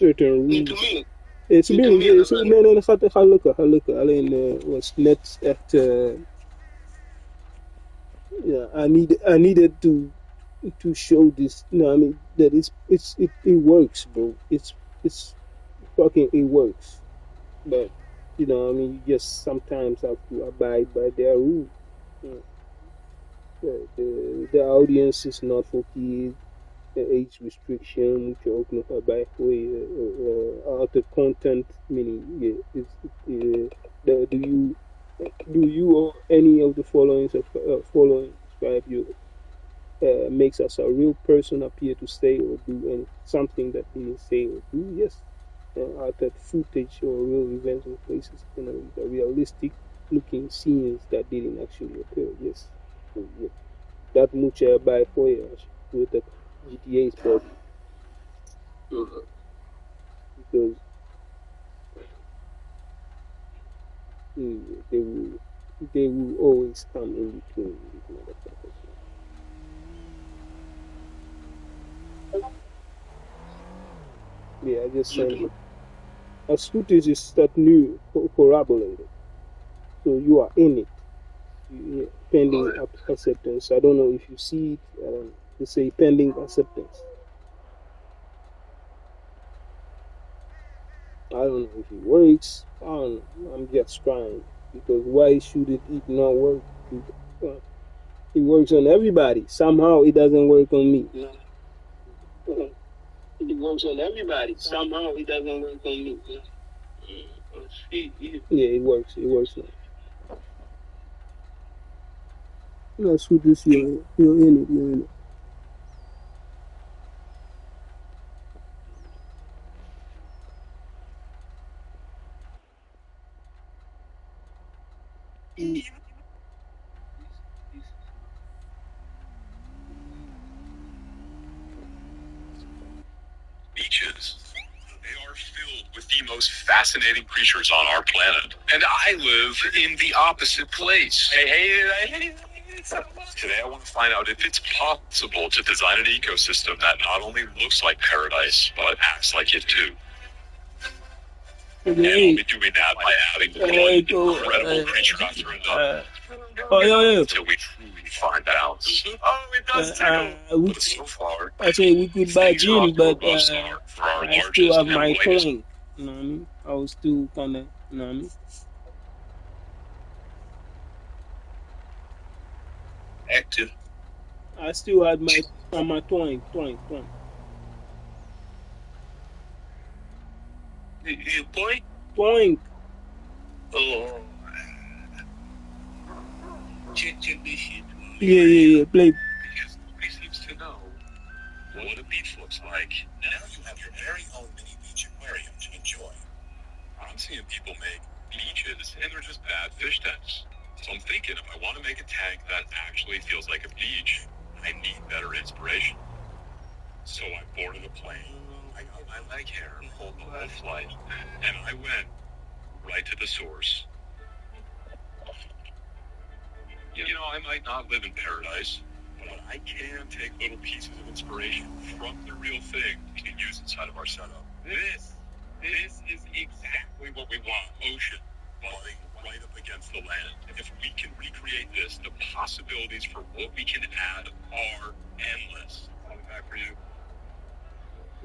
certain rules. It's been it's nee nee gaat lukken alleen was net echt yeah I needed to show this no I mean that it works bro it's fucking it works but you know I mean you just sometimes have to abide by their rules. You the audience is not for kids. The age restriction, which are open up by way the content, meaning yeah, do you or any of the following describe you makes us a real person appear to say or do and something that didn't say or do? Yes, altered footage or real events or places, you know, the realistic looking scenes that didn't actually occur. Yes, so, yeah. That much by 4 years with the GTA sport because they will always come in between these motherfuckers. Yeah, I just said a footage is that new corroborated, so you are in it. Pending acceptance. I don't know if you see it. They say pending acceptance. I don't know if it works. I don't know. I'm just trying because why should it not work? Uh, It works on everybody. Somehow it doesn't work on me. It works on everybody. Somehow it doesn't work on me. Yeah, it works. It works now. That's who this you're in it. You're in it. Beaches. They are filled with the most fascinating creatures on our planet. And I live in the opposite place. Hey. Today I want to find out if it's possible to design an ecosystem that not only looks like paradise, but acts like it too. And I'll be doing that by adding one incredible creature after another. Until we truly find balance. Oh, it does tickle. But so far, I say we could buy things are off gin, to a but rough start for our I still largest have and my latest. plank. You know what I mean? I was still kind of, you know what I mean? Active. I still had my twine. You point? Twine. Oh. Check this shit. Yeah. Play. Because nobody seems to know what a beach looks like. Now you have your very own mini beach aquarium to enjoy. I'm seeing people make beaches and they're just bad fish tanks. So I'm thinking if I want to make a tank that actually feels like a beach, I need better inspiration. So I boarded a plane, I got my leg hair, pulled the whole flight, and I went right to the source. You know, I might not live in paradise, but I can take little pieces of inspiration from the real thing and use inside of our setup. This is exactly what we want. Ocean, butting right up against the land. If we can recreate this, the possibilities for what we can add are endless. Coming back for you.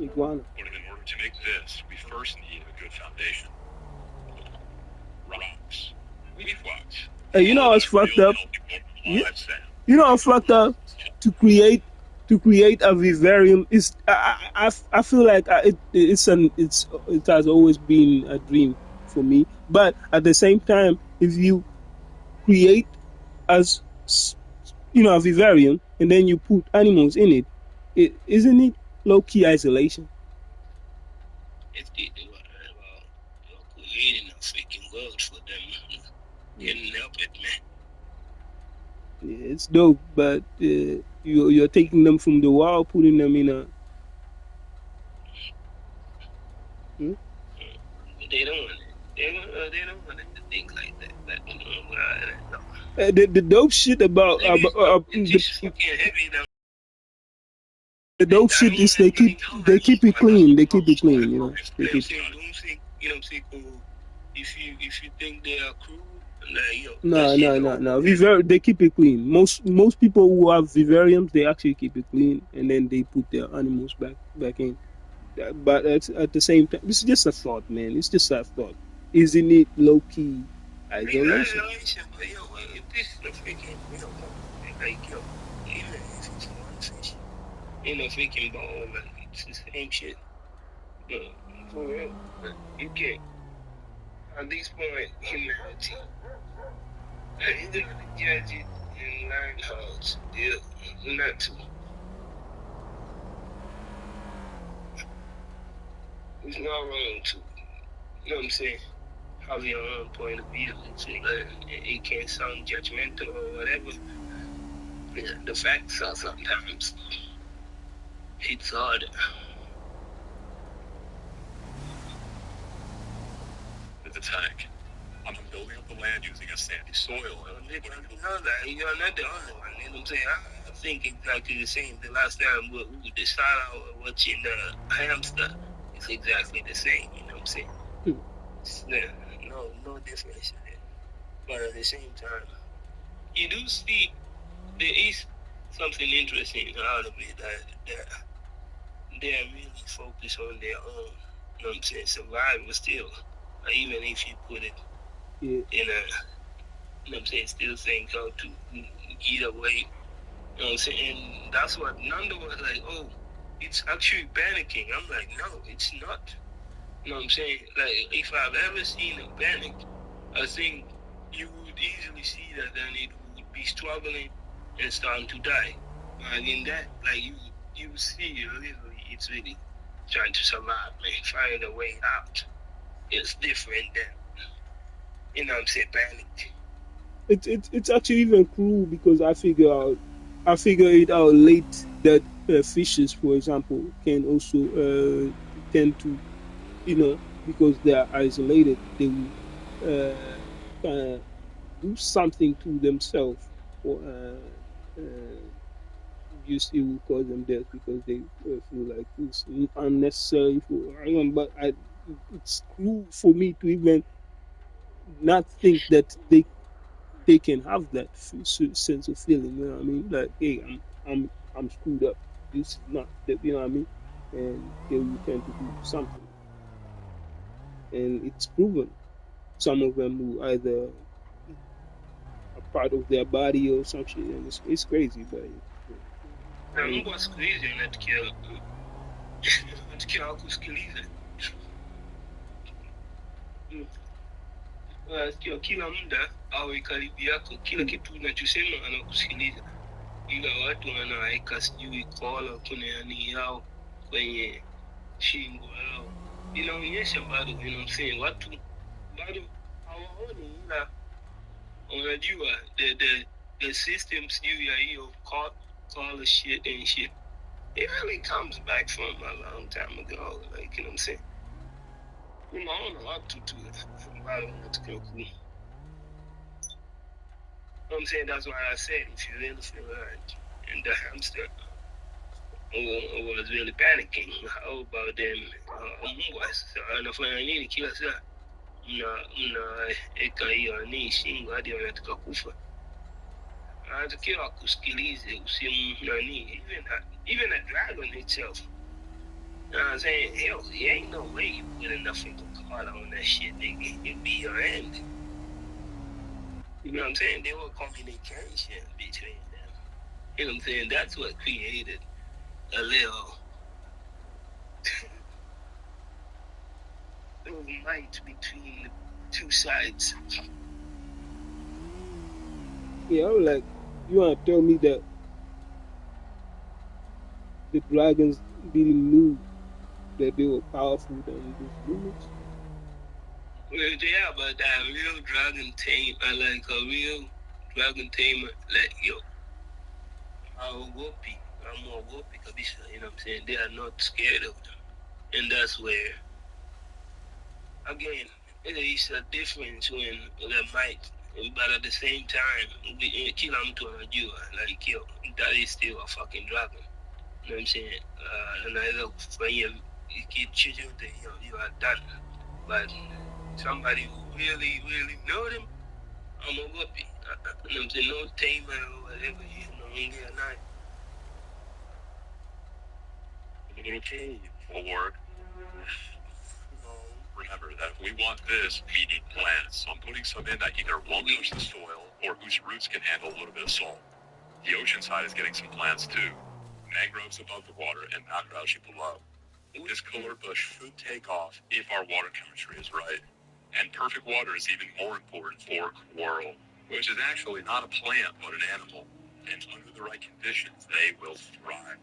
Iguana. But in order to make this, we first need a good foundation. Rocks. Leaf wax. Hey, you know what's fucked up? You know what's fucked up? To create a vivarium is I feel like it has always been a dream for me. But at the same time, if you create as a vivarium and then you put animals in it, isn't it low key isolation? If they do creating a freaking world for them, can help it, man. Yeah, it's dope, but you're taking them from the wild, putting them in a. Hmm? They don't want it. They don't want it to think like that. The dope shit about it's just fucking heavy though. Those shit is they keep it clean. They keep it clean, you know. They keep. If you think they are cruel, like yo, No. They keep it clean. Most people who have vivariums, they actually keep it clean, and then they put their animals back in. But at the same time, it's just a thought, man. It's just a thought. Isn't it low key isolation? But yo, if this is a freaking, like yo, even if it's one fish in a freaking ball, like it's the same shit. For real, you can't. At this point, humanity, you gotta judge it and learn how to deal, not to. It's not wrong to, you know what I'm saying, have your own point of view. It can sound judgmental or whatever. Yeah, the facts are sometimes it's harder. The tank. I'm building up the land using a sandy soil. You're not the only one. You know what I'm saying? I think exactly the same. The last time we decided watching the hamster, it's exactly the same. You know what I'm saying? No difference in it. But at the same time, you do see there is something interesting out of it that they're really focused on their own. You know what I'm saying? Survival still, even if you put it in a, you know what I'm saying, still saying how to get away. You know what I'm saying? And that's what Nando was like, oh, it's actually panicking. I'm like, no, it's not. You know what I'm saying? Like, if I've ever seen a panic, I think you would easily see that then it would be struggling and starting to die. But in that, like, you see, literally, it's really trying to survive, man, find a way out. It's different than, you know what I'm saying, panic. It's actually even cruel because I figure it out late that fishes, for example, can also tend to, because they are isolated, they will do something to themselves, or just it will cause them death because they feel like it's unnecessary for everyone. But it's cruel for me to even not think that they can have that sense of feeling. You know what I mean? Like, hey, I'm screwed up. This is not that. You know what I mean? And they will tend to do something, and it's proven. Some of them will either eat a part of their body or some shit, and it's crazy. But I mean, Mungu asikilize nasikia kusikiliza. Nasikia kila muda awe karibu yako, kila kitu unachosema anakusikiliza, ila watu wanaweka sijui kola kwenye yani yao kwenye shingo yao, inaonyesha bado, you know what I'm saying, watu bado hawaoni, ila unajua the systems juu ya hiyo call shit and shit, it really comes back from a long time ago, like, you know what I'm saying. Unaona watu tu bado wanatakiwa ku, you know what I'm saying. That's why I said if you really feel hurt and the hamster was really panicking, how about them mbwa sasa anafanya nini kila saa mnaeka hiyo ni shingo hadi wanataka kufa. Anatakiwa kusikilize, nani, even a dragon itself. You know what I'm saying? Hell, there ain't no way you put enough freaking color on that shit, nigga. It'd be your end. You know what I'm saying? There was communication between them. You know what I'm saying? That's what created a little light between the two sides. yeah, I'm like, you want to tell me that the dragons didn't know that they were powerful than these humans? Well, yeah, but that real dragon tame, like a real dragon tamer, like, yo, haogopi, hamuogopi kabisa, you know what I'm saying? They are not scared of them. And that's where, again, there is a difference when they might, but at the same time, kila mtu anajua, like, yo, that is still a fucking dragon. You know what I'm saying? And I look for you get children that you are done. But somebody who really, really know them, I'm a whoopee. You know what I'm saying? No tamer or whatever, you know, you get a knife. A little cave will work. Remember that if we want this, we need plants. So I'm putting some in that either won't touch the soil or whose roots can handle a little bit of salt. The ocean side is getting some plants too. Mangroves above the water and macroalgae below. This color bush should take off if our water chemistry is right. And perfect water is even more important for coral, which is actually not a plant but an animal. And under the right conditions, they will thrive.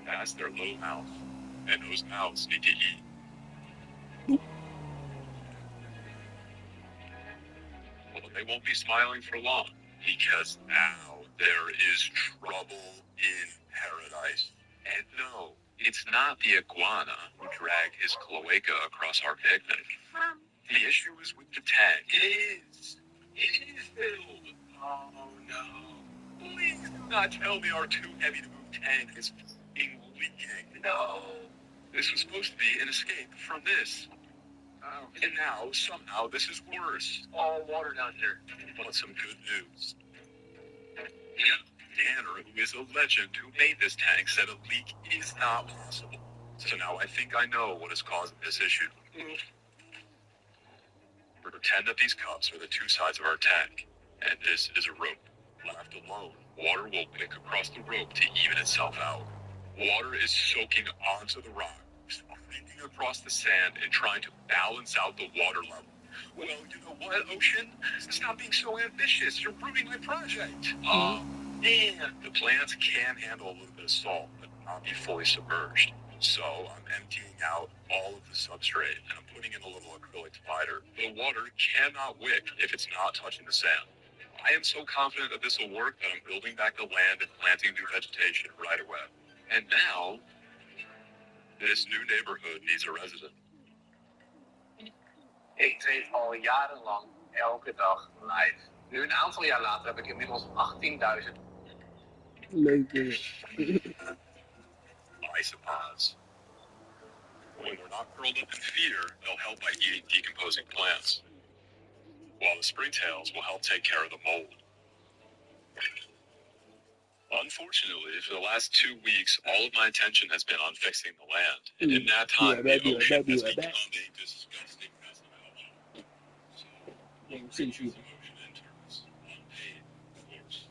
That's their little mouth. And those mouths need to eat. Well, they won't be smiling for long, because now there is trouble in paradise. And no, it's not the iguana who dragged his cloaca across our picnic. The issue is with the tank. It is. It is filled. Oh, no. Please do not tell me our too heavy to move tank is f***ing leaking. No. This was supposed to be an escape from this. Oh. And now, somehow, this is worse. All water down here. But some good news. Tanner, who is a legend who made this tank, said a leak is not possible. So now I think I know what is causing this issue. Pretend that these cups are the two sides of our tank, and this is a rope. Left alone, water will wick across the rope to even itself out. Water is soaking onto the rocks, creeping across the sand and trying to balance out the water level. Well, you know what, Ocean? Stop being so ambitious. You're ruining my project. Oh, man. The plants can handle a little bit of salt, but not be fully submerged. So I'm emptying out all of the substrate, and I'm putting in a little acrylic divider. The water cannot wick if it's not touching the sand. I am so confident that this will work that I'm building back the land and planting new vegetation right away. And now, this new neighborhood needs a resident. Ik train al jarenlang elke dag live. Nu een aantal jaar later heb ik inmiddels 18.000. Isopods. When they're not curled up in fear, they'll help by eating decomposing plants, while the springtails will help take care of the mold. Unfortunately, for the last 2 weeks, all of my attention has been on fixing the land. And in that time, the ocean has become a disgusting mess of algae. So, ocean interns, unpaid, of course.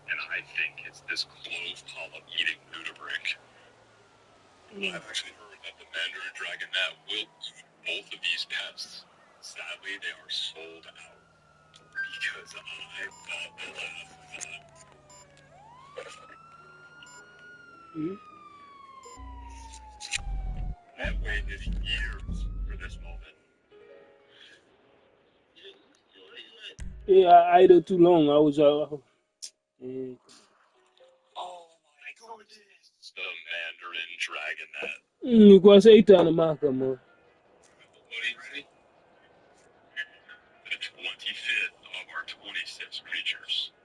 And I think it's this clove polyp eating nudibranch. I've actually heard that the mandarin dragonet will eat both of these pests. Sadly, they are sold out because I bought the last one. I have waited years for this moment. Yeah, I idle too long. I was Oh my goodness! The mandarin dragonet. kwa sa ita na maka mo. Buddy, ready? The 25th of our 26 creatures.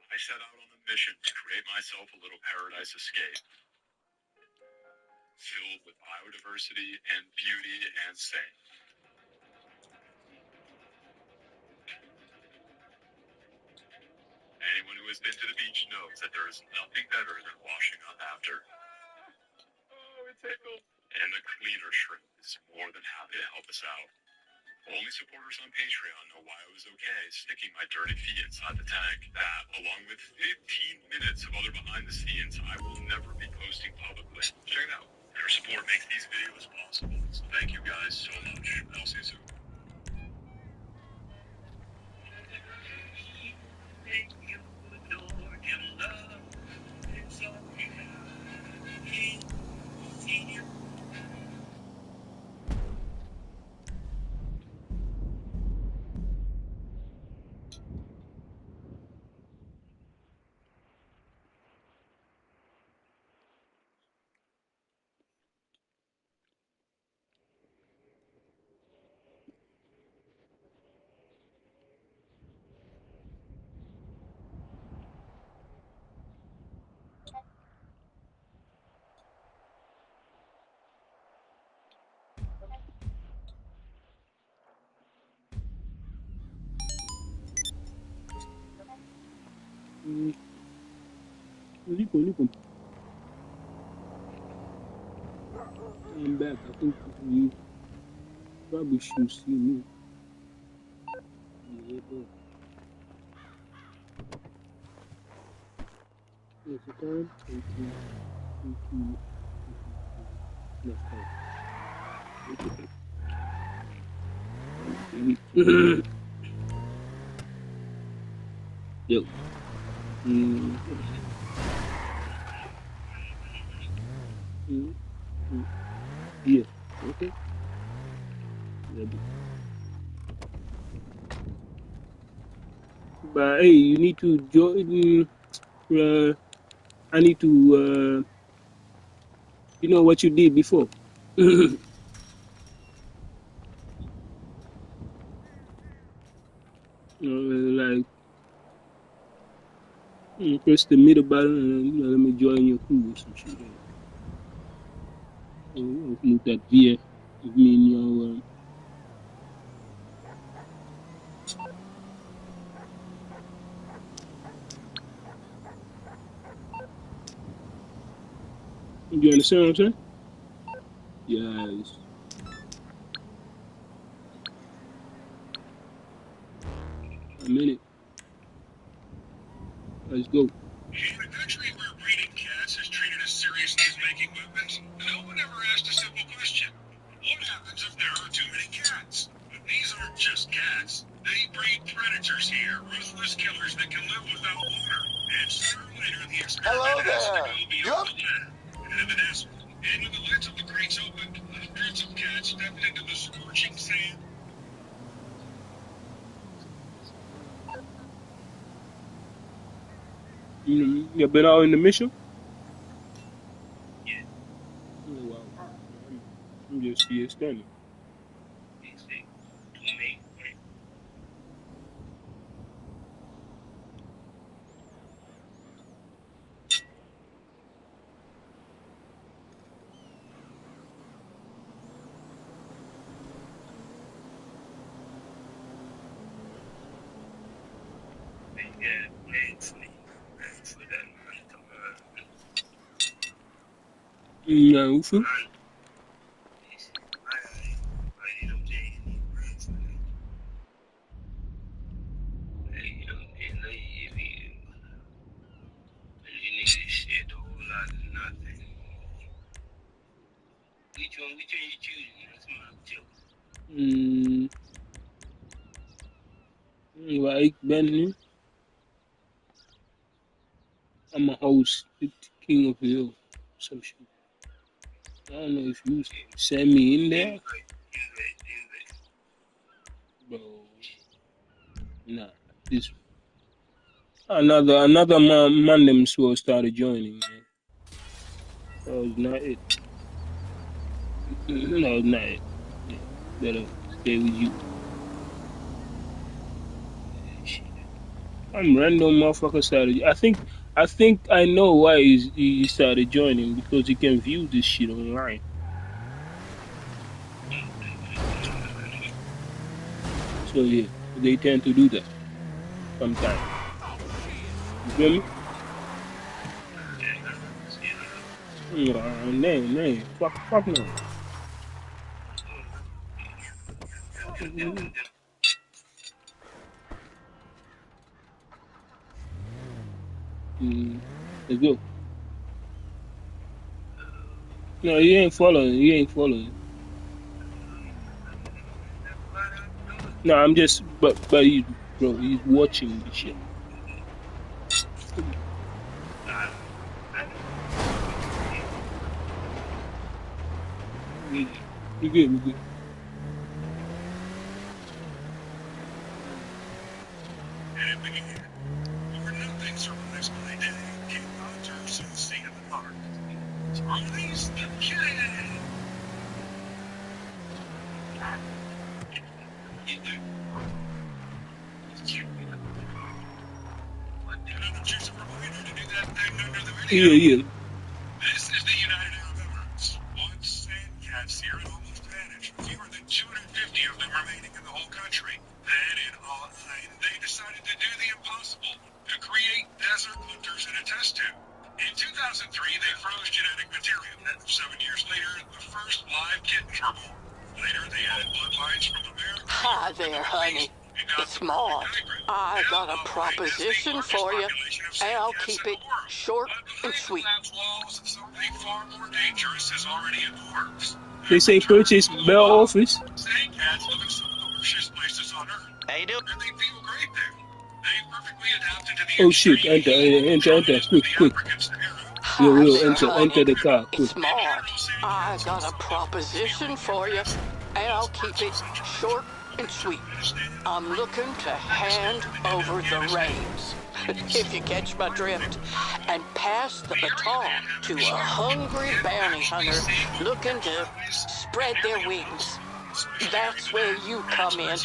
I set out on a mission to create myself a little paradise escape, filled with biodiversity and beauty and safe. Anyone who has been to the beach knows that there is nothing better than washing up after. Oh, it tickles. And the cleaner shrimp is more than happy to help us out. Only supporters on Patreon know why I was okay sticking my dirty feet inside the tank. That, along with 15 minutes of other behind the scenes, I will never be posting publicly. Check it out. Your support makes these videos possible. So thank you guys so much. I'll see you soon. Nico. I'm back. I think you probably should see me. Yeah, it's a time. Yep. Yeah. Okay. But hey, you need to join. I need to. You know what you did before. Like press the middle button and let me join your crew or some shit. Look at VF. Give me in your. You understand what I'm saying? Yes. A minute. Let's go. In a country where breeding cats is treated as serious as making weapons, no one ever asked a simple question. What happens if there are too many cats? These aren't just cats. They breed predators here, ruthless killers that can live without water. And sooner or later, the experiment has to go beyond the lab. And when the lids of the crates opened, hundreds of cats stepped into the scorching sand. You been out in the mission? Yeah. Oh, wow. I'm just here standing. They say, to make right. They get paid for me. And for that money to earn. Yeah, hoeveel? Which one you choosing? That's my joke. Waar ik ben nu, I'm a host, the king of the hill. Some shit. I don't know if you send me in there, bro. Nah, this another man them swore started joining, man. That was not it. No, it's not it. Yeah, better stay with you. I'm random motherfucker started. I think I know why he started joining, because he can view this shit online. So yeah, they tend to do that sometimes. You feel me? Nah, fuck no. Let's go. No, he ain't following. He ain't following. No, I'm just, but he, bro, he's watching the shit. We good. And it began. Over nothing survives my day. King hunters and sea of the dark. Are these the kids? Another choose a reminder to do that thing under the video. Yeah. This is the United Arab Emirates. Once sand cats here and almost vanished. Fewer than 250 of them remaining in the whole country. Then in '09, they decided to do the impossible, to create desert hunters in a test tube. In 2003, they froze genetic material. 7 years later, the first live kittens were born. Later, they added bloodlines from America. Hi there, honey. It's Maud. I got a proposition for you, and I'll keep it short and sweet. Something far more dangerous is already in the works. They say purchase Bell Office. Sand cats live in some of the harshest places on Earth. How you doing? And they feel great there. They perfectly adapted to the Oh shit! Enter! Quick! Yo, enter the car, quick. It's Maud. I got a proposition for you, and I'll keep it short and sweet. I'm looking to hand over the reins, if you catch my drift, and pass the baton to a hungry bounty hunter looking to spread their wings. That's where you come in.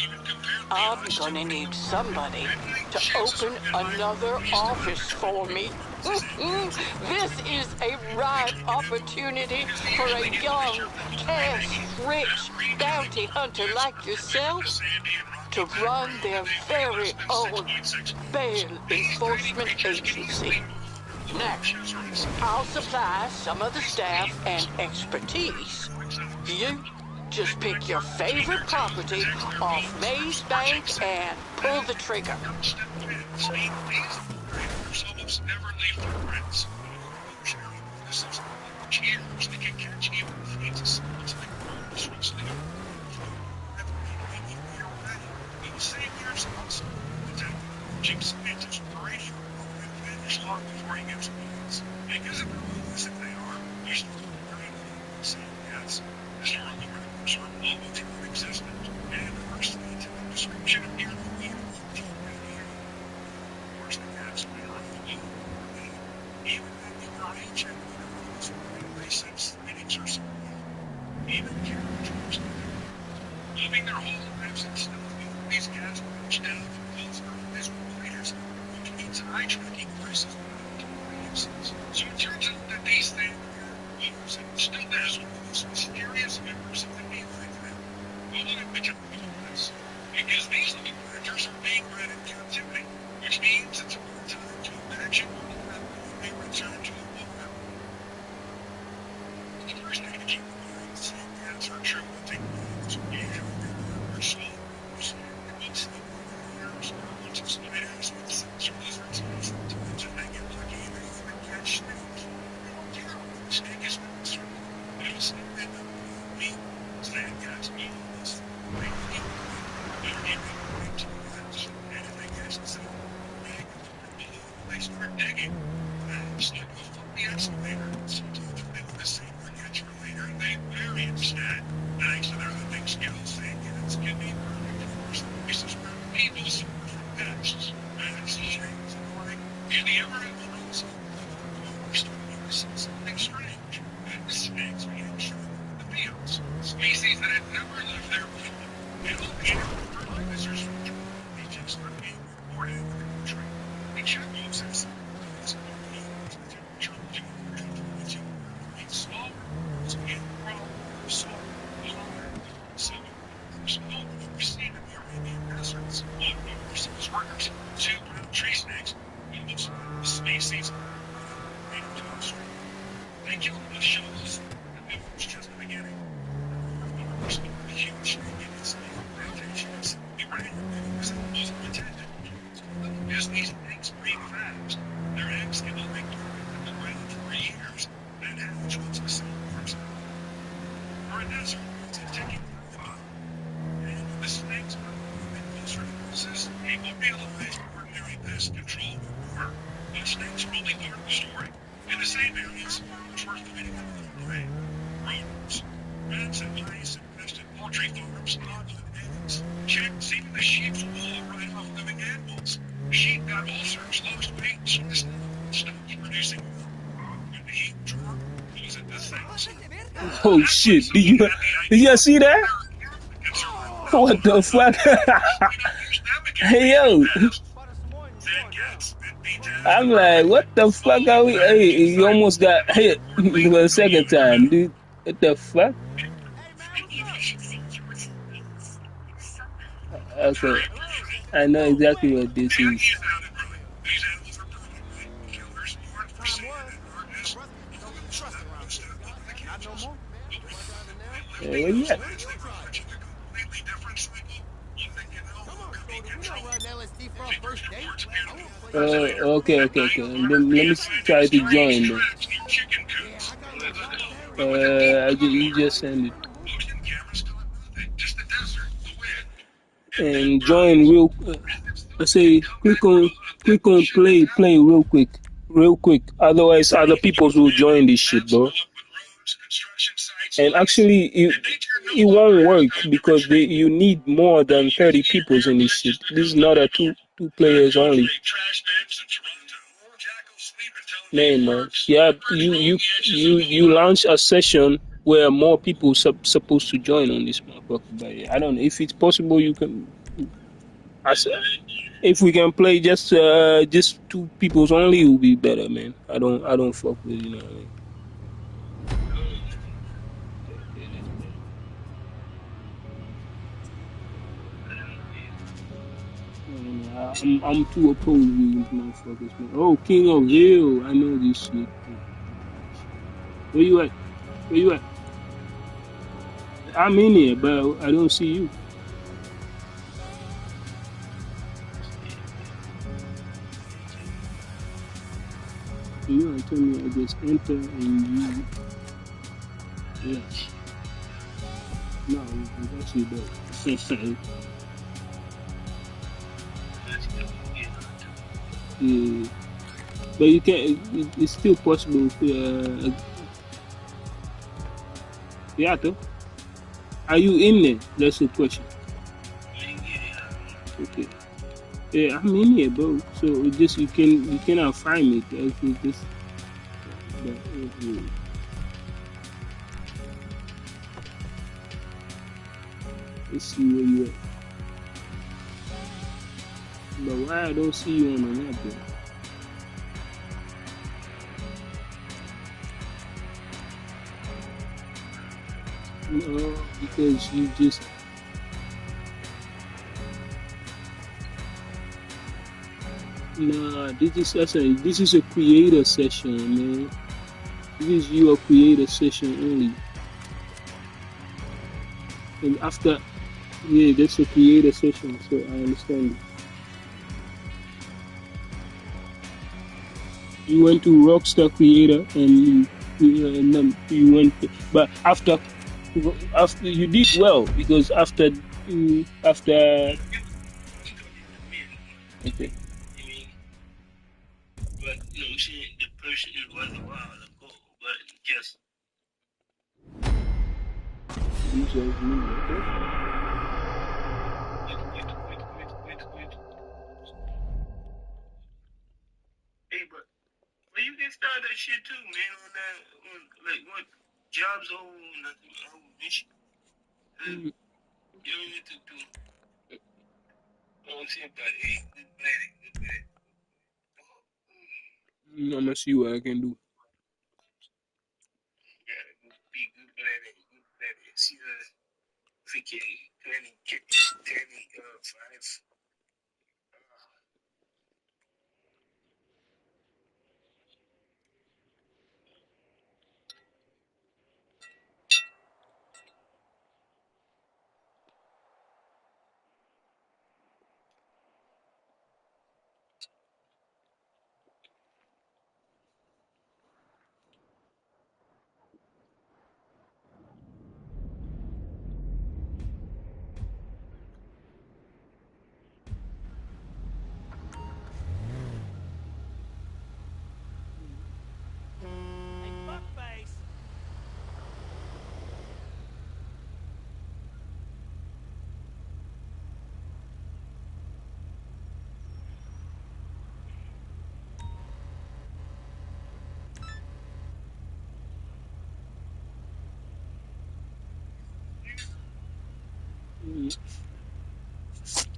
I'm gonna need somebody to open another office for me. This is a ripe opportunity for a young, cash-rich bounty hunter like yourself to run their very own bail enforcement agency. Now, I'll supply some of the staff and expertise, You just pick your favorite property off Maze Bank and pull the trigger. These almost never leave footprints. Cheers, they can catch even the faintest signs like birds rustling over the road. In the same years, also, Jim scientists worried for a finish long before he gets wings. Because of how elusive they are, usually very little sand cats. Historical records are almost non-existent, and the first scientific description appeared in the year 1498. Of course, the cats were not alone. Even then, they were ancient animals where since sightings are so rare. Even caricatures. Living their whole lives in snow, these cats will reach down and close their eyes with gliders, which means eye tracking devices So it turns out that these things are and still is one of the most mysterious members of the beehive family. Well, let me tell you this. Because these little creatures are being bred in captivity, which means it's a good time to imagine what will happen when they return to the wild. The first thing to keep in mind is that cats are true hunting dogs, usually they are slow rovers, and once they go in the years, lots of spiders with sensor lizards and sometimes if they get lucky, they even catch snakes. They don't care what the snake is monster. But if a snake ends up being meat, sand cats eat this. They eat they're eating right to the edge, and if they catch the snake, they start digging. It's like a funny excavator. Sometimes when they want to save their catch for later, they bury it instead. Thanks to their hunting skills, sand cats can be perfect for some places where people suffer from pests. Bats, snakes, and like in the ever-ending rules, we're starting to see something strange. And the snakes being shown in the fields. Species that had never lived there before. And all the airport officers from Germany regions are being reported in the country. We check those as small rooms in grow soil, some small seen in the Arabian deserts, one overseas workers, two brown tree snakes, and most of the species are native to Australia. They kill them with shovels, and it was just the beginning. The huge snake in its native plantations, we ran because it wasn't intended. Because these snakes breed fast, their eggs can only dormant in the ground for years, and hatch once the sun warms up. For a desert, it's a ticking time bomb. And when the snakes are moving closer to houses, people realize ordinary pest control will work. But snakes are only part of the story. In the same areas, which were fighting another prey. Rodents, rats and mice infested poultry farms, hogs and eggs. Chicks, even the sheep's wool right off living animals. Sheep got ulcers, lost weight, so the snake stopped producing milk. When the heat dropped, it was at the things. Oh shit! Did you see that? What the fuck? Hey yo! I'm like, what the fuck are we? Hey, you almost got hit for the second time, dude. What the fuck? Okay, I know exactly what this is. Where you at? Okay. Let me try to join them. You just send it. And join real. I say click on play real quick. Otherwise, other people will join this shit, bro. And actually, it won't work because you need more than 30 people in this shit. This is not a two players only. Man, yeah, you launch a session where more people supposed to join on this motherfucker. But I don't know if it's possible. You can. If we can play just two people's only, it will be better, man. I don't fuck with it, you know what I mean. I'm too opposed to these motherfuckers, man. Oh, King of Hill, I know this shit. Where you at? I'm in here, but I don't see you. You know, tell me I just enter and you. Yeah. No, that's you though. Yeah. But you can. It's still possible. Yeah, though. Are you in there? That's the question. Okay. Yeah, I'm in here, bro. So it just you cannot find me. It's just. But, let's see where you at. But why I don't see you on the map, bro? No, because you just. Nah, this is a creator session, man. This is your creator session only. And after, yeah, that's a creator session, so I understand. You went to Rockstar Creator and then you went, but after you did well because after okay. I mean, but you know, I'm saying the person it was a while ago, but just You judge me, okay? quit. Hey, but well, you can start that shit too, man. On that, on like what jobs over nothing. I will miss you. Mm, You don't need to do. I'm saying, but hey, good blooded. I'm gonna see what I can do. Yeah, be good blooded, good blooded. See the freaking 5.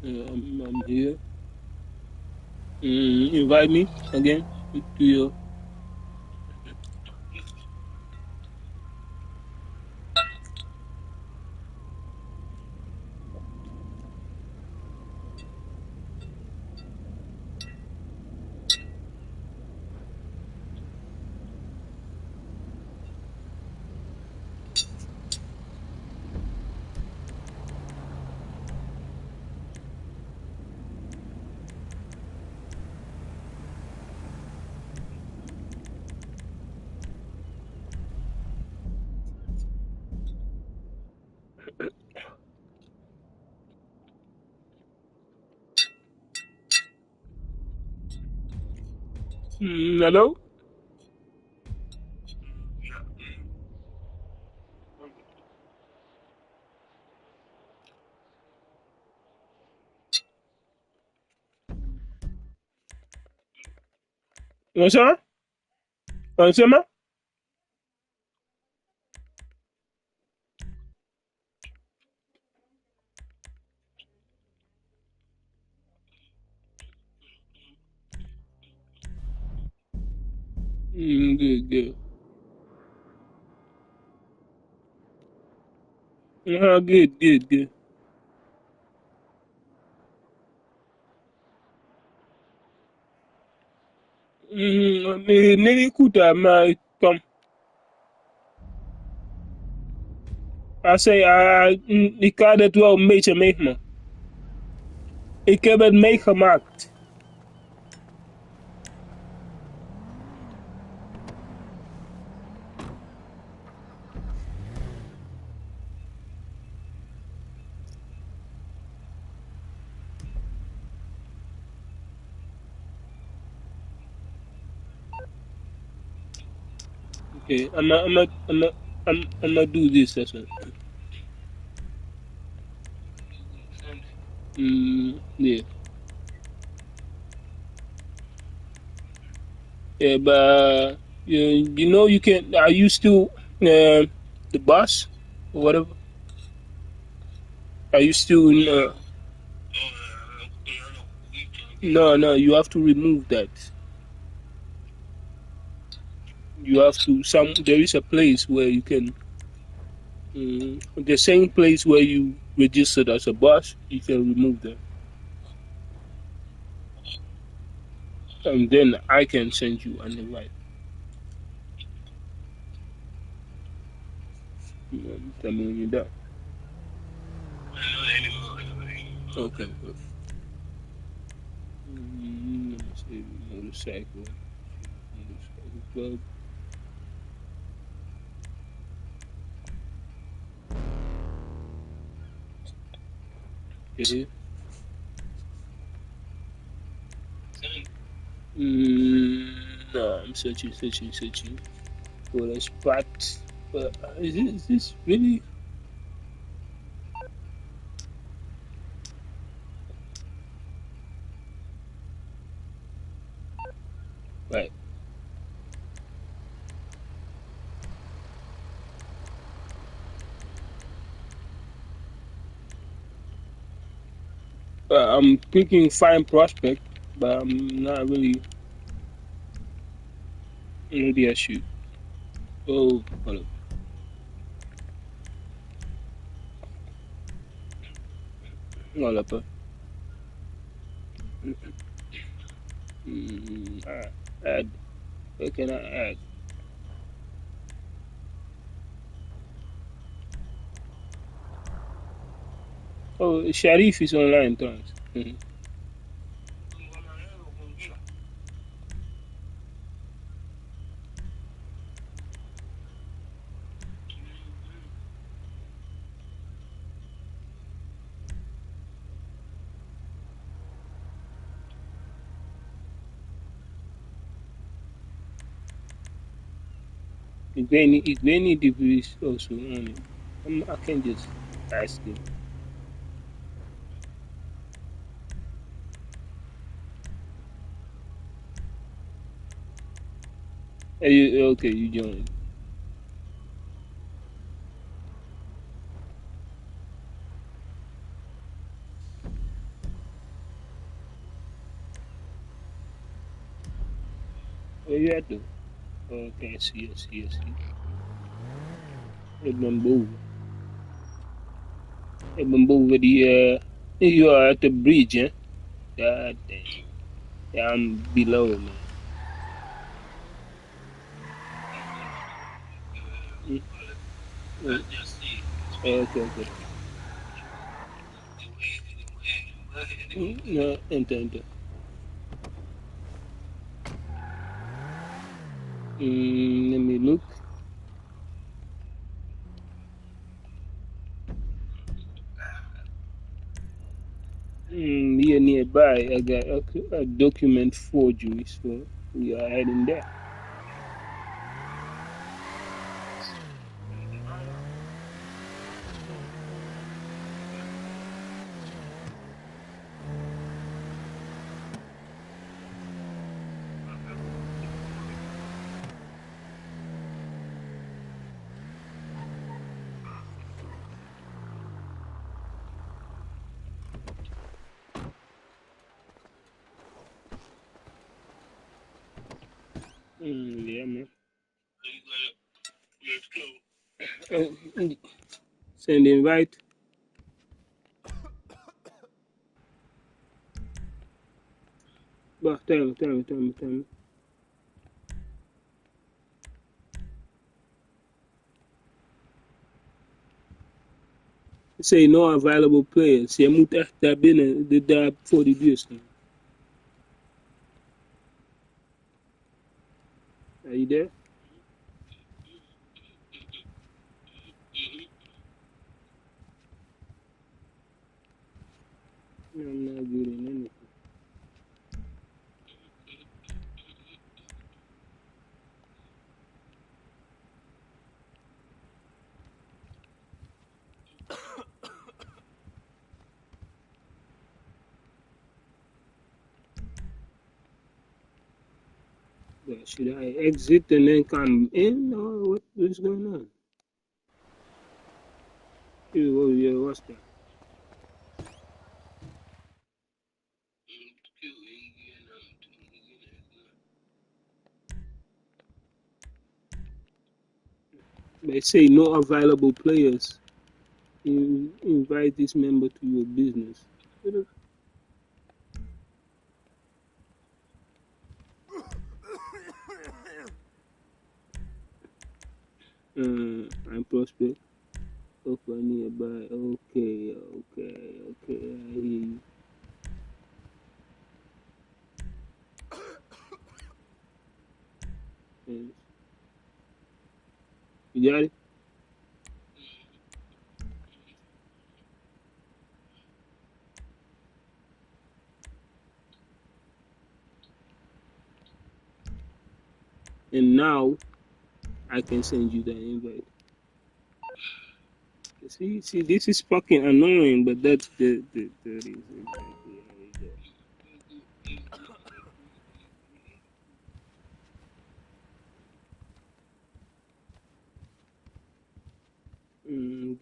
Mm, I'm here. Invite me again to your. Hello. What's up? What's up? Good. Good. Nilikuta ma come. I say, ik had het wel een beetje meegemaakt. Ik heb het meegemaakt. Okay, I'm gonna do this as well. Yeah. Yeah, but you know you can. Are you still the boss or whatever? Are you still in? No. You have to remove that. You have to. There is a place where you can. The same place where you registered as a boss, you can remove that, and then I can send you an invite. Tell me when you're done. Okay. Let me see. Motorcycle. Motorcycle club. Okay. No, I'm searching for a spot. But is this really right? I'm clicking find prospect, but I'm not really. Maybe I should. Oh, hold up. Hold up. Add. Where can I add? Oh, Sharif is online, thanks. If degree is also on it. I can just ask him. Okay, you joined. Where you at though? Okay, I see. Ik ben boven. Ik ben boven you are at the bridge, eh? God dang. Yeah, I'm below, man. Mm, okay. No, enter. Let me look. Here nearby, I got a document forgery, so we are heading there. Yeah, man. Send invite. But tell me. Say no available players. Je moet echt daar binnen, daar voor die deur staan. Are you there? I'm not getting anything. Should I exit and then come in, or what is going on? Yeah, what's that? They say no available players. You invite this member to your business. I'm prospect. Offer nearby. Okay. I hear you. Yes. You got it? And now I can send you the invite. See, this is fucking annoying, but that's the reason. Exactly how we go.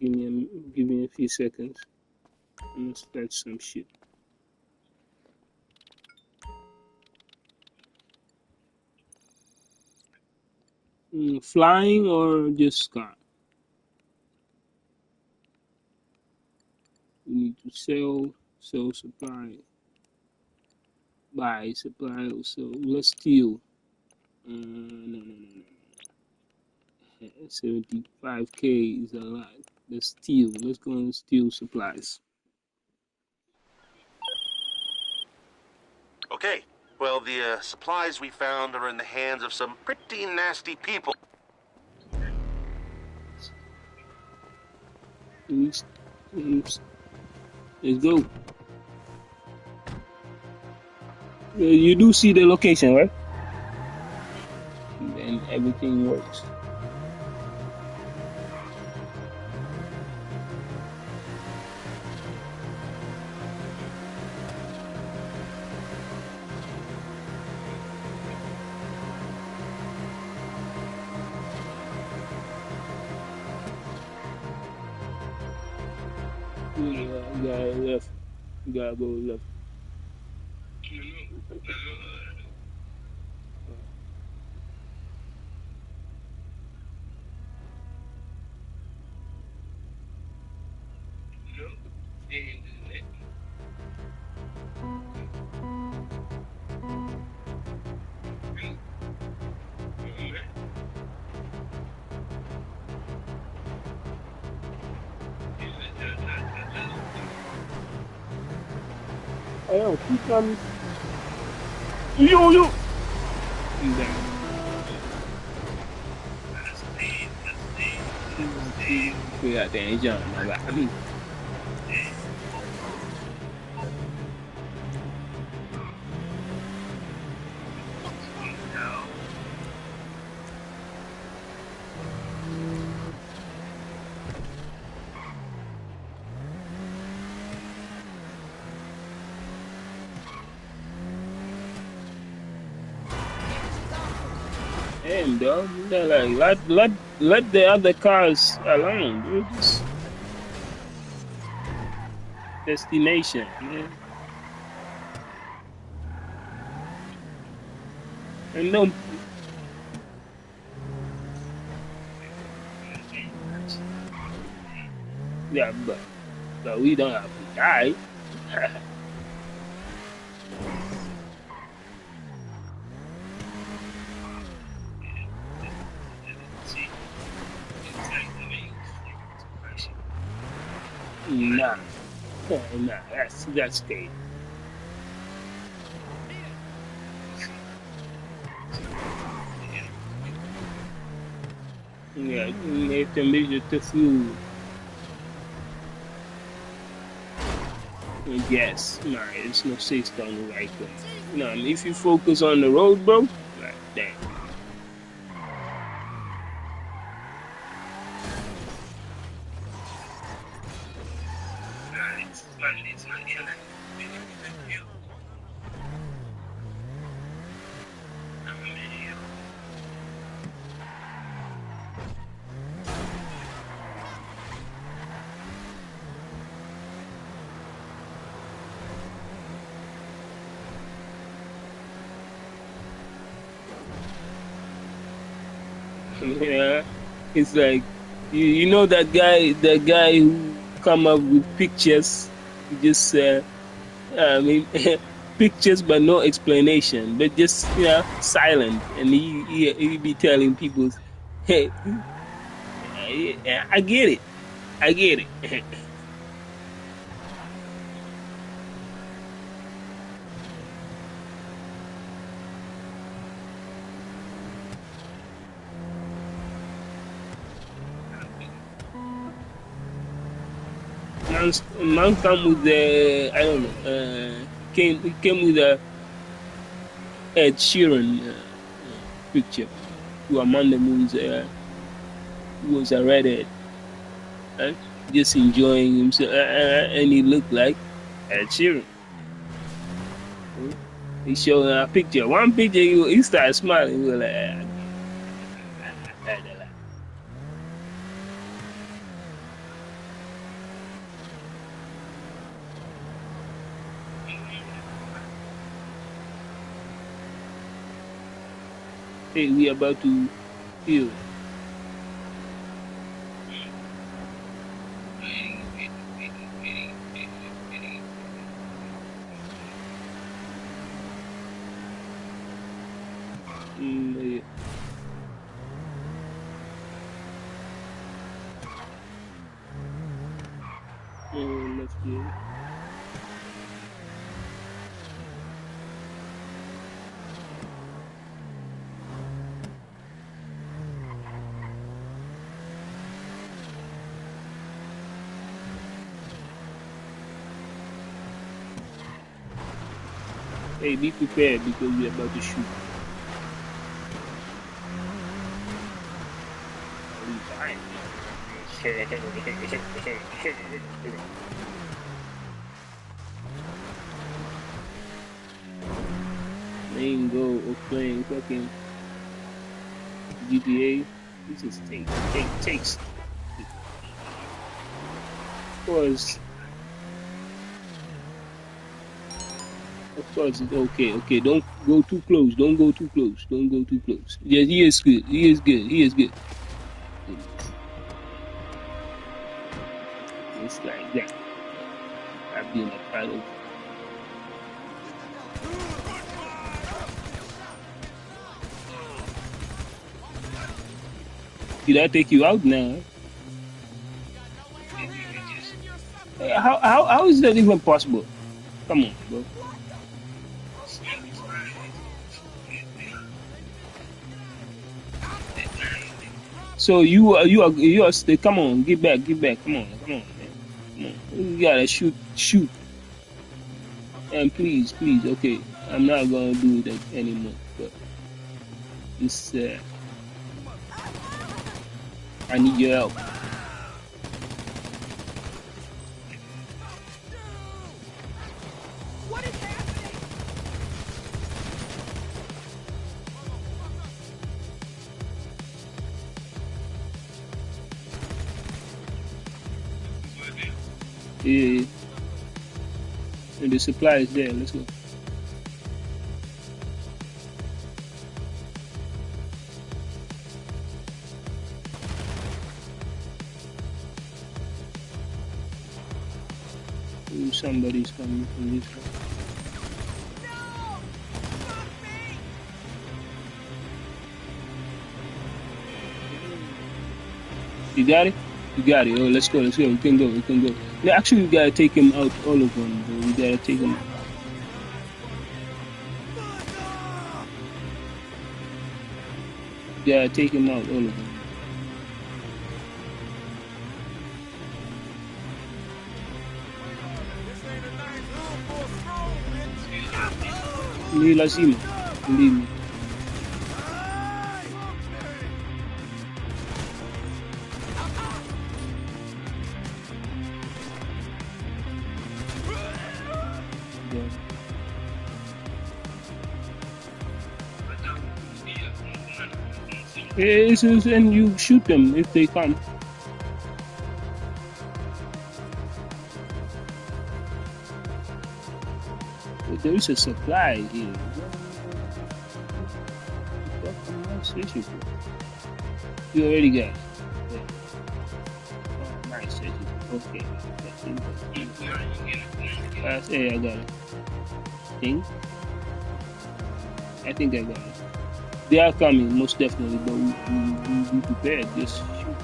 Give me a few seconds. I'm gonna start some shit. Flying or just sky? We need to sell supply, buy supply. So let's steal. No. 75K is a lot. Let's steal. Let's go and steal supplies. Okay. Well, the supplies we found are in the hands of some pretty nasty people. Let's go. You do see the location, right? And then everything works. You gotta go left. Yo, keep on. Yo. Yeah, damn, John, my God. Damn, dog. They're like, let the other cars alone, dude. Just destination, man. And no. Yeah, but we don't have to die. Nah, nah, that's gay. Yeah, you have to measure the fuel. Yes, nah, it's no system on the right way. No, if you focus on the road, bro, like that. Yeah, it's like you know that guy who come up with pictures, just I mean pictures but no explanation, but just silent, and he be telling people, hey, I get it, I get it. Man come with the I don't know came with a Ed Sheeran picture to Amanda Moon's who was a redhead, right? Just enjoying himself, and he looked like Ed Sheeran. He showed a picture, one picture. He started smiling. He was like, hey, we about to heal. Yeah. Let's get Hey, be prepared because we're about to shoot. Main goal of playing fucking GTA. This is takes. Of course, it's okay. Okay, don't go too close. Don't go too close. Don't go too close. Yes, he is good. He is good. He is good. It's like that. I've been a part of. Did I take you out now? How is that even possible? Come on, bro. So you are stay. Come on, get back. Come on, man. Come on. You gotta shoot. And please, okay. I'm not gonna do that anymore. But this, I need your help. Yeah. And the supply is there. Let's go. Ooh, somebody's coming from this way. You got it? You got it. Oh, let's go. We can go. Yeah, actually, we gotta take him out, all of them. Bro. We gotta take him. We gotta take him out, all of them. Hindi lasima. Hindi. And you shoot them if they come. But there is a supply here. You already got it. Yeah. Oh, nice. Okay. Hey, I got it. I think I got it. They are coming, most definitely, but we prepared. Just shoot.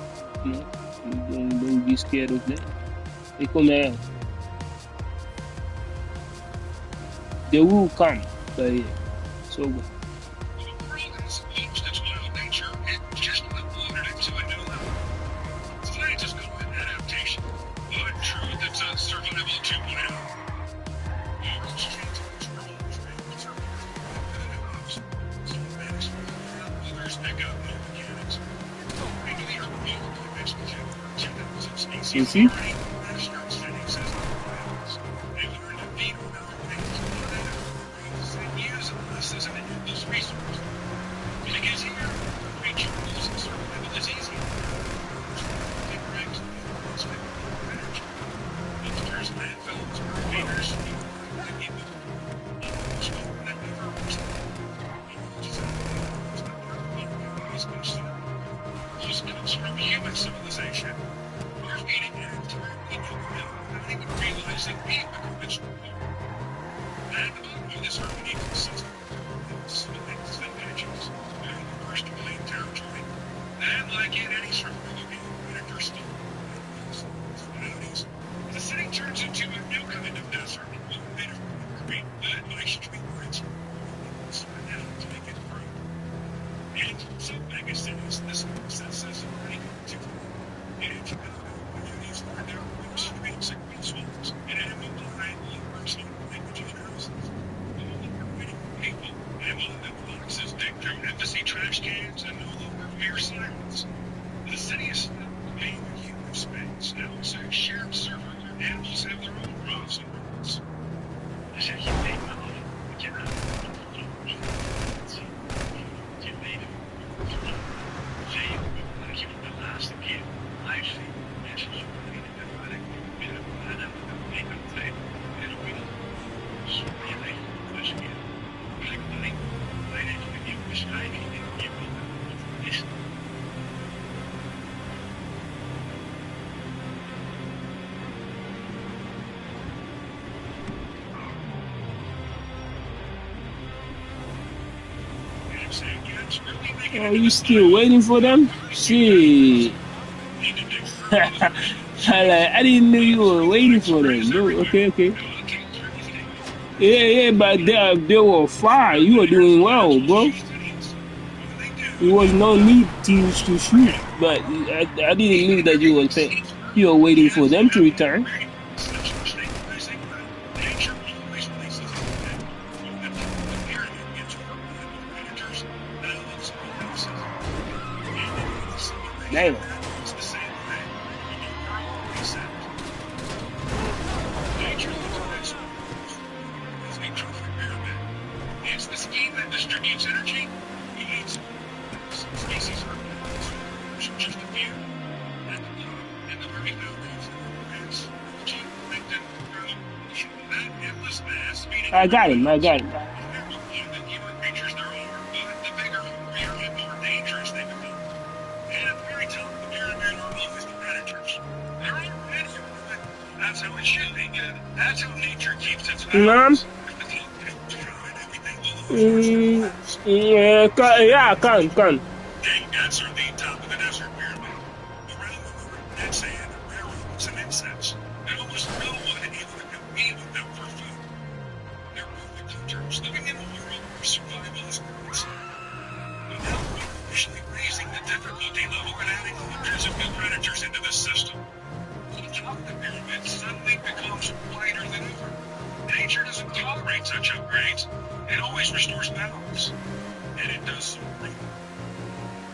You know, don't be scared of them. They come out. They will come, but yeah. So good. You see? Oh, you still waiting for them? Shit. I didn't know you were waiting for them. No, okay. Yeah, but they were far. You were doing well, bro. There was no need to shoot, but I didn't know that you were waiting for them to return. Damn. I got him. Yeah, can. And almost no one able to compete with them for food. They're perfect hunters, living in a world where survival is currency. But now we're artificially raising the difficulty level and adding hundreds of new predators into the system. So the top of the pyramid suddenly becomes wider than ever. Nature doesn't tolerate such upgrades. It always restores balance. And it does so right.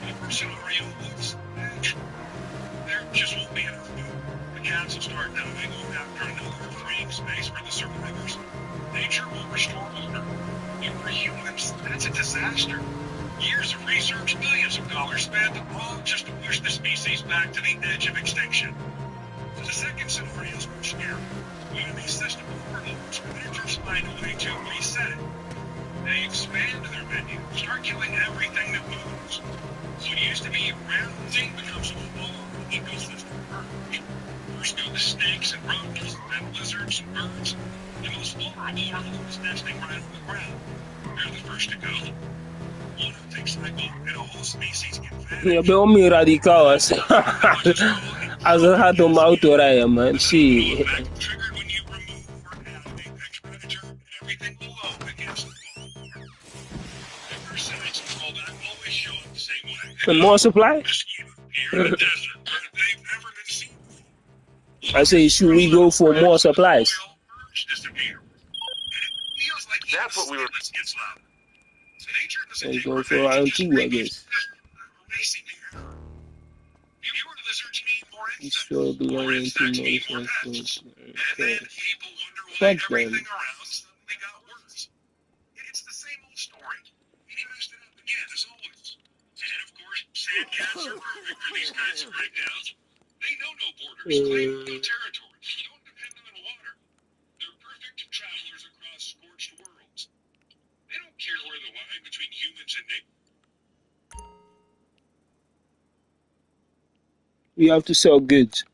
The first scenario looks natural. There just won't be enough food. The cats will start dying one after another, freeing space for the survivors. Nature will restore order. But for humans, that's a disaster. Years of research, millions of dollars spent, all just to push the species back to the edge of extinction. The second scenario is much scarier. When these system overloads, predators find a way to reset it. They expand their menu, start killing everything that moves. What used to be a rare thing becomes a full ecosystem purge. First go the snakes and rodents, then lizards and birds. The most vulnerable are those nesting right on the ground. They're the first to go. One hunting cycle, and a whole species get Ja, vanished. bij om radicaal als als het gaat om autorijden, man. Shit. Triggered when you remove or add an apex predator, and everything below begins to fall apart. The first signs of callback always show up the same way. And more supply? Mosquito here in the desert, where they've never been seen before. I say, should we go for more supplies? Birds disappear. And it feels like even That's what we were. silence gets louder. Nature doesn't Let's take go for revenge, round it just 2, I repeats guess. racing the error. Fewer lizards mean more It's insects. still More belonging to insects mean more most. pests. And then people wonder why Fuck everything them. around suddenly got worse. It's the same old story. He messed it up again, as always. And of course, sand cats are perfect for these kinds of breakdowns. They know no borders, claim no territories, don't depend on water. They're perfect travelers across scorched worlds. They don't care where the line between humans and nature. We have to sell goods.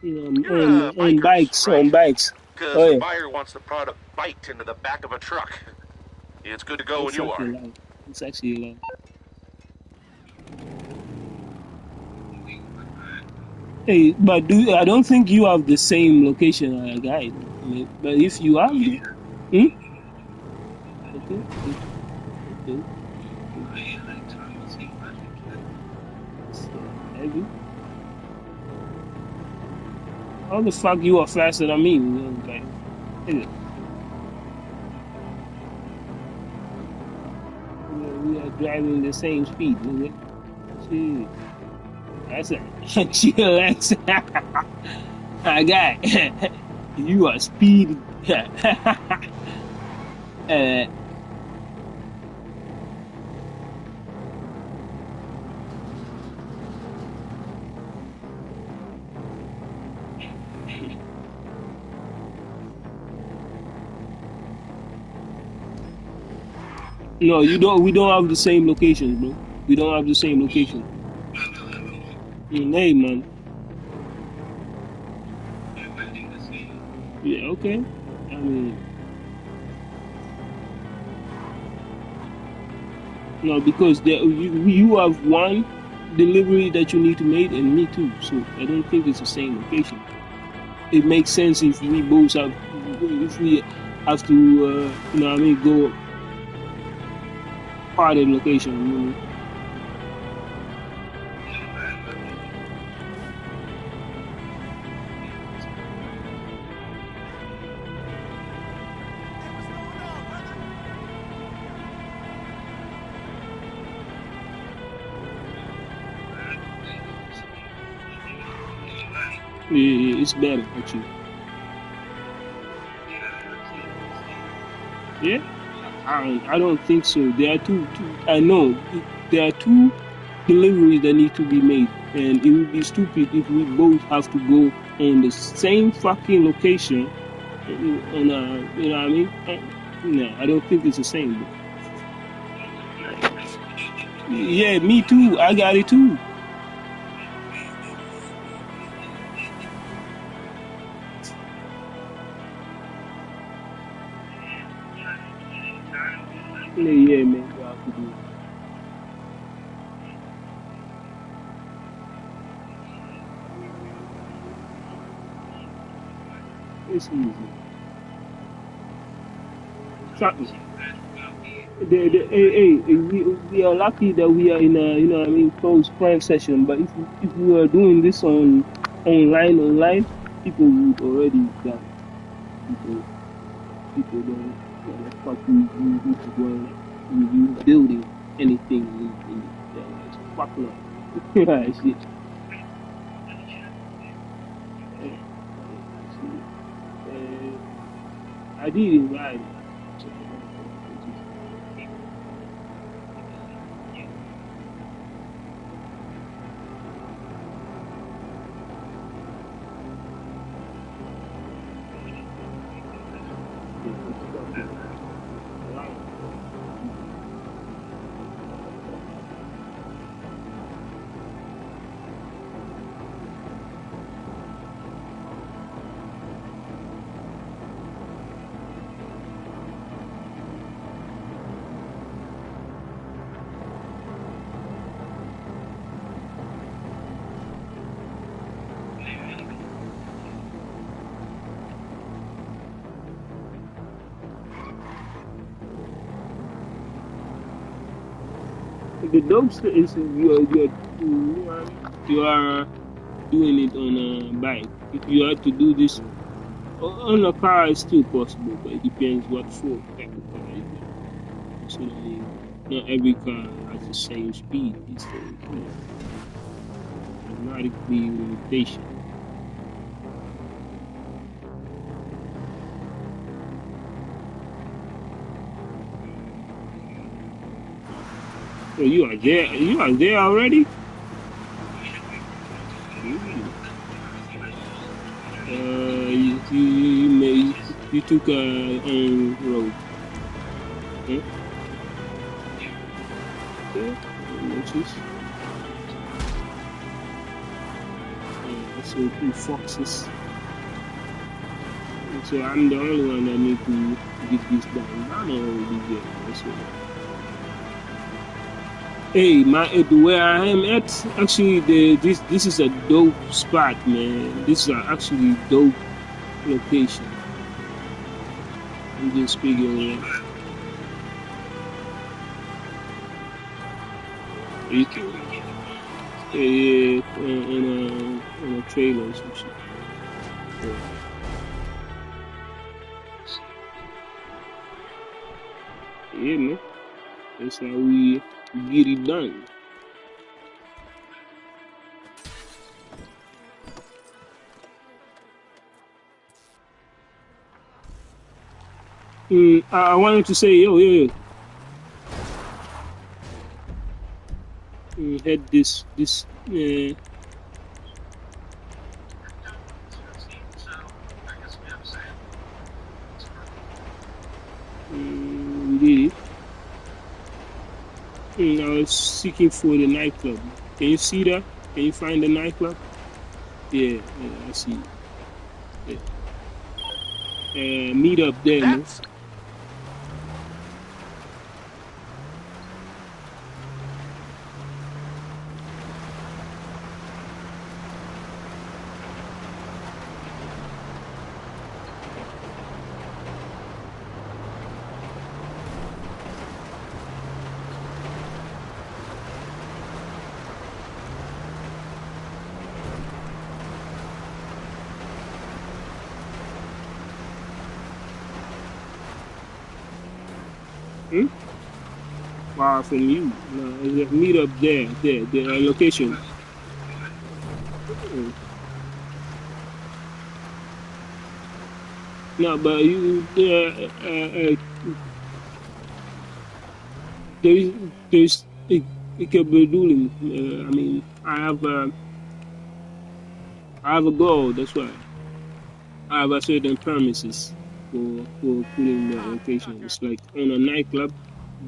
You're a On bikes, right? on bikes. Because Oh the yeah. buyer wants the product biked into the back of a truck. It's good to go when It's you actually are. a lot. It's actually a lot. Hey, but I don't think you have the same location as a guide. I mean, but if you have, hmm? Okay. Okay. Heavy. How the fuck you are faster than me? Like, hey, we are driving the same speed, nigga. Shit. That's a chillax. I got you are speedy. No, you don't. We don't have the same locations, bro. We don't have the same location. Hey, man. Yeah, okay. I mean, no, because you have one delivery that you need to make, and me too. So I don't think it's the same location. It makes sense if we both have, if we have to, you know what I mean, go part of the location. You know? Yeah, it's better actually. Yeah, I don't think so. There are two. I know there are two deliveries that need to be made, and it would be stupid if we both have to go on the same fucking location. On you know what I mean? No, I don't think it's the same. But yeah, me too. I got it too. Yeah, man, you have to do it. It's easy. Trust me. We are lucky that we are in a, you know what I mean, closed friend session. But if we were doing this on online, people would already done. People don't what the fuck you people going you building anything in it's fucking up. Right, shit. I did it right. The dumpster is you are doing it on a bike. If you have to do this on a car, it's still possible, but it depends what for type of car is it. So, I mean, not every car has the same speed. It's automatically limitation. So you are there. You are there already. You took a road. Huh? Yeah, notice. I saw two foxes. So I'm the only one that need to get this done. I'm already there. That's all. Hey, where I am at, actually, this is a dope spot, man. This is actually dope location. I'm just speaking. You can, on a trailer or some shit. Yeah, man. That's how we get it done. I wanted to say, yo. Had this. We did it. I was seeking for the nightclub. Can you see that? Can you find the nightclub? Yeah, I see. Meet up there, man. Far from you. No, just meet up there, the location. No, but you there's it can be doing. I mean, I have a goal. That's why I have a certain premises for putting the location. It's like on a nightclub,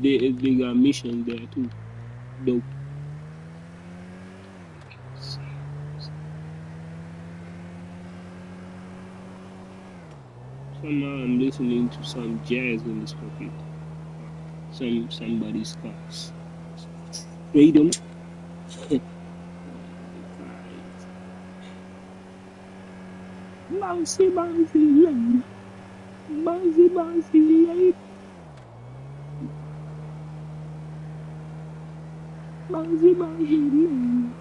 they got mission there too. Dope. Somehow I'm listening to some jazz in this pocket. somebody's cars. Freedom. Bouncy, bouncy lady. Bouncy, bouncy lady. Bouncy, bouncy lady.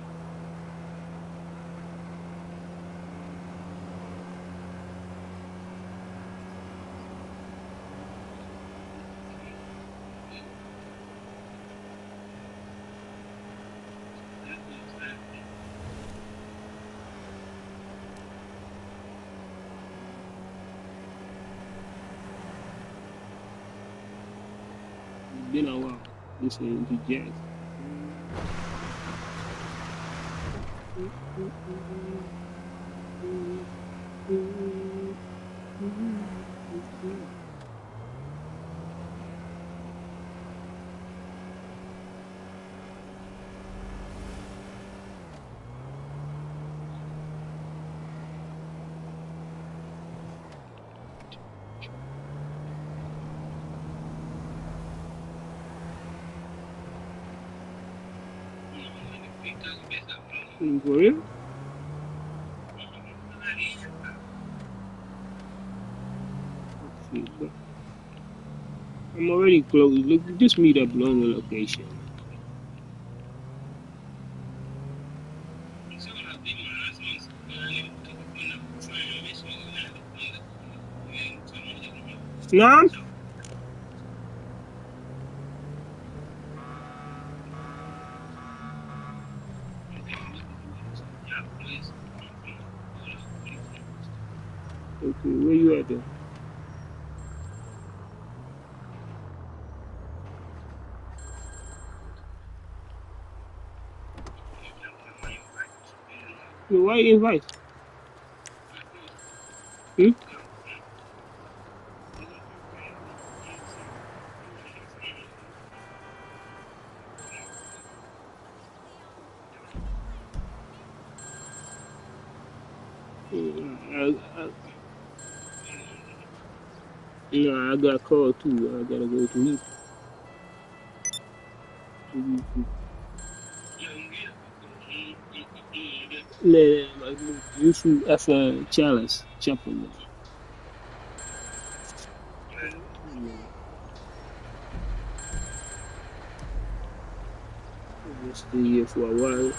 Been a while listening to jazz. For real? Let's see, but I'm already close. Look, just meet up along the location. Naam? Okay, where you at then? Yo, why you invite? Hmm? No, I got called too. I gotta go to meet. Yusuf after Charles Chaplin. Just stay here for a while.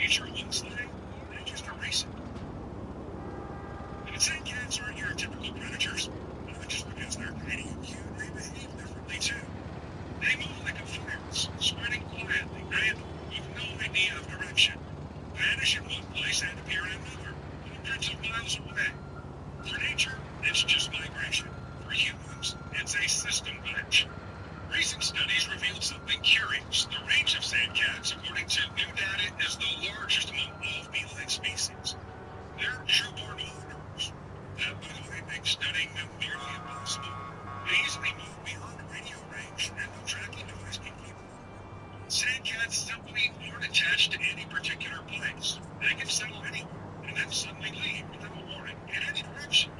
creature looks like, they just erase it. And sand cats aren't your typical predators. Just because they're tiny and cute, they behave differently too. They move like a virus, spreading quietly, random, with no idea of direction. Vanish in one place and appear in another, hundreds of miles away. For nature, it's just migration. For humans, it's a system glitch. Recent studies revealed something curious. The range of sand cats, according to new data, is the largest among all feline species. They're shoreborne wanderers. That, by the way, makes studying them nearly impossible. They easily move beyond radio range, and no tracking device can keep them. Sandcats simply aren't attached to any particular place. They can settle anywhere, and then suddenly leave without warning in any direction.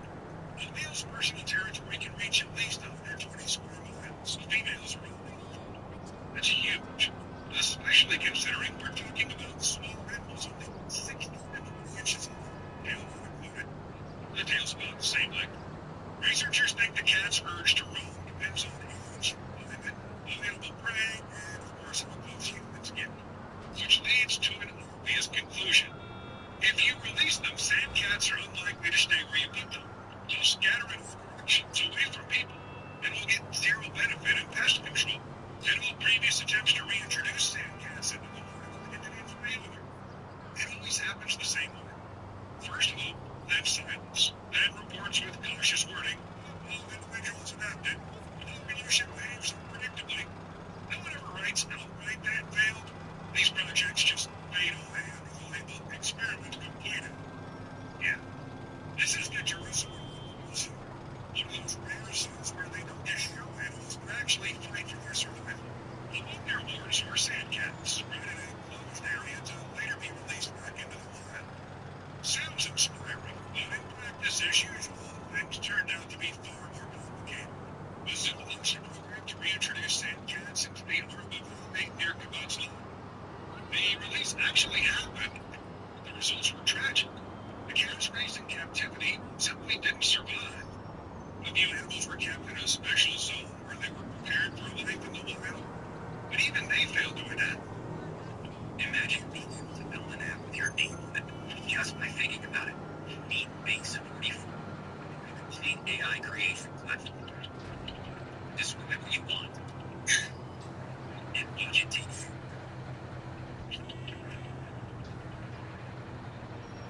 A male's personal territory can reach at least 120 square miles. Females are only 100. That's huge, especially considering we're talking about small animals only 16 to 20 inches long, tail not included. The tail's about the same length. Researchers think the cat's urge to roam depends on age, climate, available prey, and of course how close humans get. Which leads to an obvious conclusion. If you release them, sand cats are unlikely to stay where you put them. They'll scatter in all directions, away from people, and will get zero benefit in pest control. And all previous attempts to reintroduce sand cats into the wild ended in failure. It always happens the same way. First hope, then silence, then reports with cautious wording. All individuals adapted. Population waves unpredictably. No one ever writes outright that failed. These projects just fade away under the label experiment completed. Yeah, this is the Jerusalem Zoo. One of those rare zoos where they don't just show animals, but actually fight for their survival. Among their lords were sandcats, bred in a closed area to later be released back into the wild. Sounds inspiring, but in practice, as usual, things turned out to be far more complicated. The zoo launched a program to reintroduce sandcats into the Arba Valley near Gtav. The release actually happened, but the results were tragic. The cats raised in captivity simply didn't survive. A few animals were kept in a special zone where they were prepared for life in the wild, but even they failed to adapt. Imagine being able to build an app with your name on it, just by thinking about it. Neat Base 44. A complete AI creation platform. Just whatever you want. And watch it take you.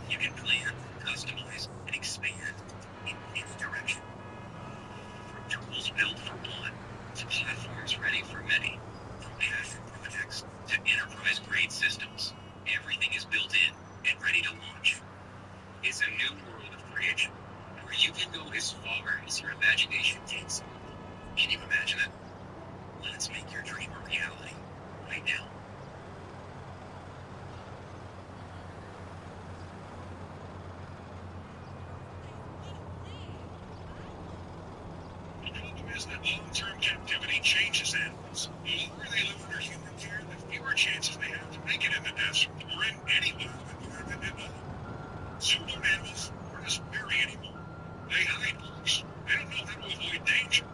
You can plan, customize, and expand in any direction. From tools built for one, to platforms ready for many. From passion projects to enterprise-grade systems, everything is built in and ready to launch. It's a new world of creation, where you can go as far as your imagination takes you. Can you imagine it? Let's make your dream a reality, right now. The problem is that long-term captivity changes animals. The longer they live under human care, the fewer chances they have to make it in the desert or in any wild environment at all. Zoo-born animals aren't as wary anymore. They hide worse. They don't know how to avoid danger.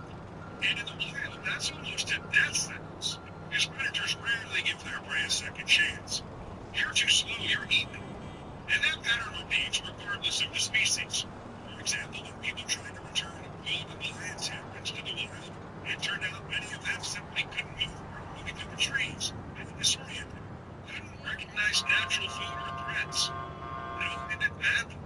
And in the wild, that's almost a death sentence, because predators rarely give their prey a second chance. You're too slow, you're eaten. And that pattern repeats regardless of the species. For example, when people tried to return golden lions hairprints to the wild, it turned out many of them simply couldn't move or moving through the trees, and disoriented, couldn't recognize natural food or threats. It all ended badly.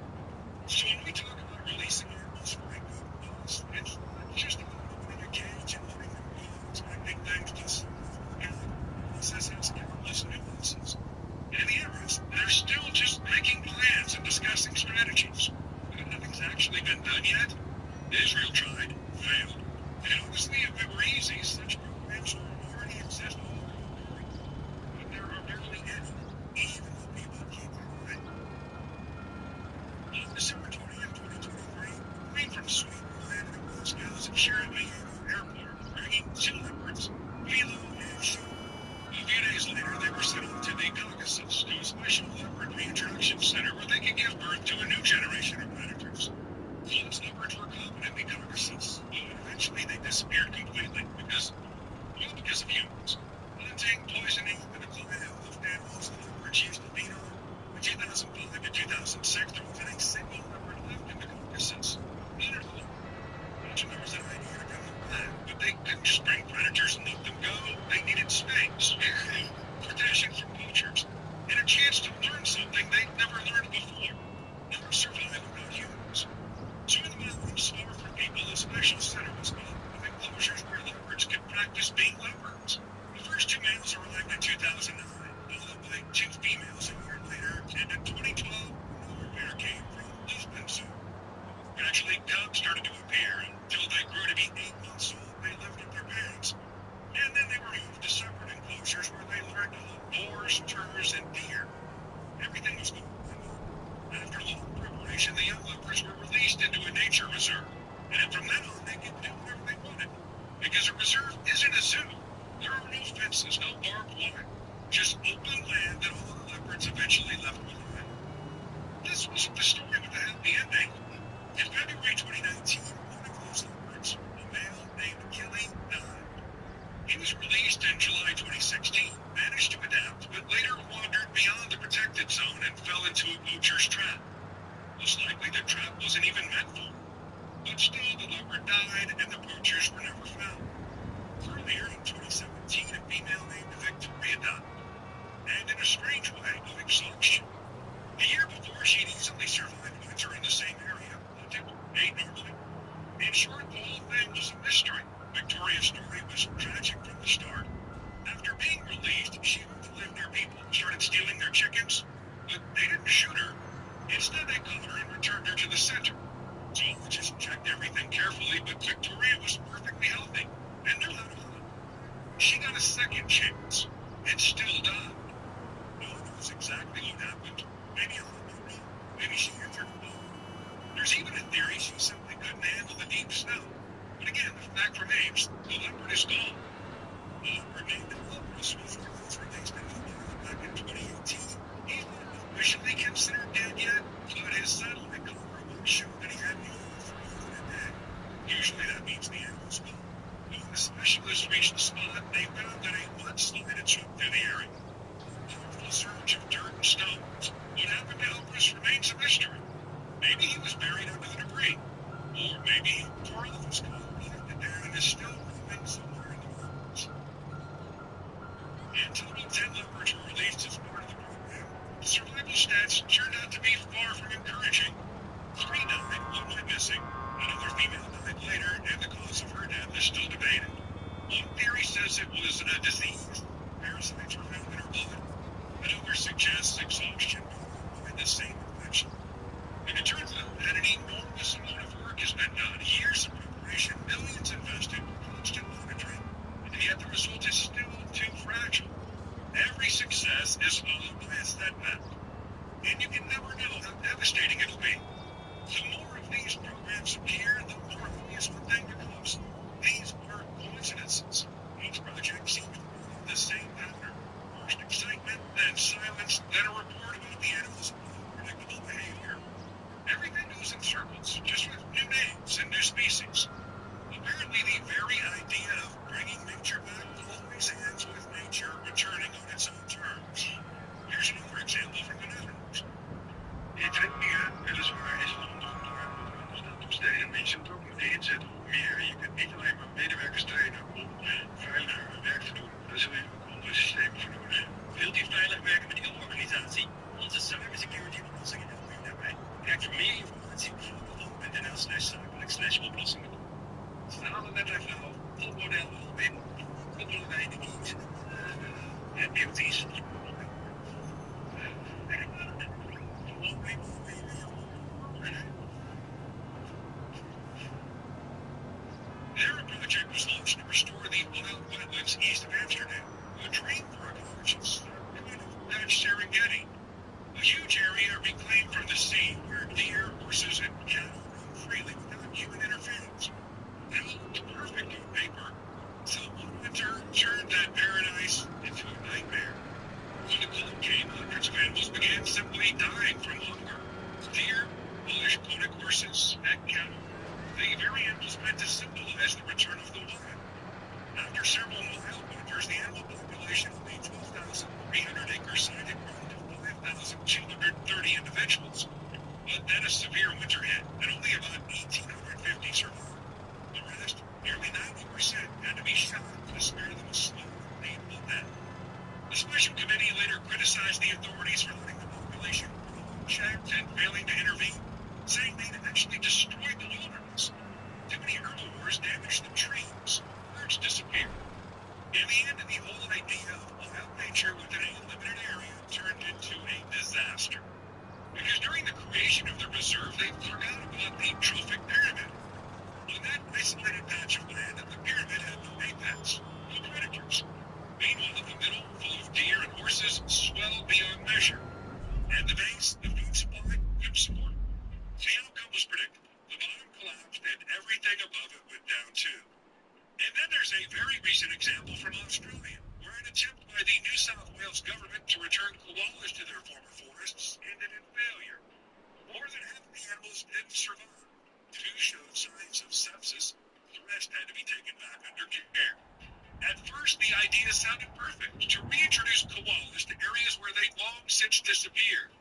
So when we talk about releasing animals for a good cause, it's not just about opening a cage and letting them go, expecting things to smoothly work out. The process has countless nuances. And in the interim, they're still just making plans and discussing strategies. Nothing's actually been done yet. Israel tried, failed. And honestly, if it were easy, such programs would already exist all over the world. But there are barely any, even though people keep trying. On December 20th, 2023, a plane from Sweden landed at Moscow's Sheremetyevo Airport, bringing two leopards, Philo and Shu. A few days later, they were sent off to the Caucasus, to a special leopard reintroduction center where they could give birth to a new generation of predators. Those leopards were common in the Caucasus, but eventually they disappeared completely because of humans. Hunting, poisoning, the decline of hoofed animals the leopards used to feed on. because a reserve isn't a zoo. There are no fences, no barbed wire, just open land that all the leopards eventually left behind. This wasn't the story with a happy ending. In February 2019, one of those leopards, a male named Kelly, died. He was released in July 2016, managed to adapt, but later wandered beyond the protected zone and fell into a poacher's trap. Most likely the trap wasn't even meant for him. But still, the leopard died and the poachers were never found. Earlier in 2017, a female named Victoria died, and in a strange way, of exhaustion. A year before, she'd easily survived winter in the same area, hunted, ate normally. In short, the whole thing was a mystery. Victoria's story was tragic from the start. After being released, she moved to live near people, started stealing their chickens, but they didn't shoot her. Instead, they caught her and returned her to the center. Zoologists checked everything carefully, but Victoria was perfectly healthy and knew how to hunt. She got a second chance and still died. No one knows exactly what happened. Maybe a hot maybe she injured her bone. There's even a theory she simply couldn't handle the deep snow. But again, the fact remains, the leopard is gone. The leopard named Elvis was released into the wild back in 2018. He's not officially considered dead yet, but his satellite cover once showed that he had moved for more than a day. Usually that means the animal's gone. When the specialists reached the spot, they found that a mudslide had swept through the area. A powerful surge of dirt and stones. What happened to Elvis remains a mystery. Maybe he was buried under the debris. Or maybe he tore off his coat, left it there, and is still roaming somewhere in the mountains. In total, 10 leopards were released as part of the program. The survival stats turned out to be far from encouraging. 3 died, 1 went missing. Another female died later, and the cause of her death is still debated. One theory says it was a disease. Parasites were found in her blood. Another suggests exhaustion by the same infection. And it turns out that an enormous amount of work has been done, years of preparation, millions invested, constant monitoring, and yet the result is still too fragile. Every success is followed by a setback, and you can never know how devastating it'll be. The more of these programs appear, the more obvious one thing becomes. These aren't coincidences. Each project seems to follow the same pattern. First excitement, then silence, then a report about the animal's unpredictable behavior. Everything goes in circles, just with new names and new species. Apparently, the very idea of bringing nature back always ends with nature returning on its own terms. Here's another example from the Netherlands. In trainingen, weliswaar is het ondoenbaar, want er nog steeds mensen het ook moeten inzetten voor meer. Je kunt niet alleen maar medewerkers trainen om veiliger werk te doen. Daar zul je ook andere systemen voor nodig hebben. Wilt u veilig werken met uw organisatie? Onze cybersecurity oplossingen helpen u daarbij. Kijk voor meer informatie op vlogen.nl/zakelijk/oplossingen. Ze halen net even al het model al in. Koppelen wij de keys en beauties. Their project was launched to restore the wild wetlands east of Amsterdam, a dream for ecologists, kind of Dutch Serengeti. A huge area reclaimed from the sea where deer, horses, and cattle roam freely without human interference. It all looked perfect on paper, so one winter turned that paradise into a nightmare. When the cold came, hundreds of animals began simply dying from hunger. Deer, Polish pony horses, and cattle. The very animals meant to symbolize the return of the wild. After several mild winters, the animal population of the 12,300 acre site had grown to 5,230 individuals. But then a severe winter hit, and only about 1,850 survived. The rest, nearly 90%, had to be shot to spare them a slow and painful death. The special committee later criticized the authorities for letting the population grow unchecked and failing to intervene, saying they'd eventually destroyed the wilderness. Too many herbivores damaged the trees. Birds disappeared. In the end, the whole idea of wild nature within a limited area turned into a disaster. Because during the creation of the reserve, they forgot about the trophic pyramid. On that isolated patch of land, the pyramid had no apex, no predators. Meanwhile, the middle, full of deer and horses, swelled beyond measure. And the base, the food supply, couldn't support it. The outcome was predictable. The bottom collapsed and everything above it went down too. And then there's a very recent example from Australia, where an attempt by the New South Wales government to return koalas to their former forests ended in failure. More than half the animals didn't survive. Two showed signs of sepsis. The rest had to be taken back under care. At first, the idea sounded perfect, to reintroduce koalas to areas where they'd long since disappeared.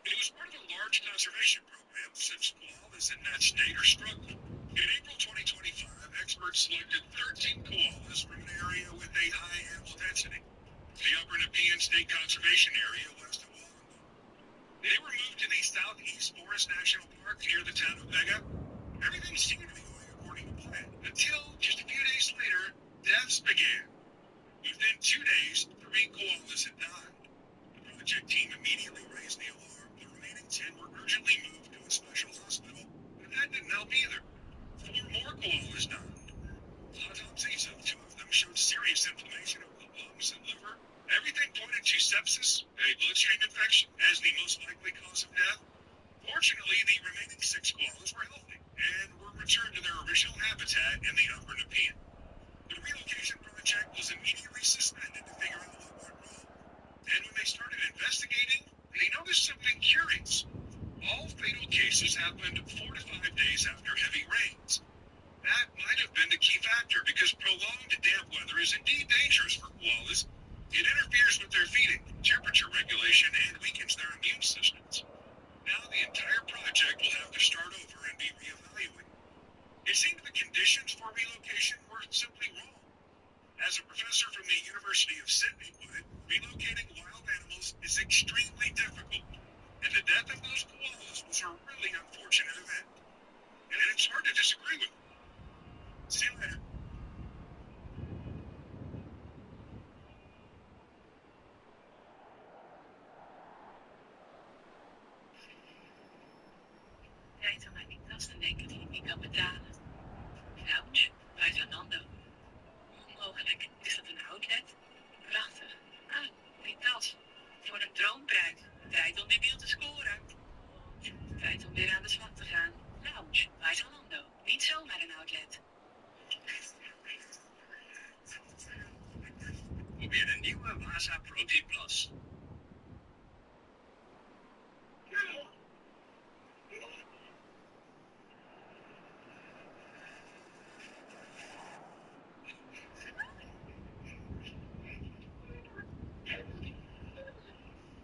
It was part of a large conservation program, since koalas in that state are struggling. In April 2025, experts selected 13 koalas from an area with a high animal density, the Upper Nepean State Conservation Area west of Wollongong. They were moved to the Southeast Forest National Park near the town of Vega. Everything seemed to be going according to plan, until just a few days later, deaths began. Within 2 days, 3 koalas had died. The project team immediately raised the alarm. The remaining 10 were urgently moved to a special hospital, but that didn't help either. 4 more koalas died. Autopsies of 2 of them showed serious inflammation of the lungs and liver. Everything pointed to sepsis, a bloodstream infection, as the most likely cause of death. Fortunately, the remaining 6 koalas were healthy and were returned to their original habitat in the Upper Nepean. The relocation project was immediately suspended to figure out what went wrong. And when they started investigating, they noticed something curious. All fatal cases happened 4 to 5 days after heavy rains. That might have been the key factor, because prolonged damp weather is indeed dangerous for koalas. It interferes with their feeding, temperature regulation, and weakens their immune systems. Now the entire project will have to start over and be reevaluated. It seemed the conditions for relocation were simply wrong. As a professor from the University of Sydney put it, relocating wild animals is extremely difficult, and the death of those koalas was a really unfortunate event. And it's hard to disagree with them. See you later. Tijd om aan die tas te denken die ik niet kan betalen. Lounge bij Zalando. Onmogelijk, is dat een outlet? Prachtig. Ah, die tas. Voor een droomprijs. Tijd om weer wiel te scoren. Tijd om weer aan de slag te gaan. Lounge bij Zalando. Niet zomaar een outlet. Probeer de nieuwe Waza Protein Plus.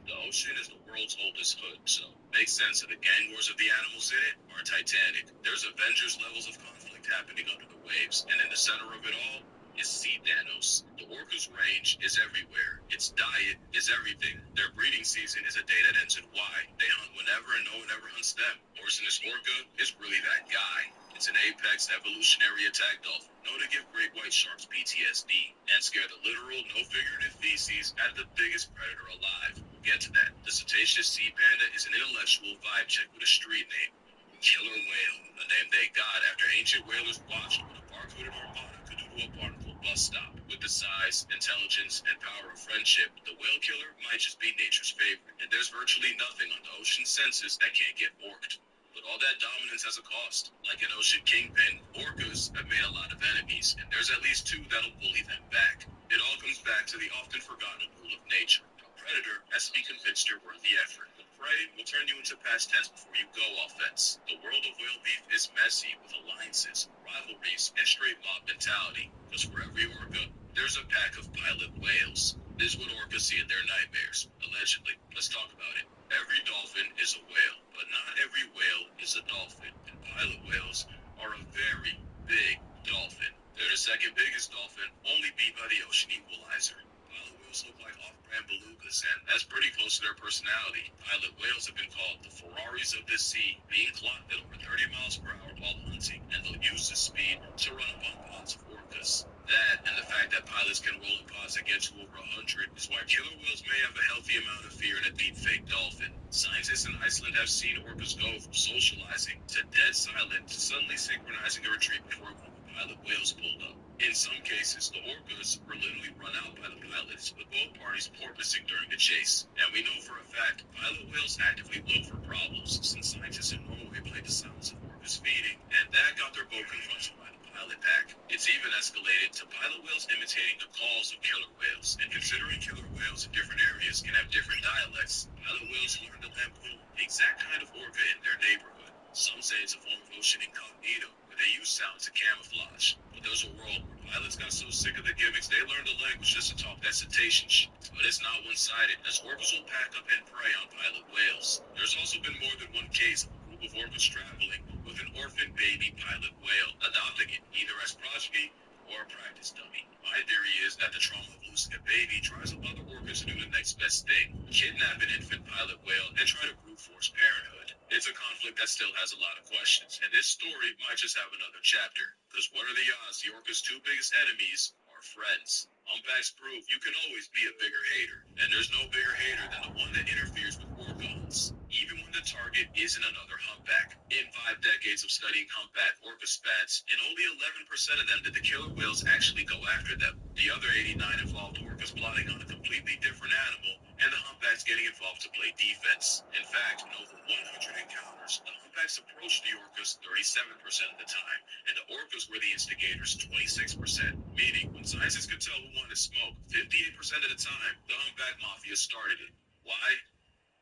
The ocean is the world's oldest hood, so makes sense that the gang wars of the animals in it are titanic. There's Avengers levels of conflict happening under the waves, and in the center of it all is Sea Thanos. The orca's range is everywhere. Its diet is everything. Their breeding season is a day that ends in Y. They hunt whenever and no one ever hunts them. Poisonous orca is really that guy. It's an apex evolutionary attack dolphin, known to give great white sharks PTSD and scare the literal, no figurative feces out of the biggest predator alive. We'll get to that. The cetaceous sea panda is an intellectual vibe check with a street name. Killer whale, a name they got after ancient whalers watched what a barcoded armada could do to a barnacle bus stop. With the size, intelligence, and power of friendship, the whale killer might just be nature's favorite, and there's virtually nothing on the ocean census that can't get orked. But all that dominance has a cost. Like an ocean kingpin, orcas have made a lot of enemies, and there's at least 2 that'll bully them back. It all comes back to the often forgotten rule of nature. A predator has to be convinced you're worth the effort. The prey will turn you into past tense before you go offense. The world of whale beef is messy, with alliances, rivalries, and straight mob mentality. Because for every orca, there's a pack of pilot whales. This is what orcas see in their nightmares, allegedly. Let's talk about it. Every dolphin is a whale, but not every whale is a dolphin. And pilot whales are a very big dolphin. They're the second biggest dolphin, only beat by the ocean equalizer. Pilot whales look like off-brand belugas, and that's pretty close to their personality. Pilot whales have been called the Ferraris of the sea, being clocked at over 30 miles per hour while hunting, and they'll use the speed to run up on pods of orcas. That, and the fact that pilots can roll in pods that get to over 100, is why killer whales may have a healthy amount of fear in a deep fake dolphin. Scientists in Iceland have seen orcas go from socializing to dead silent to suddenly synchronizing a retreat before a group of pilot whales pulled up. In some cases, the orcas were literally run out by the pilots, with both parties porpoising during the chase. And we know for a fact, pilot whales actively look for problems, since scientists in Norway played the sounds of orcas feeding, and that got their boat confronted by the pilot pack. It's even escalated to pilot whales imitating the calls of killer whales. And considering killer whales in different areas can have different dialects, pilot whales learn to lampoon the exact kind of orca in their neighborhood. Some say it's a form of ocean incognito, where they use sound to camouflage. But there's a world where pilots got so sick of the gimmicks, they learned the language just to talk that cetacean shit. But it's not one-sided, as orcas will pack up and prey on pilot whales. There's also been more than one case of a group of orcas traveling with an orphan baby pilot whale, adopting it either as progeny or a practice dummy. My theory is that the trauma of losing a baby drives up other orcas to do the next best thing, kidnap an infant pilot whale and try to brute force parenthood. It's a conflict that still has a lot of questions, and this story might just have another chapter. Because what are the odds the orca's two biggest enemies are friends? Humpbacks prove you can always be a bigger hater, and there's no bigger hater than the one that interferes with orca hunts, even when the target isn't another humpback. In 5 decades of studying humpback orca spats, in only 11% of them did the killer whales actually go after them. The other 89 involved orcas plotting on a completely different animal, and the humpbacks getting involved to play defense. In fact, in over 100 encounters, the humpbacks approached the orcas 37% of the time, and the orcas were the instigators 26%, meaning when scientists could tell who wanted smoke, 58% of the time, the humpback mafia started it. Why?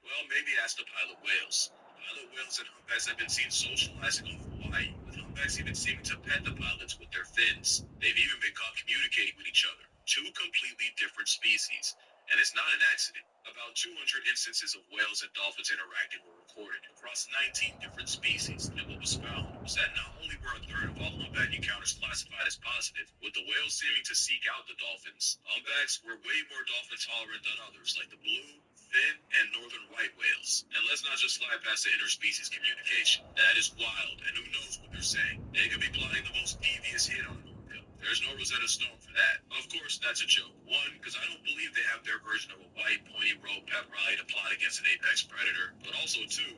Well, maybe ask the pilot whales. Pilot whales and humpbacks have been seen socializing off Hawaii, with humpbacks even seeming to pet the pilots with their fins. They've even been caught communicating with each other. Two completely different species. And it's not an accident. About 200 instances of whales and dolphins interacting were recorded across 19 different species. And what was found was that not only were a third of all humpback encounters classified as positive, with the whales seeming to seek out the dolphins, humpbacks were way more dolphin tolerant than others, like the blue, fin, and northern white whales. And let's not just slide past the interspecies communication. That is wild, and who knows what they're saying. They could be plotting the most devious hit on an orca. There's no Rosetta Stone for that. Of course, that's a joke. One, because I don't believe they have their version of a white, pointy rope pep rally to plot against an apex predator. But also, two,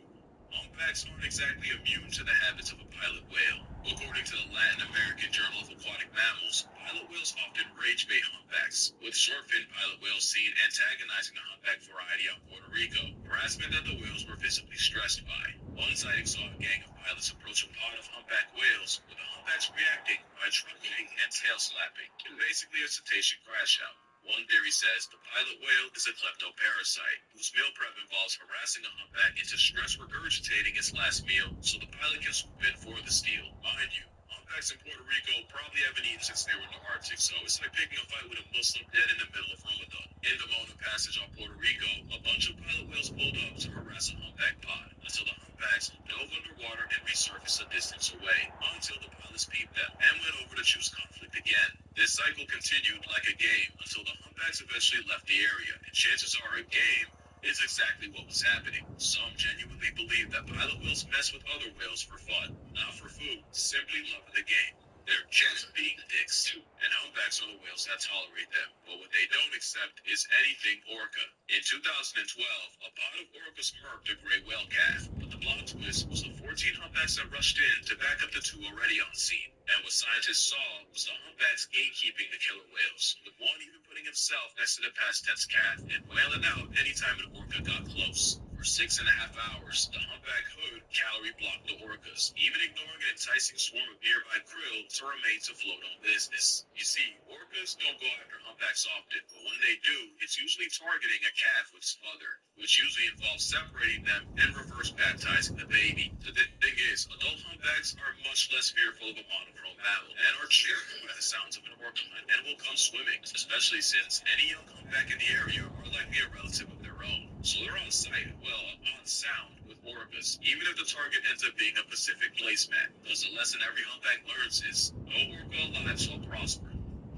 humpbacks aren't exactly immune to the habits of a pilot whale. According to the Latin American Journal of Aquatic Mammals, pilot whales often rage bait humpbacks, with short-fin pilot whales seen antagonizing the humpback variety on Puerto Rico, harassment that the whales were visibly stressed by. One sighting saw a gang of pilots approach a pod of humpback whales, with the humpbacks reacting by trumpeting and tail slapping, basically a cetacean crash out. One theory says the pilot whale is a kleptoparasite, whose meal prep involves harassing a humpback into stress regurgitating its last meal so the pilot can swoop in for the steal. Mind you, humpbacks in Puerto Rico probably haven't eaten since they were in the Arctic, so it's like picking a fight with a Muslim dead in the middle of Ramadan. In the Mona Passage off Puerto Rico, a bunch of pilot whales pulled up to harass a humpback pod, until the humpbacks dove underwater and resurfaced a distance away, until the pilots peeped them and went over to choose conflict again. This cycle continued like a game until the humpbacks eventually left the area, and chances are a game is exactly what was happening. Some genuinely believe that pilot whales mess with other whales for fun, not for food, simply love the game. They're just being dicks, and humpbacks are the whales that tolerate them. But what they don't accept is anything orca. In 2012, a pod of orcas murked a gray whale calf, but the plot twist was the 14 humpbacks that rushed in to back up the two already on scene. And what scientists saw was the humpbacks gatekeeping the killer whales, with one even putting himself next to the past tense calf and wailing out anytime an orca got close. For 6.5 hours, the humpback hood calorie blocked the orcas, even ignoring an enticing swarm of nearby krill to remain to float on business. You see, orcas don't go after humpbacks often, but when they do, it's usually targeting a calf with smother, which usually involves separating them and reverse baptizing the baby. The thing is, adult humpbacks are much less fearful of a monochrome mammal and are cheerful by the sounds of an orca hunt and will come swimming, especially since any young humpback in the area are likely a relative of their own. So they're on sight, well, on sound with orcas, even if the target ends up being a Pacific placemat. Because the lesson every humpback learns is, no orca alive shall prosper.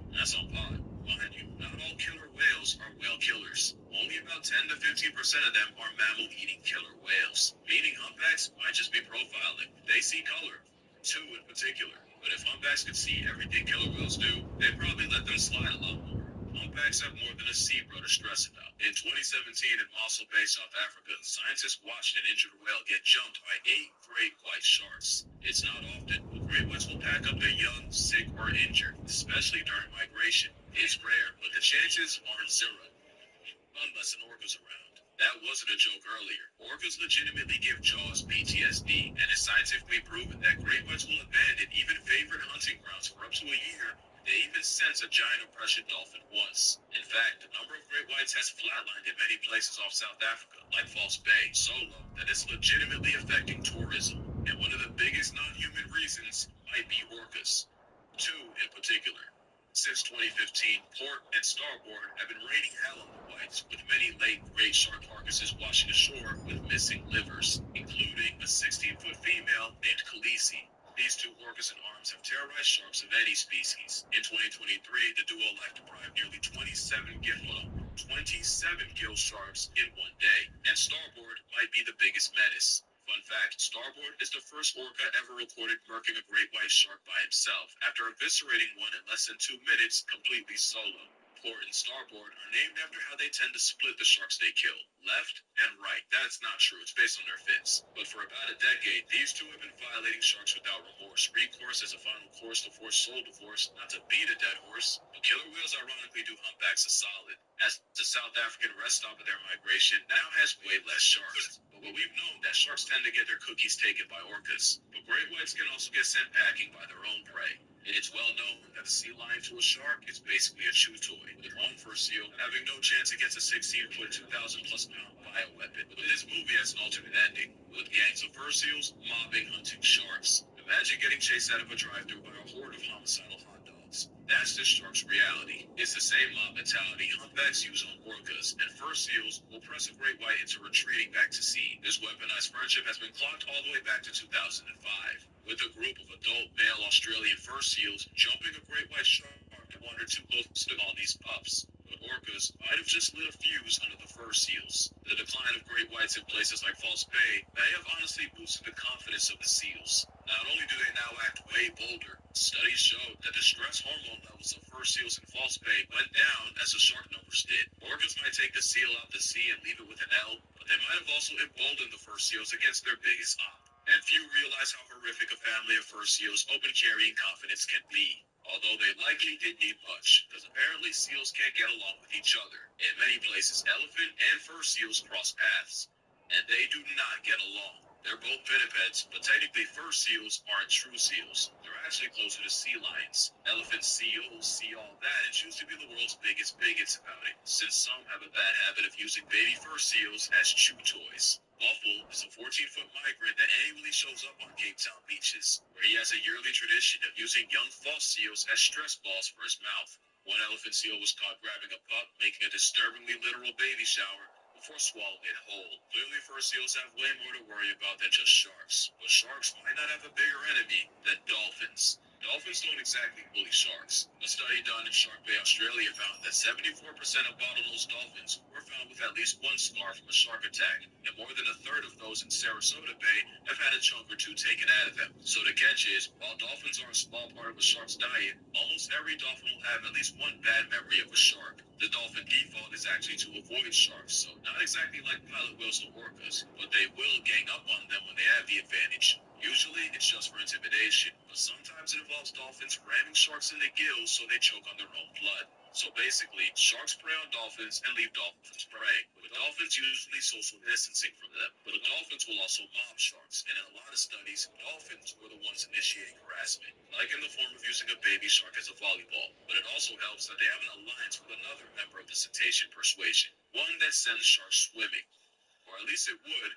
That's on pod. Mind you, not all killer whales are whale killers. Only about 10 to 15% of them are mammal-eating killer whales, meaning humpbacks might just be profiling. They see color, two in particular. But if humpbacks could see everything killer whales do, they'd probably let them slide a lot more. Humpbacks have more than a zebra to stress about. In 2017 in Mossel Bay, South Africa, scientists watched an injured whale get jumped by 8 great white sharks. It's not often, but great whites will pack up their young, sick, or injured, especially during migration. It's rare, but the chances aren't zero, unless an orca's around. That wasn't a joke earlier. Orcas legitimately give Jaws PTSD, and it's scientifically proven that great whites will abandon even favorite hunting grounds for up to a year. They even sense a giant oppression dolphin once. In fact, the number of great whites has flatlined in many places off South Africa, like False Bay, so low that it's legitimately affecting tourism. And one of the biggest non-human reasons might be orcas. Two in particular. Since 2015, port and starboard have been raining hell on the whites, with many late great shark carcasses washing ashore with missing livers, including a 16-foot female named Khaleesi. These two orcas in arms have terrorized sharks of any species. In 2023, the duo life-deprived nearly 27 gill sharks in one day, and starboard might be the biggest menace. Fun fact, starboard is the first orca ever recorded murking a great white shark by himself after eviscerating one in less than 2 minutes completely solo. Port and starboard are named after how they tend to split the sharks they kill, left and right. That's not true, it's based on their fins. But for about a decade, these two have been violating sharks without remorse. Recourse as a final course to force soul divorce, not to beat a dead horse. But killer whales ironically do humpbacks a solid, as the South African rest stop of their migration now has way less sharks. But we've known that sharks tend to get their cookies taken by orcas. But great whites can also get sent packing by their own prey. It's well known that a sea lion to a shark is basically a chew toy, with one fur seal having no chance against a 16-foot, 2,000-plus pound bioweapon. But this movie has an alternate ending, with gangs of fur seals mobbing hunting sharks. Imagine getting chased out of a drive-thru by a horde of homicidal hot dogs. That's the shark's reality. It's the same mob mentality humpbacks use on orcas, and fur seals will press a great white into retreating back to sea. This weaponized friendship has been clocked all the way back to 2005, with a group of adult male Australian fur seals jumping a great white shark that wandered too close to all these pups. But orcas might have just lit a fuse under the fur seals. The decline of great whites in places like False Bay may have honestly boosted the confidence of the seals. Not only do they now act way bolder, studies show that the stress hormone levels of fur seals in False Bay went down as the shark numbers did. Orcas might take the seal out to sea and leave it with an L, but they might have also emboldened the fur seals against their biggest op. And few realize how horrific a family of fur seals open carrying confidence can be. Although they likely didn't need much, because apparently seals can't get along with each other. In many places, elephant and fur seals cross paths, and they do not get along. They're both pinnipeds, but technically fur seals aren't true seals. They're actually closer to sea lions. Elephant seals see all that and choose to be the world's biggest bigots about it, since some have a bad habit of using baby fur seals as chew toys. Waffle is a 14-foot migrant that annually shows up on Cape Town beaches, where he has a yearly tradition of using young false seals as stress balls for his mouth. One elephant seal was caught grabbing a pup, making a disturbingly literal baby shower, before swallowing it whole. Clearly, fur seals have way more to worry about than just sharks. But sharks might not have a bigger enemy than dolphins. Dolphins don't exactly bully sharks. A study done in Shark Bay, Australia found that 74% of bottlenose dolphins were found with at least one scar from a shark attack, and more than a third of those in Sarasota Bay have had a chunk or two taken out of them. So the catch is, while dolphins are a small part of a shark's diet, almost every dolphin will have at least one bad memory of a shark. The dolphin default is actually to avoid sharks, so not exactly like pilot whales or orcas, but they will gang up on them when they have the advantage. Usually, it's just for intimidation, but sometimes it involves dolphins ramming sharks in the gills so they choke on their own blood. So basically, sharks prey on dolphins and leave dolphins prey, with dolphins usually social distancing from them. But the dolphins will also mob sharks, and in a lot of studies, dolphins were the ones initiating harassment, like in the form of using a baby shark as a volleyball. But it also helps that they have an alliance with another member of the cetacean persuasion, one that sends sharks swimming. Or at least it would,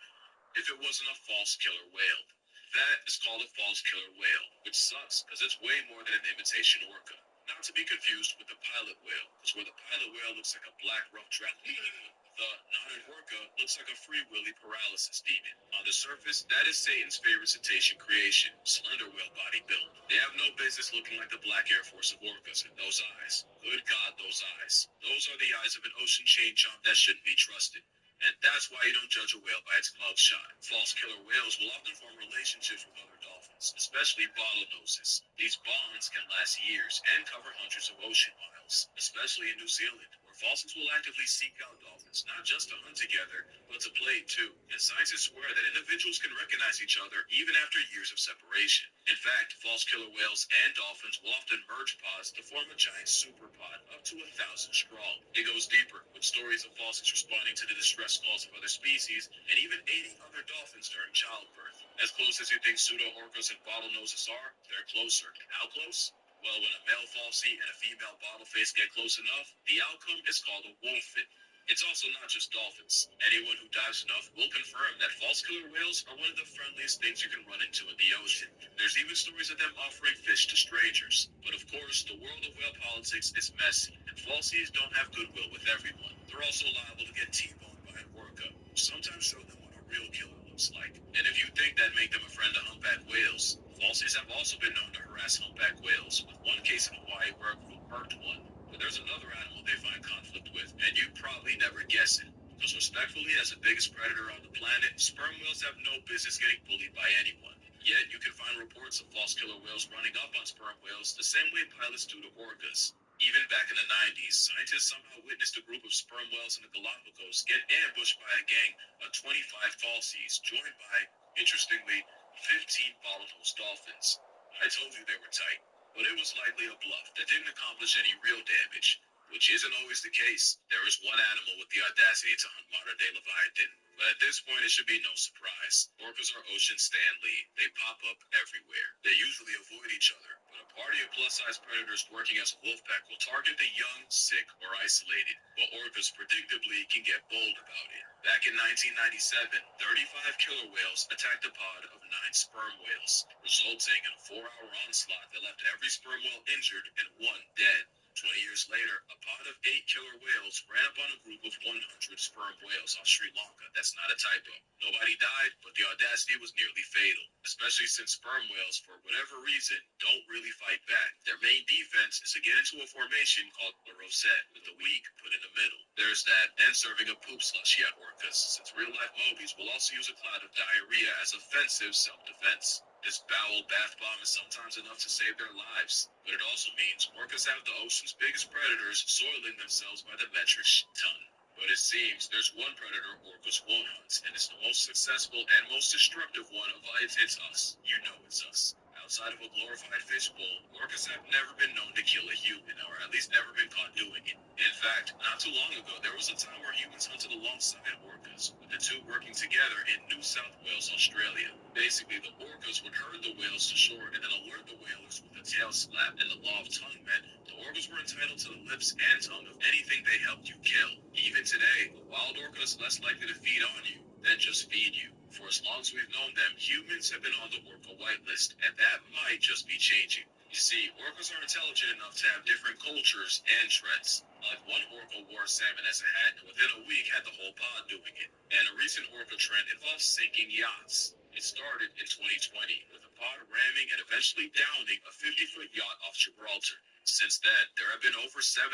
if it wasn't a false killer whale. That is called a false killer whale, which sucks because it's way more than an imitation orca. Not to be confused with the pilot whale, because where the pilot whale looks like a black rough draft, the not an orca looks like a free willy paralysis demon. On the surface, that is Satan's favorite cetacean creation, slender whale body build. They have no business looking like the black Air Force of orcas, and those eyes. Good God, those eyes. Those are the eyes of an ocean chain chomp that shouldn't be trusted. And that's why you don't judge a whale by its mugshot. False killer whales will often form relationships with other dolphins, especially bottlenoses. These bonds can last years and cover hundreds of ocean miles. whales, especially in New Zealand, where falsies will actively seek out dolphins, not just to hunt together, but to play too. And scientists swear that individuals can recognize each other even after years of separation. In fact, false killer whales and dolphins will often merge pods to form a giant superpod, up to 1,000 strong. It goes deeper, with stories of falsies responding to the distress calls of other species, and even aiding other dolphins during childbirth. As close as you think pseudo-orcas and bottlenoses are, they're closer. How close? Well, when a male falsie and a female bottleface get close enough, the outcome is called a wolf-fit. It's also not just dolphins. Anyone who dives enough will confirm that false killer whales are one of the friendliest things you can run into in the ocean. There's even stories of them offering fish to strangers. But of course, the world of whale politics is messy, and falsies don't have goodwill with everyone. They're also liable to get T-boned by an orca, which sometimes show them what a real killer looks like. And if you think that make them a friend to humpback whales, falsies have also been known to harass humpback whales, with one case in Hawaii where a group murked one. But there's another animal they find conflict with, and you'd probably never guess it. Because respectfully, as the biggest predator on the planet, sperm whales have no business getting bullied by anyone. Yet, you can find reports of false killer whales running up on sperm whales the same way pilots do to orcas. Even back in the 90s, scientists somehow witnessed a group of sperm whales in the Galapagos get ambushed by a gang of 25 falsies, joined by, interestingly, 15 bottlenose dolphins. I told you they were tight. But it was likely a bluff that didn't accomplish any real damage, which isn't always the case. There is one animal with the audacity to hunt modern-day Leviathan, but at this point it should be no surprise. Orcas are ocean Stanley. They pop up everywhere. They usually avoid each other, but a party of plus-size predators working as a wolf pack will target the young, sick, or isolated, while orcas predictably can get bold about it. Back in 1997, 35 killer whales attacked a pod of 9 sperm whales, resulting in a 4-hour onslaught that left every sperm whale injured and one dead. 20 years later, a pod of 8 killer whales ran up on a group of 100 sperm whales off Sri Lanka. That's not a typo. Nobody died, but the audacity was nearly fatal, especially since sperm whales, for whatever reason, don't really fight back. Their main defense is to get into a formation called the rosette, with the weak put in the middle. There's that, and serving a poop slushy at orcas, since real-life mobies will also use a cloud of diarrhea as offensive self-defense. This bowel bath bomb is sometimes enough to save their lives, but it also means orcas have the ocean's biggest predators soiling themselves by the metric ton. But it seems there's one predator orcas won't hunt, and it's the most successful and most destructive one of it's us. You know it's us. Outside of a glorified fishbowl, orcas have never been known to kill a human, or at least never been caught doing it. In fact, not too long ago, there was a time where humans hunted alongside orcas, with the two working together in New South Wales, Australia. Basically, the orcas would herd the whales to shore and then alert the whalers with a tail slap, and the law of tongue meant the orcas were entitled to the lips and tongue of anything they helped you kill. Even today, a wild orca is less likely to feed on you than just feed you. For as long as we've known them, humans have been on the orca whitelist, and that might just be changing. You see, orcas are intelligent enough to have different cultures and trends. Like one orca wore salmon as a hat, and within a week had the whole pod doing it. And a recent orca trend involves sinking yachts. It started in 2020, with a pod ramming and eventually downing a 50-foot yacht off Gibraltar. Since then, there have been over 700,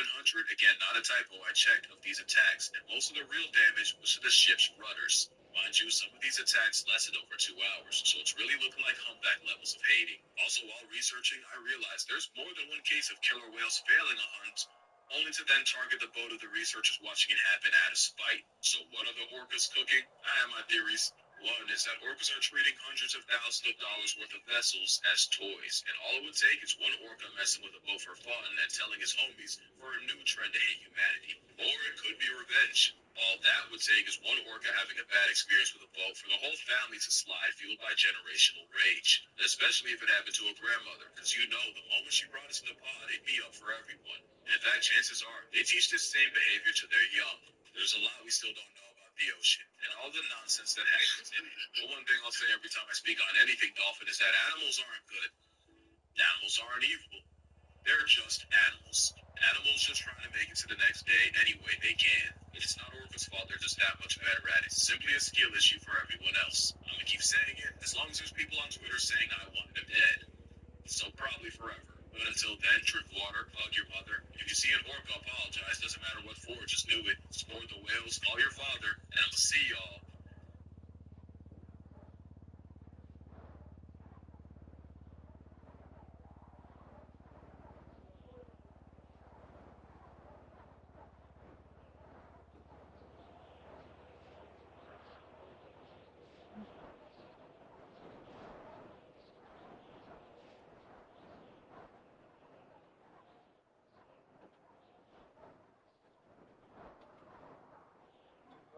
again not a typo, I checked, of these attacks, and most of the real damage was to the ship's rudders. Mind you, some of these attacks lasted over 2 hours, so it's really looking like humpback levels of hating. Also, while researching, I realized there's more than one case of killer whales failing a hunt, only to then target the boat of the researchers watching it happen out of spite. So what are the orcas cooking? I have my theories. One is that orcas are treating hundreds of thousands of dollars worth of vessels as toys, and all it would take is one orca messing with a boat for fun and telling his homies for a new trend to hate humanity. Or it could be revenge. All that would take is one orca having a bad experience with a boat for the whole family to slide, fueled by generational rage. Especially if it happened to a grandmother, because you know the moment she brought us in the pod, it'd be up for everyone. In fact, chances are, they teach this same behavior to their young. There's a lot we still don't know about the ocean, and all the nonsense that happens in it. But one thing I'll say every time I speak on anything dolphin is that animals aren't good. Animals aren't evil. They're just animals. Animals just trying to make it to the next day any way they can. It's not orca's fault, they're just that much better at it. Simply a skill issue for everyone else. I'm gonna keep saying it as long as there's people on Twitter saying I want them dead. So probably forever. But until then, drink water, hug your mother. If you see an orca, apologize. Doesn't matter what for, just do it. Support the whales, call your father, and I'm gonna see y'all.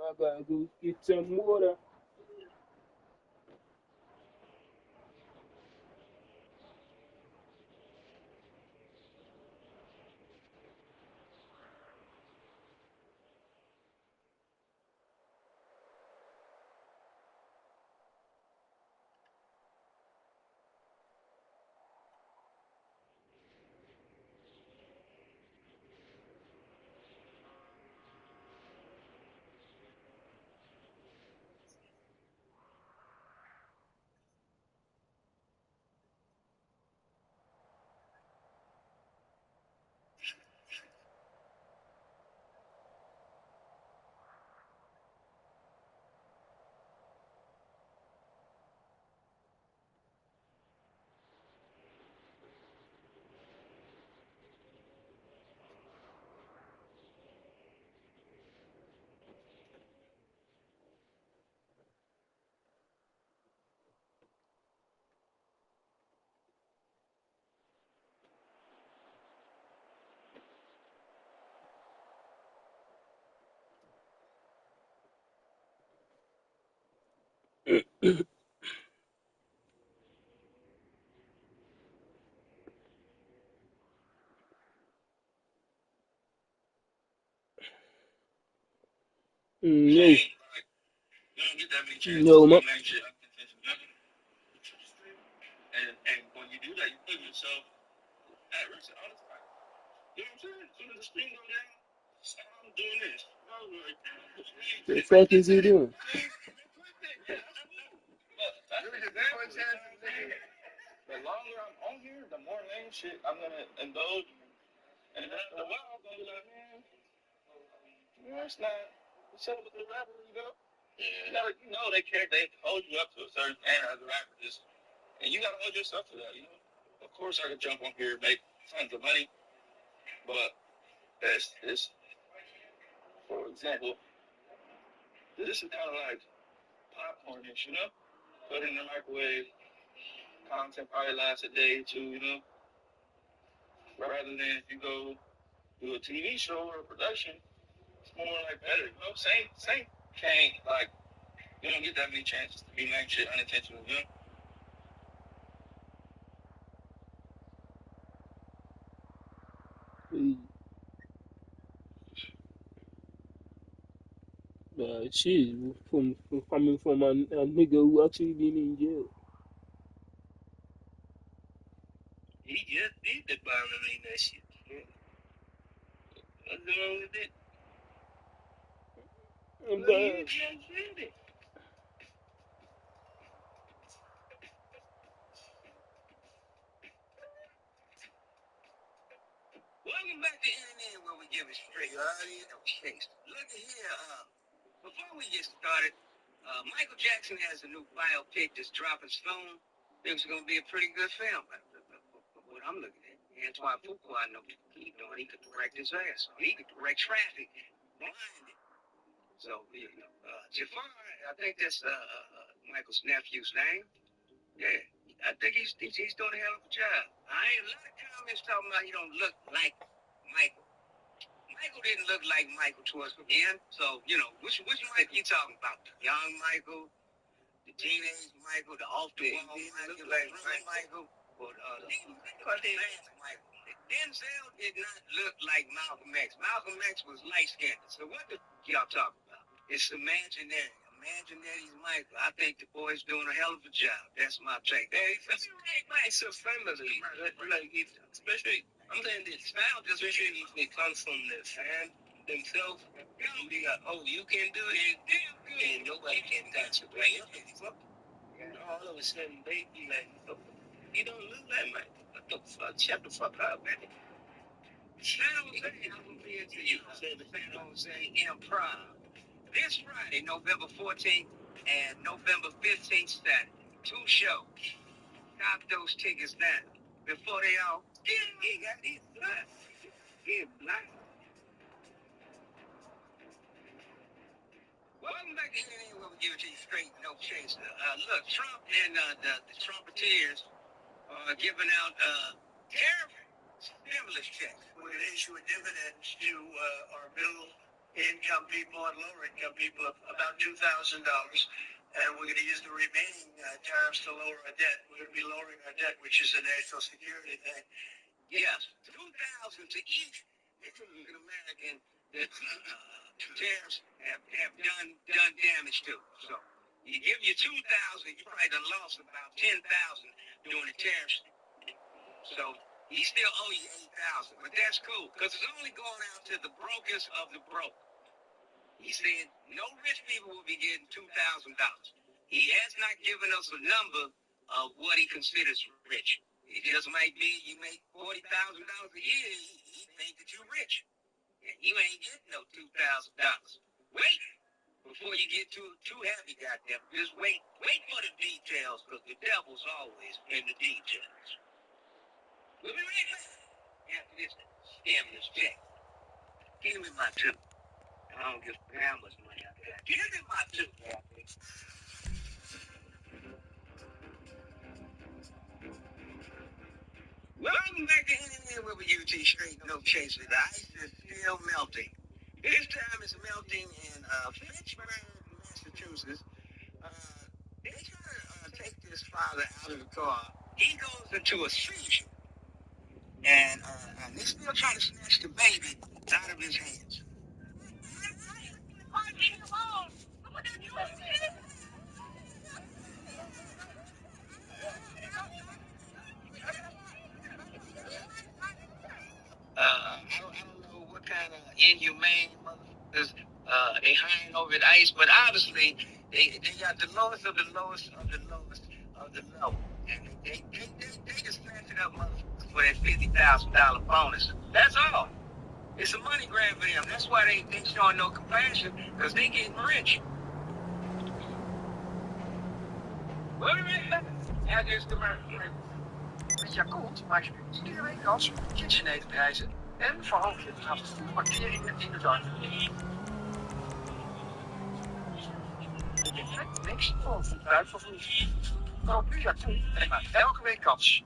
I gotta go get some water. No, You don't get that many chances no, to man. do shit. And when you do that, you put yourself at risk all the time. You know what I'm saying? As soon as the screen goes down, I'm doing this. I was like, The fuck is he doing? the longer I'm on here, the more lame shit I'm gonna indulge in. And after a while, I'm gonna be like, man, it's not. What's up with the rapper, you know? You know they care. They hold you up to a certain standard as a rapper, and you gotta hold yourself to that. You know. Of course, I could jump on here and make tons of money, but it's for example, this is kind of like popcornish, you know. Put it in the microwave. Content probably lasts a day or two, you know. Rather than if you go do a TV show or a production, it's more like better, you know. Same can't like you don't get that many chances to be making shit unintentional, you know. Shit, from coming from a nigga who actually been in jail. He just did the violate that shit. What's wrong with it? Well, you But just did it. Welcome back to Internet where we give it straight. Okay, look at here. Before we get started, Michael Jackson has a new biopic that's dropping soon. It's going to be a pretty good film. What I'm looking at, Antoine Fuqua, I know he doing. He could direct his ass. He could direct Traffic, Blinded. So Jafar, I think that's Michael's nephew's name. Yeah, I think he's doing a hell of a job. I ain't a lot of comments talking about he don't look like Michael. Michael didn't look like Michael towards the end. So, which Michael you talking about? The young Michael, the teenage Michael, the off the wall Michael, like Michael, or the advanced Michael. Denzel did not look like Malcolm X. Malcolm X was light skinned. So what the y'all talking about? It's imaginary. Imaginary's Michael. I think the boy's doing a hell of a job. That's my take. Hey, it's a family. Like, especially, I'm saying this, especially if it comes from the fan themselves. And be like, oh, you can do it, and nobody can touch it. Like, all of a sudden, they be like, oh, you don't look like Michael. What the fuck? Shut the fuck up, man. San Jose, I'm gonna be into you. Said the San Jose Improv. This Friday, November 14th and November 15th, Saturday. 2 shows. Cop those tickets now. Before they all got these blind. Get blind. Welcome back to Internet where we give it to you straight, no chaser. Look, Trump and the Trumpeteers are giving out tariff stimulus checks. We're going to issue a dividend to our middle income people and lower income people about $2,000. And we're going to use the remaining tariffs to lower our debt. We're going to be lowering our debt, which is a national security thing. Yes, 2,000 to each American that tariffs have done damage to. So you give you 2,000, you probably done lost about 10,000 doing the tariffs. So he still owe you 8,000, but that's cool because it's only going out to the brokest of the broke. He said no rich people will be getting $2,000. He has not given us a number of what he considers rich. It just might be you make $40,000 a year, he think that you're rich. And you ain't getting no $2,000. Wait before you get too happy, goddamn. Just wait for the details, because the devil's always in the details. We'll be right back after this stimulus check. Give me my two. I don't give how much money I got. Give me my two, goddamn. Welcome back to NNN with UT Straight No Chaser. The ice is still melting. This time it's melting in Fitchburg, Massachusetts. They try to take this father out of the car. He goes into a seizure, and they still try to snatch the baby out of his hands. I don't know what kind of inhumane motherfuckers they hang over the ice, but obviously they got the lowest of the lowest of the lowest of the low, and they just snatch it up, motherfuckers, for that $50,000 bonus. That's all. It's a money grab for them. That's why they showing no compassion, because they getting rich. We'll be right back. After this commercial. Met Yakult maak je iedere week kans op KitchenAid prijzen en vooral giftafval markeringen in de darm. De perfecte mix voor een voetruim vervoer. Koop nu Yakult en maak elke week kans.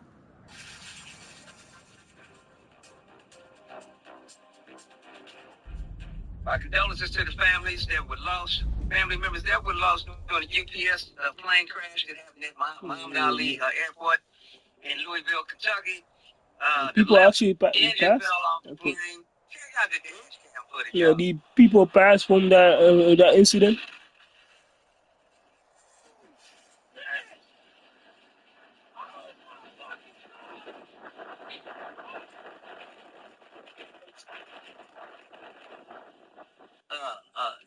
Our condolences to the families that were lost, family members that were lost during the UPS plane crash that happened at Muhammad Ali Airport in Louisville, Kentucky. People actually passed. Okay. Yeah, the people passed from that incident.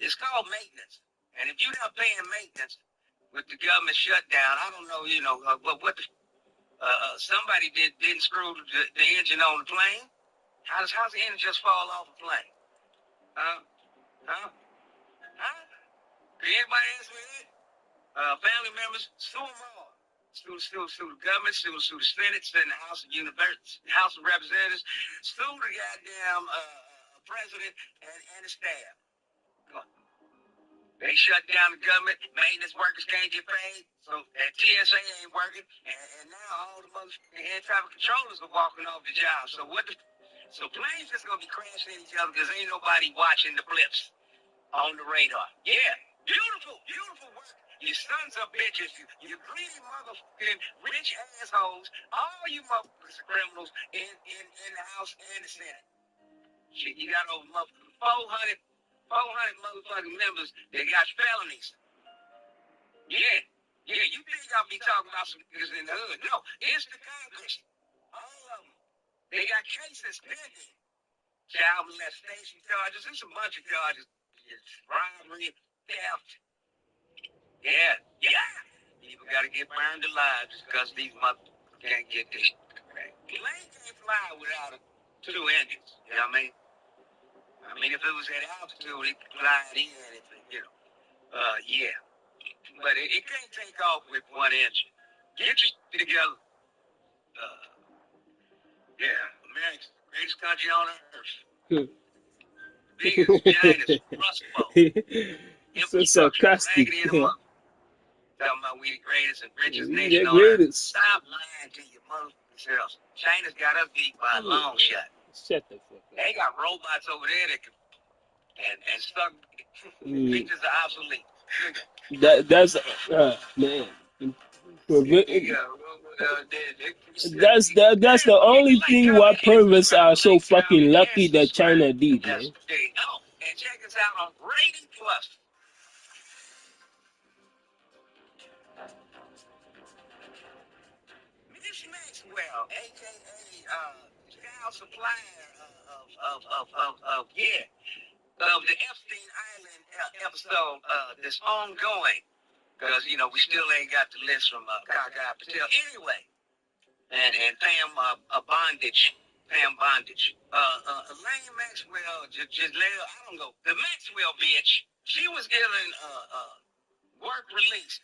It's called maintenance, and if you're not paying maintenance with the government shutdown, I don't know, what somebody didn't screw the engine on the plane. How's the engine just fall off the plane? Can anybody answer me that? Family members, sue them all. Sue the government, sue the Senate, sue the House of Representatives, sue the goddamn president and the staff. They shut down the government. Maintenance workers can't get paid. So that TSA ain't working. And now all the motherfucking air traffic controllers are walking off the job. So so planes just gonna be crashing into each other because ain't nobody watching the blips on the radar. Yeah, beautiful work. You sons of bitches, you greedy motherfucking rich assholes, all you motherfuckers are criminals in the House and the Senate. Shit, you got over 400 motherfucking members that got felonies. Yeah, you think I'll be talking about some niggas in the hood. No, it's the Congress. All of them. They got cases pending. Child molestation charges. There's a bunch of charges. Robbery, theft. Yeah. People got to get burned alive just because these motherfuckers can't get this shit correct. Plane can't fly without two engines. You know what I mean? If it was at altitude, it could glide in, yeah. But it can't take off with one engine. Get your shit together. America's the greatest country on earth. Biggest, giantest, Rust Bowl. So sarcastic. Talking about we the greatest and richest nation on earth. Stop lying to your motherfucking selves. China's got us beat by a long shot. Shut the fuck up. They got robots over there that can and suck. Features are obsolete. That's man. That's the only thing why perverts are so fucking lucky that China did, man. There you go. And check us out on Rating Plus. Miss Maxwell, aka child supplier of the Epstein Island episode that's ongoing. Because, we still ain't got the list from Kaka Patel. Anyway, and Pam Bondage. Elaine Maxwell, just let her, I don't know. The Maxwell bitch, she was given work release.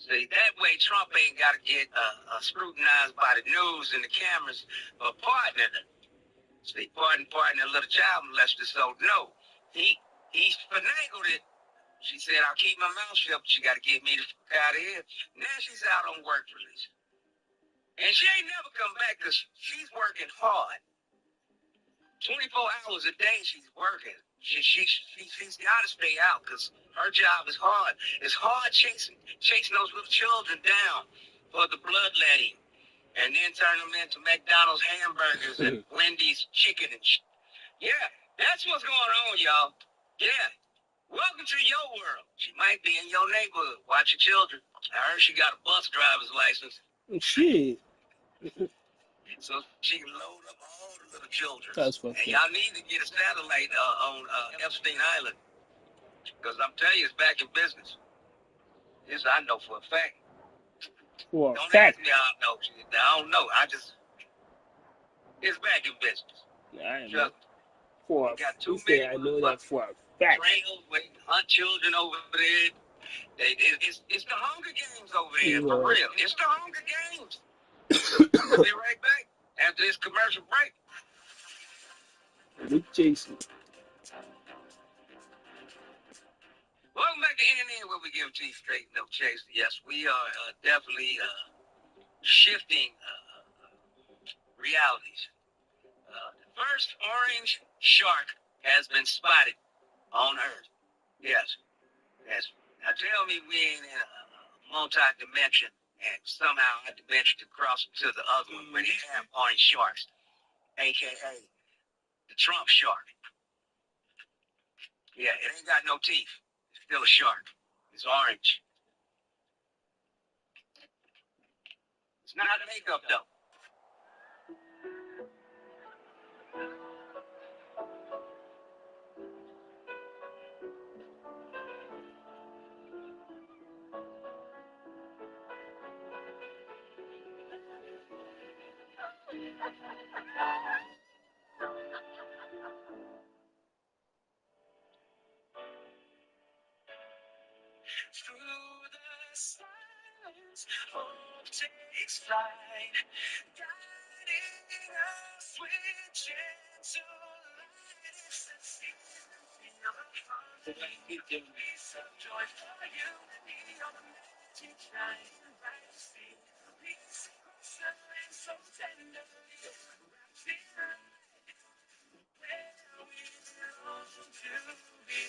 See, that way Trump ain't got to get scrutinized by the news and the cameras for partnering her. See, partner, a little child molester, so no. He finagled it. She said, I'll keep my mouth shut, but you got to get me the fuck out of here. Now she's out on work release. And she ain't never come back because she's working hard. 24 hours a day she's working. She's got to stay out because her job is hard. It's hard chasing those little children down for the bloodletting and then turn them into McDonald's hamburgers and Wendy's chicken and shit. Yeah, that's what's going on, y'all. Yeah. Welcome to your world. She might be in your neighborhood. Watch your children. I heard she got a bus driver's license. Shit. So she can load up all the little children. That's fucked and up. y'all need to get a satellite on Epstein Island. Because I'm telling you, it's back in business. This I know for a fact. For a Don't fact. ask me how I know. I don't know. It's back in business. I Trust me. For They got too say many I know that for a fact. trails where you hunt children over there. It's the Hunger Games over there, for real. It's the Hunger Games. We'll be right back after this commercial break. Luke Jason. Welcome back to NN, where we give to you straight, no chase. Yes, we are definitely shifting realities. The first orange shark has been spotted on Earth. Yes. Now tell me we ain't in a multi-dimension and somehow our dimension to cross to the other one where they have orange sharks, a.k.a. the Trump shark. Yeah, it ain't got no teeth. It's still a shark. It's orange. It's not makeup, though. Through the silence, hope takes flight, guiding us with gentle light. It's the season, feel the harmony, peace of joy for you and me on the magic shining bright to see. Peace across the land so tenderly, wrapped in light, where we long to be.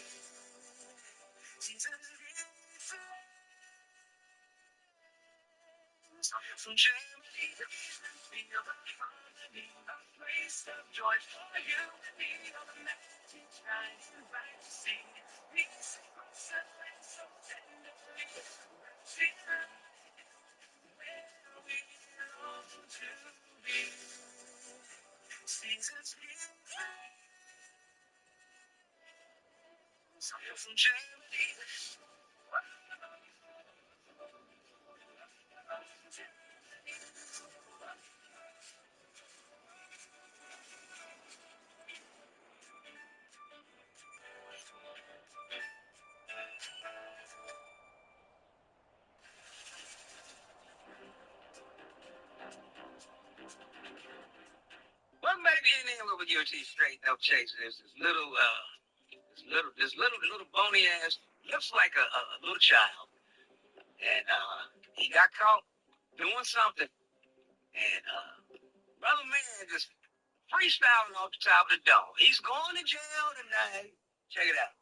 Seasons from Germany, feel the harmony, a place of joy for you and me on the magic shining bright to see. Peace across the land so tenderly, wrapped in light, where we long to be. Seasons from Germany. Welcome back to NN, where we give it to you straight, no chase. There's this little bony ass, looks like a little child, and he got caught doing something, and brother man just freestyling off the top of the dome. He's going to jail tonight. Check it out.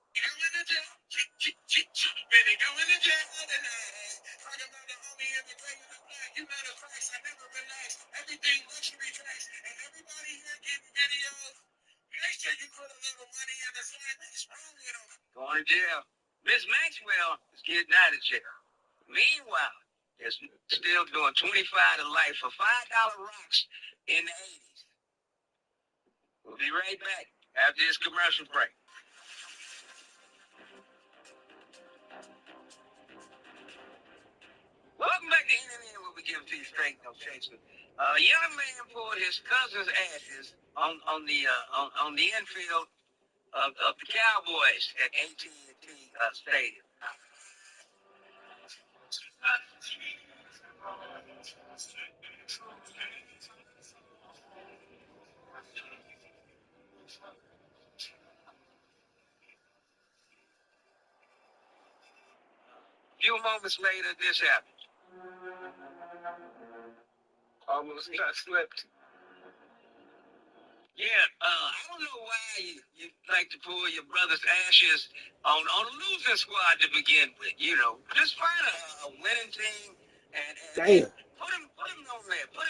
Baby, go in the jail tonight. Talk about the homie in the gray and the black. You matter of fact, I never relax. Everything luxury tracks. And everybody here getting videos. Make sure you put a little money in the side. What's wrong with them? Going to jail. Miss Maxwell is getting out of jail. Meanwhile, is still doing 25 to life for $5 rocks in the 80s. We'll be right back after this commercial break. Welcome back to NNN, where we give it to you straight, no chaser. A young man poured his cousin's ashes on the infield of the Cowboys at AT&T Stadium. A few moments later, this happened. Almost got slipped. Yeah, I don't know why you like to pour your brother's ashes on a losing squad to begin with. You know, just find a winning team and Damn. put him on there. Put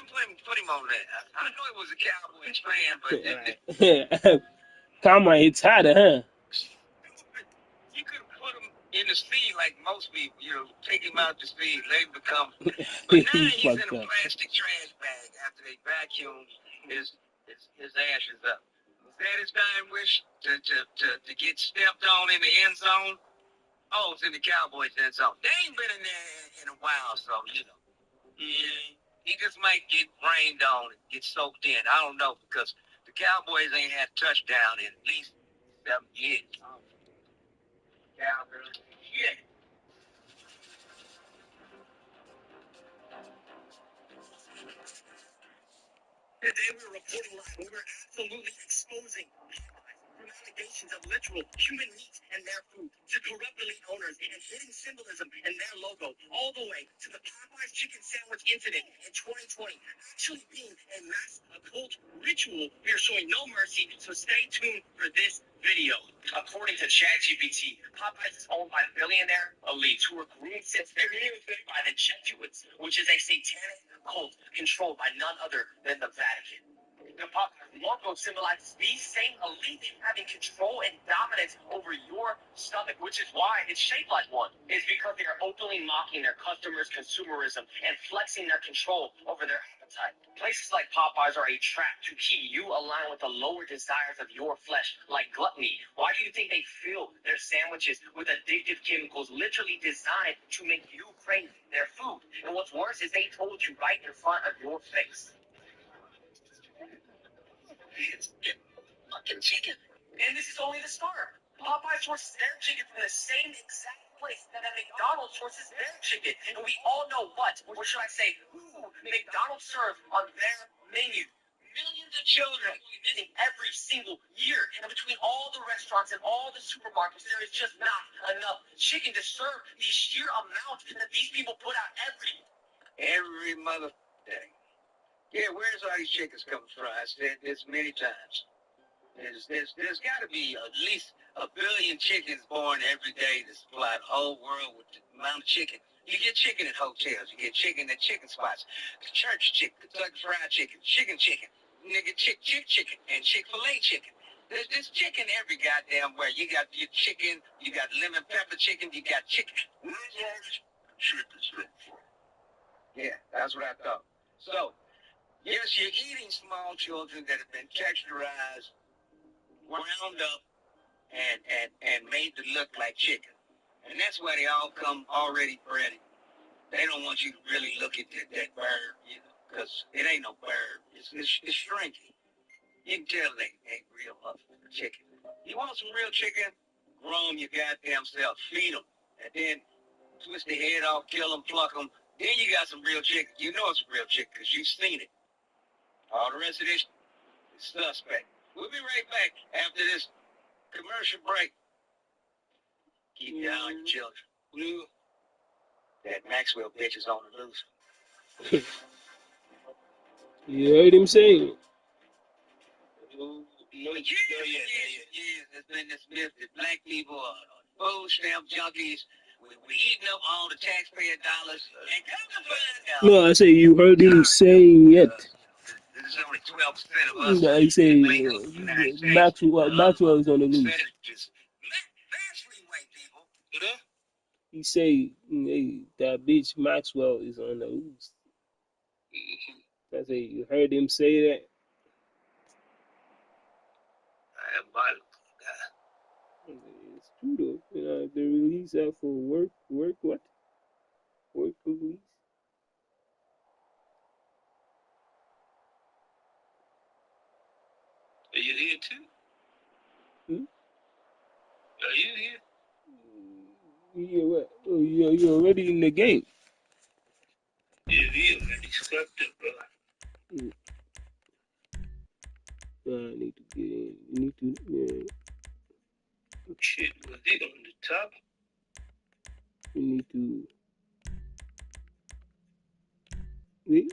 him on there. I know he was a Cowboys fan, but Karma hits harder, huh? you could have put him in the sea like most people. You know, take him out the sea, let him become. But now He he's in fucked a up. plastic trash bag after they vacuumed his ashes up. Satisfying wish to get stepped on in the end zone. Oh, it's in the Cowboys end zone. They ain't been in there in a while, so you know. He just might get rained on and get soaked in. I don't know, because the Cowboys ain't had a touchdown in at least 7 years. Cowboys. Yeah. Today we were reporting live. We were absolutely exposing from allegations of literal human meat and their food to corrupt elite owners and hidden symbolism in their logo, all the way to the Popeyes chicken sandwich incident in 2020 actually being a mass occult ritual. We are showing no mercy, so stay tuned for this video. According to ChatGPT, Popeyes is owned by billionaire elites who were groomed since their infancy by the Jesuits, which is a satanic cult controlled by none other than the Vatican. The Popeyes logo symbolizes these same elites having control and dominance over your stomach, which is why it's shaped like one. It's because they are openly mocking their customers' consumerism and flexing their control over their appetite. Places like Popeyes are a trap to keep you aligned with the lower desires of your flesh, like gluttony. Why do you think they fill their sandwiches with addictive chemicals literally designed to make you crave their food? And what's worse is they told you right in front of your face. It's fucking chicken. And this is only the start. Popeye sources their chicken from the same exact place that McDonald's sources their chicken. And we all know what, or should I say, who McDonald's serves on their menu. Millions of children visiting every single year. And between all the restaurants and all the supermarkets, there is just not enough chicken to serve the sheer amount that these people put out every mother day. Yeah, where's all these chickens coming from? I said this many times. There's got to be at least 1 billion chickens born every day to supply the whole world with the amount of chicken. You get chicken at hotels. You get chicken at chicken spots. Church chicken, Kentucky Fried Chicken, chicken, nigga chicken, and Chick-fil-A chicken. There's chicken every goddamn where. You got your chicken, you got lemon pepper chicken, you got chicken. Where's all this chicken's come from? Yeah, that's what I thought. So, yes, you're eating small children that have been texturized, ground up, and made to look like chicken. And that's why they all come already breaded. They don't want you to really look at that bird, you know, because it ain't no bird. It's shrinking. You can tell they ain't real chicken. You want some real chicken? Grow them your goddamn self. Feed them. And then twist the head off, kill them, pluck them. Then you got some real chicken. You know it's a real chicken because you've seen it. All the rest of this is suspect. We'll be right back after this commercial break. Keep your eye on your children. Blue. That Maxwell bitch is on the loose. You heard him say it. No, yeah, it's been dismissed that black people are food stamp junkies. We eating up all the taxpayer dollars. And come to find out. No, I say you heard him saying it. This is only 12% of us. I say Make up the United States. Maxwell is on the loose. Vastly white people. You know? He say hey, that bitch Maxwell is on the loose. I say you heard him say that. I am violent. It's true though. You know, they release that for work what? Work release. Are you here too? Hmm? Are you here? Yeah, what? Oh, you're already in the game. Yeah, we already swept it, bro. Mm. I need to get in. You need to. Yeah, Shit, was it on the top? you need to. Wait.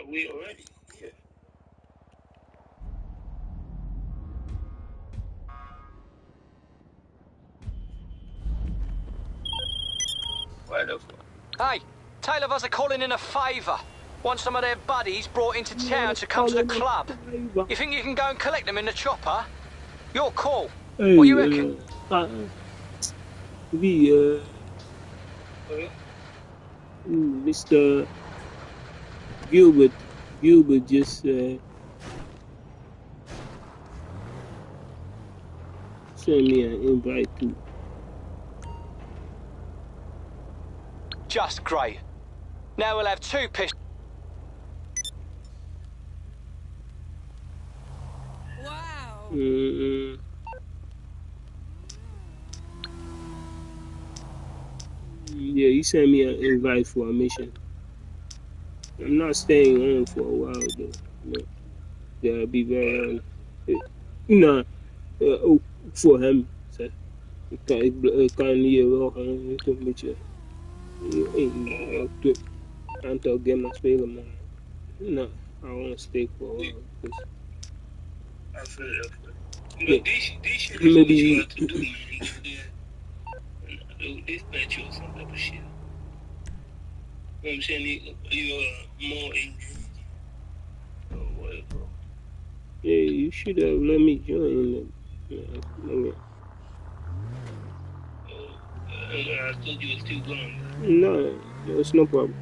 Are we already here? Why the fuck? Hey, Taylor was calling in a favour. Want some of their buddies brought into town to come to the club. You think you can go and collect them in the chopper? Your call. Hey, What do you reckon? V, Mr. Gilbert just sent me an invite to. Just great. Now we'll have two pistols. Wow. Mm-mm. Yeah, he sent me an invite for a mission. I'm not staying on for a while though. No, gotta be very honest. No, oh, for him. So, kan je wel gaan een beetje een aantal games spelen, maar no, I want to stay for a while because I feel that. You know, yeah, this shit is what you maybe have to do, man. You go there and dispatch you or some type of shit. You know what I'm saying? You're more engaged or whatever. yeah, you should have let me join. I thought you were still going, but No, it's no problem.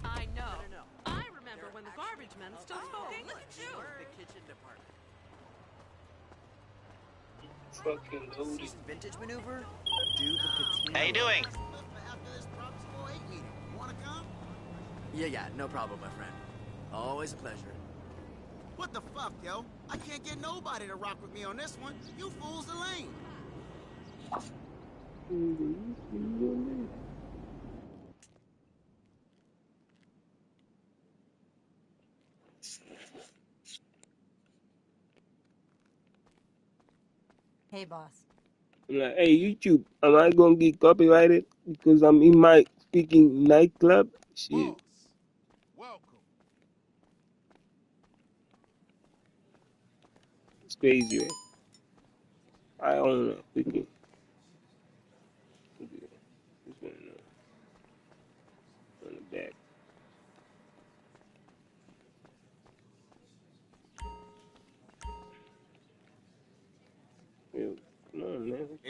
I know. I remember when the garbage men still spoke English. The kitchen department. fucking loaded. Vintage maneuver? Do the patina. How you doing? Yeah, no problem, my friend. Always a pleasure. What the fuck, yo? I can't get nobody to rock with me on this one. You fools are lame. Hey, boss. I'm like, hey, YouTube, am I gonna get copyrighted because I'm in my speaking nightclub? Shit, Welcome. it's crazy, man. I own a freaking. What's going on?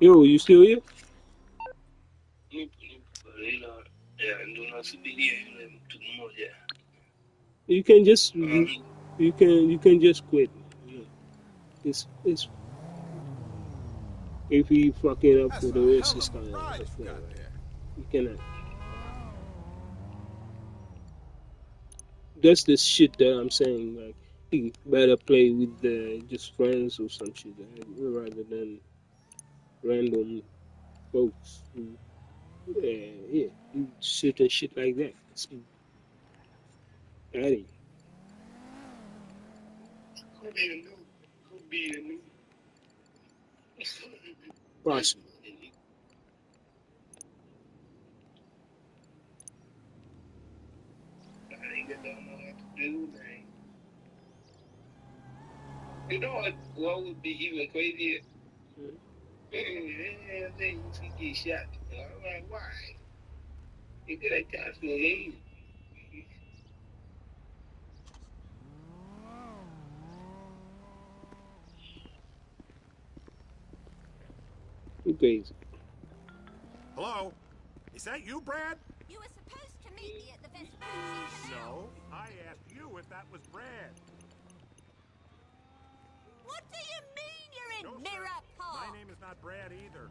Yo, you still here? You can just you can just quit. It's if you fucking up for the rest, it's kind of unfair. Right? You cannot. That's the shit that I'm saying. Like, you better play with the just friends or some shit rather than random folks who, yeah, do shit and shit like that. It's adding. Possible. You know what would be even crazier? They used to get shot. I'm like, why? You could have got to hate. You crazy. Hello? Is that you, Brad? You were supposed to meet me at the Vespucci Canal. No, I asked you if that was Brad. What do you mean you're in No, Mirror sir. Park? My name is not Brad either.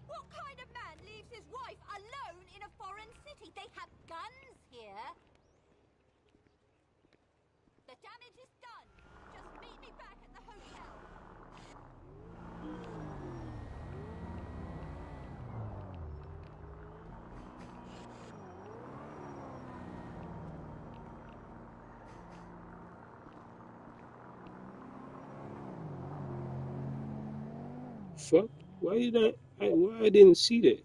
What kind of man leaves his wife alone in a foreign city? They have guns here. The damage is done. Just meet me back at the hotel. Fuck. Why did why I didn't see that?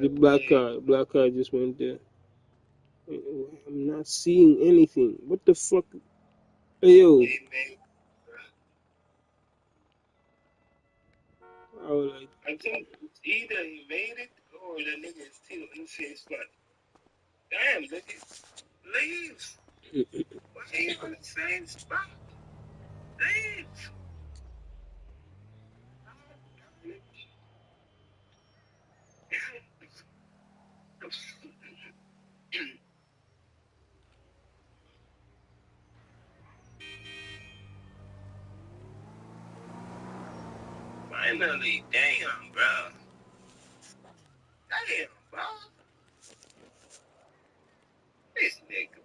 The black car just went there. I'm not seeing anything. What the fuck? Hey, yo. I was like, I think either he made it or the nigga is still in the same spot. Damn, nigga, leave. Why are you in the same spot? Leave. Finally, damn, bro. Damn, bro. This nigga.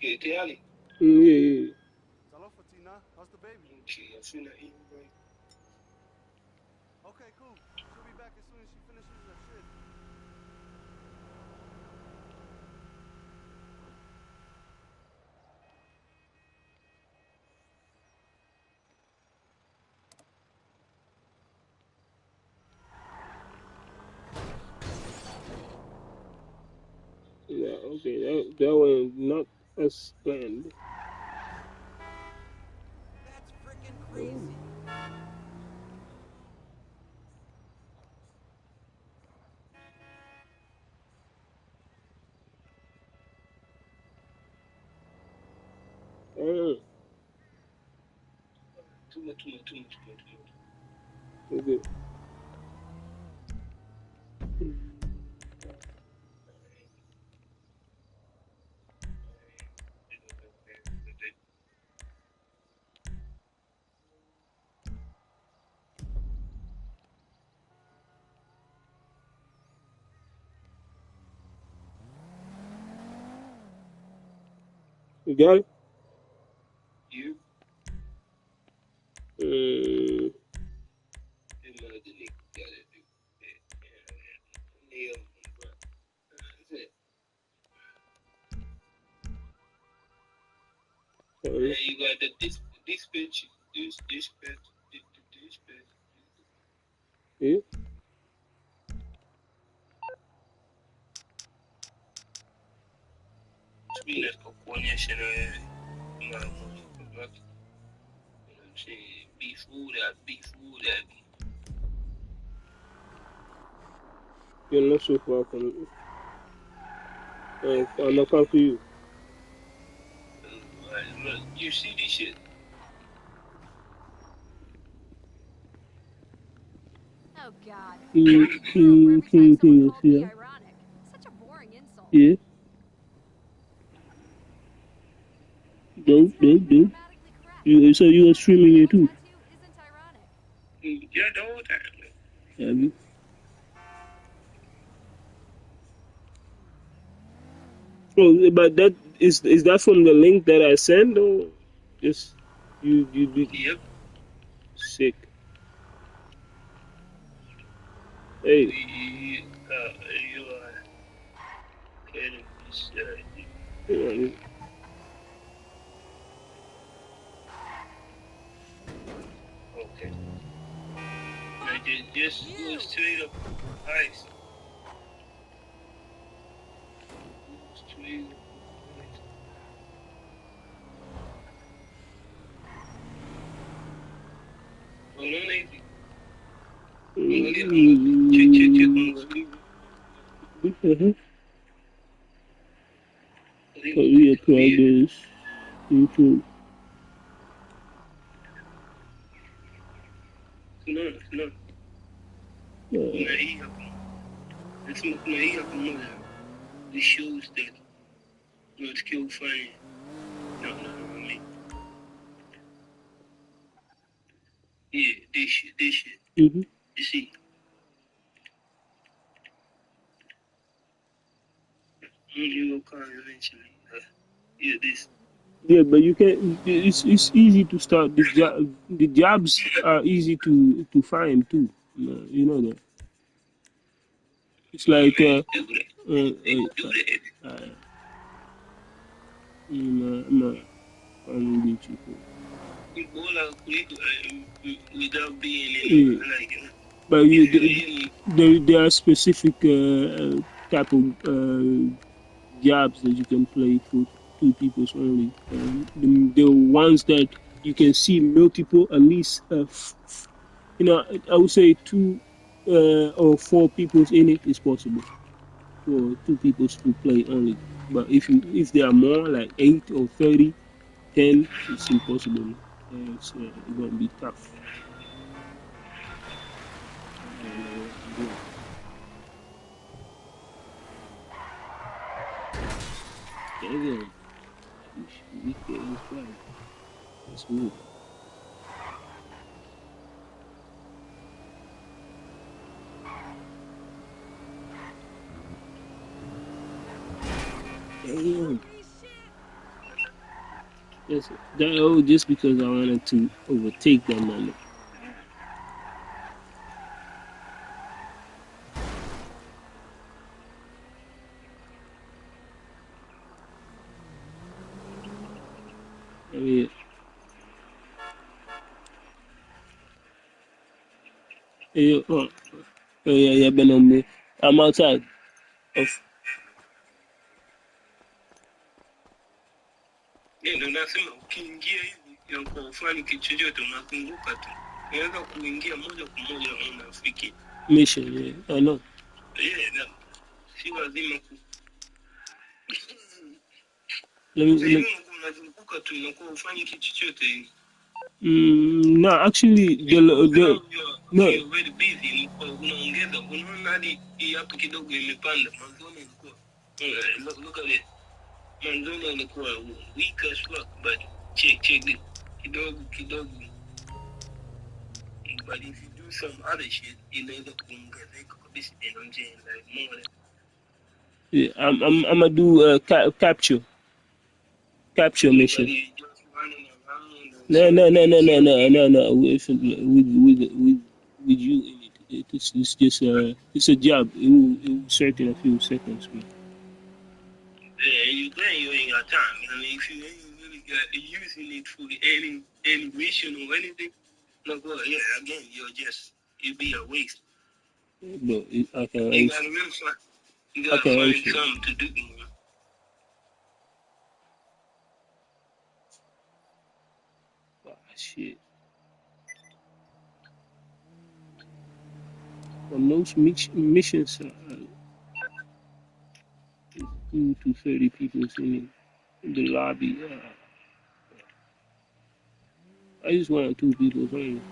Okay, tell him. yeah. Hello, Fatina. How's the baby? I seen her eating right. Okay, cool. She'll be back as soon as she finishes her shit. Yeah, okay, that one not as planned. That's freaking crazy. Too much. Okay. You got it? You? Yeah, bro. That's it. And you got the dispatch, dispatch. Yeah. Spinach kuonyesha na maamuzi yote. Beef food that. You're not so far from. I'm not come for you. Look, you see this shit? Oh God. Yeah. Ironic. Such a boring insult. Yeah. Don't. So you are streaming it too? Yeah, the whole time. Have you? Oh, but that is that from the link that I sent or just you did? Yep. Sick. Hey. You are kidding me. Okay. Now just go straight up. Ice. Straight up. Hold on, Nathan. Check on the screen. Career progress. YouTube. No. The shows that it's kill funny. No, I mean. Yeah, this shit. Mm-hmm. You see. You will call eventually. Yeah, this. Yeah, but you can. It's easy to start this job. The jobs are easy to find too. You know that. It's like without being like. But there are specific type of jobs that you can play for two people only. The ones that you can see multiple, at least, I would say two or four people in it is possible for two people to play only. But if there are more, like 8 or 30, 10, it's impossible. It's going to be tough. Damn. We get this right. Let's move. Damn. Yes, just because I wanted to overtake that man. I mean, yeah, been on me. I'm outside. Ndio nasema ukiingia hivi ya kwa fulani kichochote unakumbuka tu. Unaweza kuingia moja kwa moja unafikia. Mission, yeah, I know. Yeah, si lazima ku. Unazunguka tu unakuwa ufanye kitu chochote. No, actually, no. You're very busy. Unaongeza, unaona hadi hii hapo kidogo imepanda. Mwanzoni ilikuwa look at it. Mwanzoni ilikuwa weak as fuck, but check it. Kidogo. But if you do some other shit, inaweza kuongezeka kabisa energy like more. Yeah, I'm gonna do capture mission. No. With you in it. It's just it's a job. It will start in a few seconds, man. Yeah, you think you ain't got time. I mean, if you ain't really got using it for any mission or anything, no good. Yeah, again, you'd be a waste. But You gotta really find, you I gotta can find answer. something to do. You know? Oh, shit. But most missions are 2 to 30 people in the lobby. I just want 2 people only.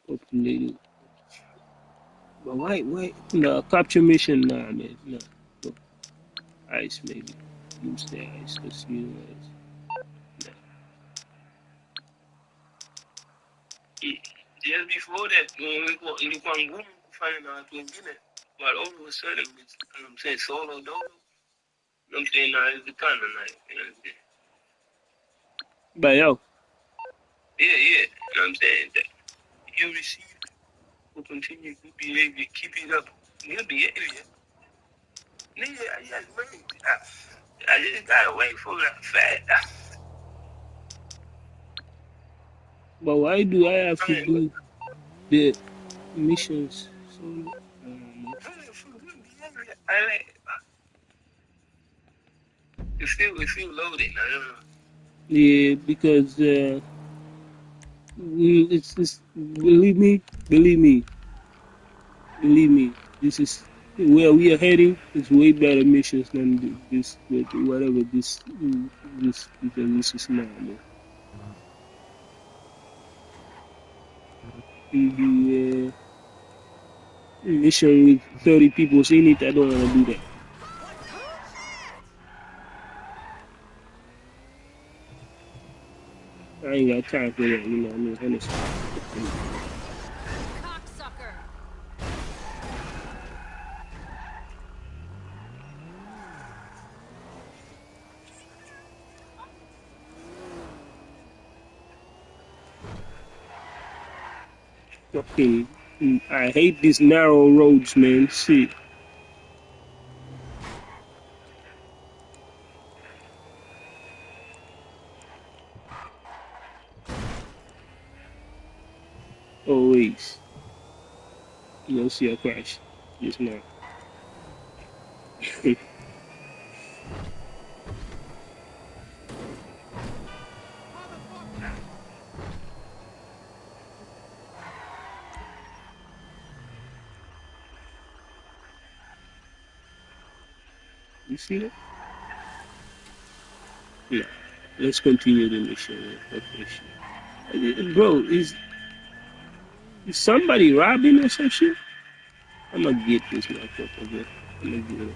Populated. But why? No, capture mission, nah, man. No. No. Ice, maybe. Use the ice. Let's use ice. Just before that, when we go, you can go find out to get it. But all of a sudden, it's, I'm saying solo dolo. I'm saying now it's the kind of night. You know what I'm saying? But yo, Yeah, yeah. You know what I'm saying? That you receive will continue good behavior. Keep it up. Good behavior. Nigga, I just gotta wait for that fat. but why do I have to do the missions? So, For good behavior, I like. It feel loaded. I don't know. yeah, because it's believe me. This is where we are heading. Is way better missions than this. Whatever because this is now, man. The mission with 30 people in it. I don't want to do that. I ain't got time for that. You know what I mean? Honestly. Cocksucker. Fucking, I hate these narrow roads, man. Shit. Always. You don't see a crash just now. You see that? Yeah. Let's continue the mission. Man. Okay, shit. Bro, is somebody robbing or some shit? I'm gonna get this motherfucker, man. I'm gonna get it.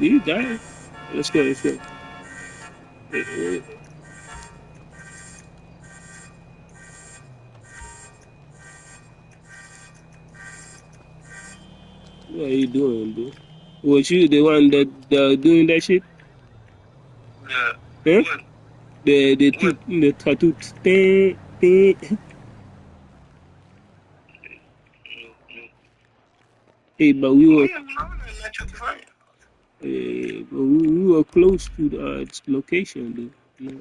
You got it. Let's go. Let's go. What are you doing, bro? Was you the one that doing that shit? Huh? What? The tattoo thing. Hey, but we were but we were close to the location, though. No,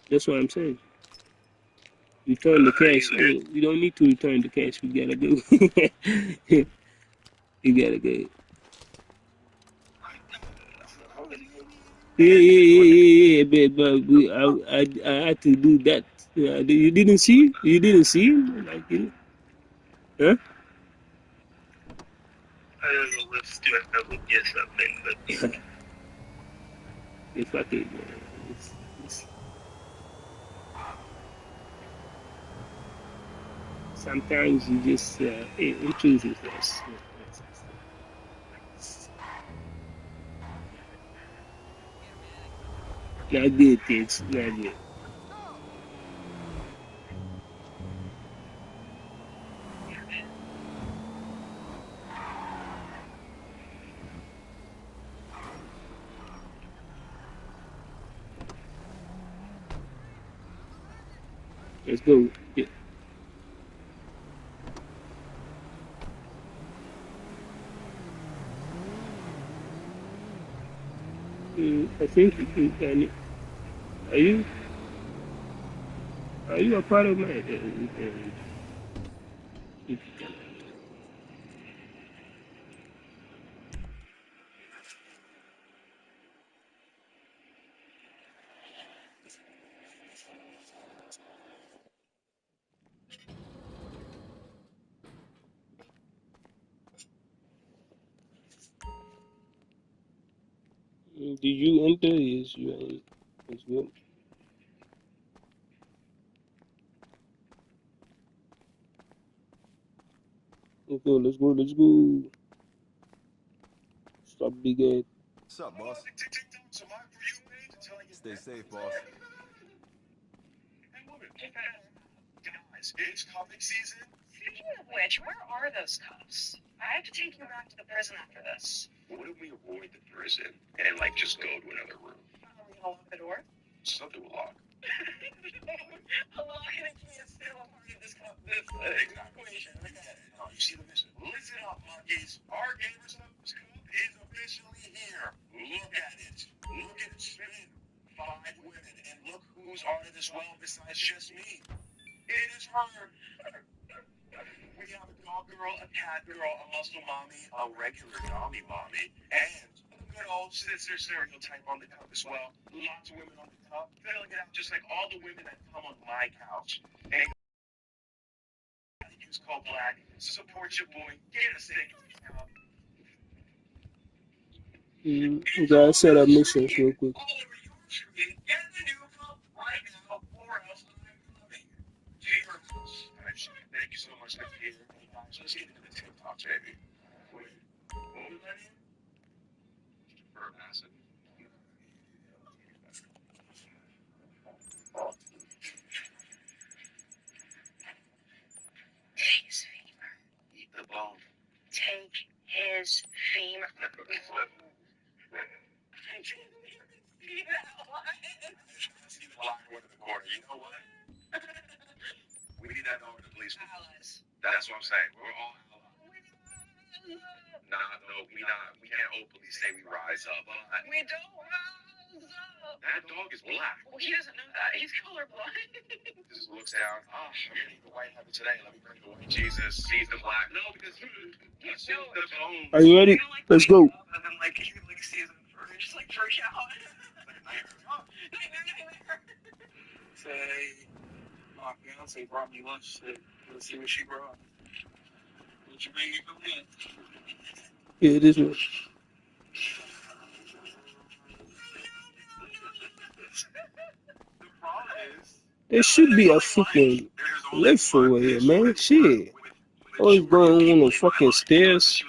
that's what I'm saying. Return the cash. Oh, we don't need to return the cash. We gotta go. You gotta go. Yeah. But I had to do that. You didn't see? You didn't see him? Like, huh? I don't know what's still happening, yes, but yeah. If I could, it's, sometimes you just intrusive us. Not good, kids. Not good. Let's go. Yeah. I think are you a part of my? Did you enter? Yes, you are. That's good. Let's go. Let's go. Let's go. Stop big head. What's up, boss? Stay safe, boss. Guys, it's cuffing season. Speaking of which, where are those cuffs? I have to take you back to the prison after this. What if we avoid the prison and, like, just go to another room? Are we gonna lock the door? Something will lock. A lock and a key is still a part of this equation. No, you see the mission. Listen up, monkeys. Our Gamers Cup is officially here. Look at it. Look at it spin. 5 women. And look who's on it as well besides just me. It is her. We have a dog girl, a cat girl, a muscle mommy, a regular mommy, and a good old sister stereotype on the cup as well. Lots of women on the cup, filling it out just like all the women that come on my couch. And use code black, support your boy, get a stick. We gotta set up missions real quick. All over your screen, get the new cup right now, or else I'm coming to your house. Thank you so much for being here. Hey guys, let's get into the TikToks, baby. Wait, what was that name? Verb acid. His femur. Eat the bone. Take his femur. I didn't even see that line. See the black one in the corner. You know what? We need that over the police. Allies. That's what I'm saying. We're all allies. We can't openly say we rise up. We don't rise up. That dog is black. Well, he doesn't know that. He's colorblind. Just looks down. Oh, I'm gonna eat the white heaven today. Let me bring the white Jesus. Sees the black. No, because he sees the bones. Are you ready? Let's go. And then, like, he like sees him first, just like freak out. Nightmare. Say, my fiance brought me lunch today. Let's see what she brought. What you bring me from here? Yeah, this one. There should be a freaking lift over here, man. Shit. Always going on the fucking stairs.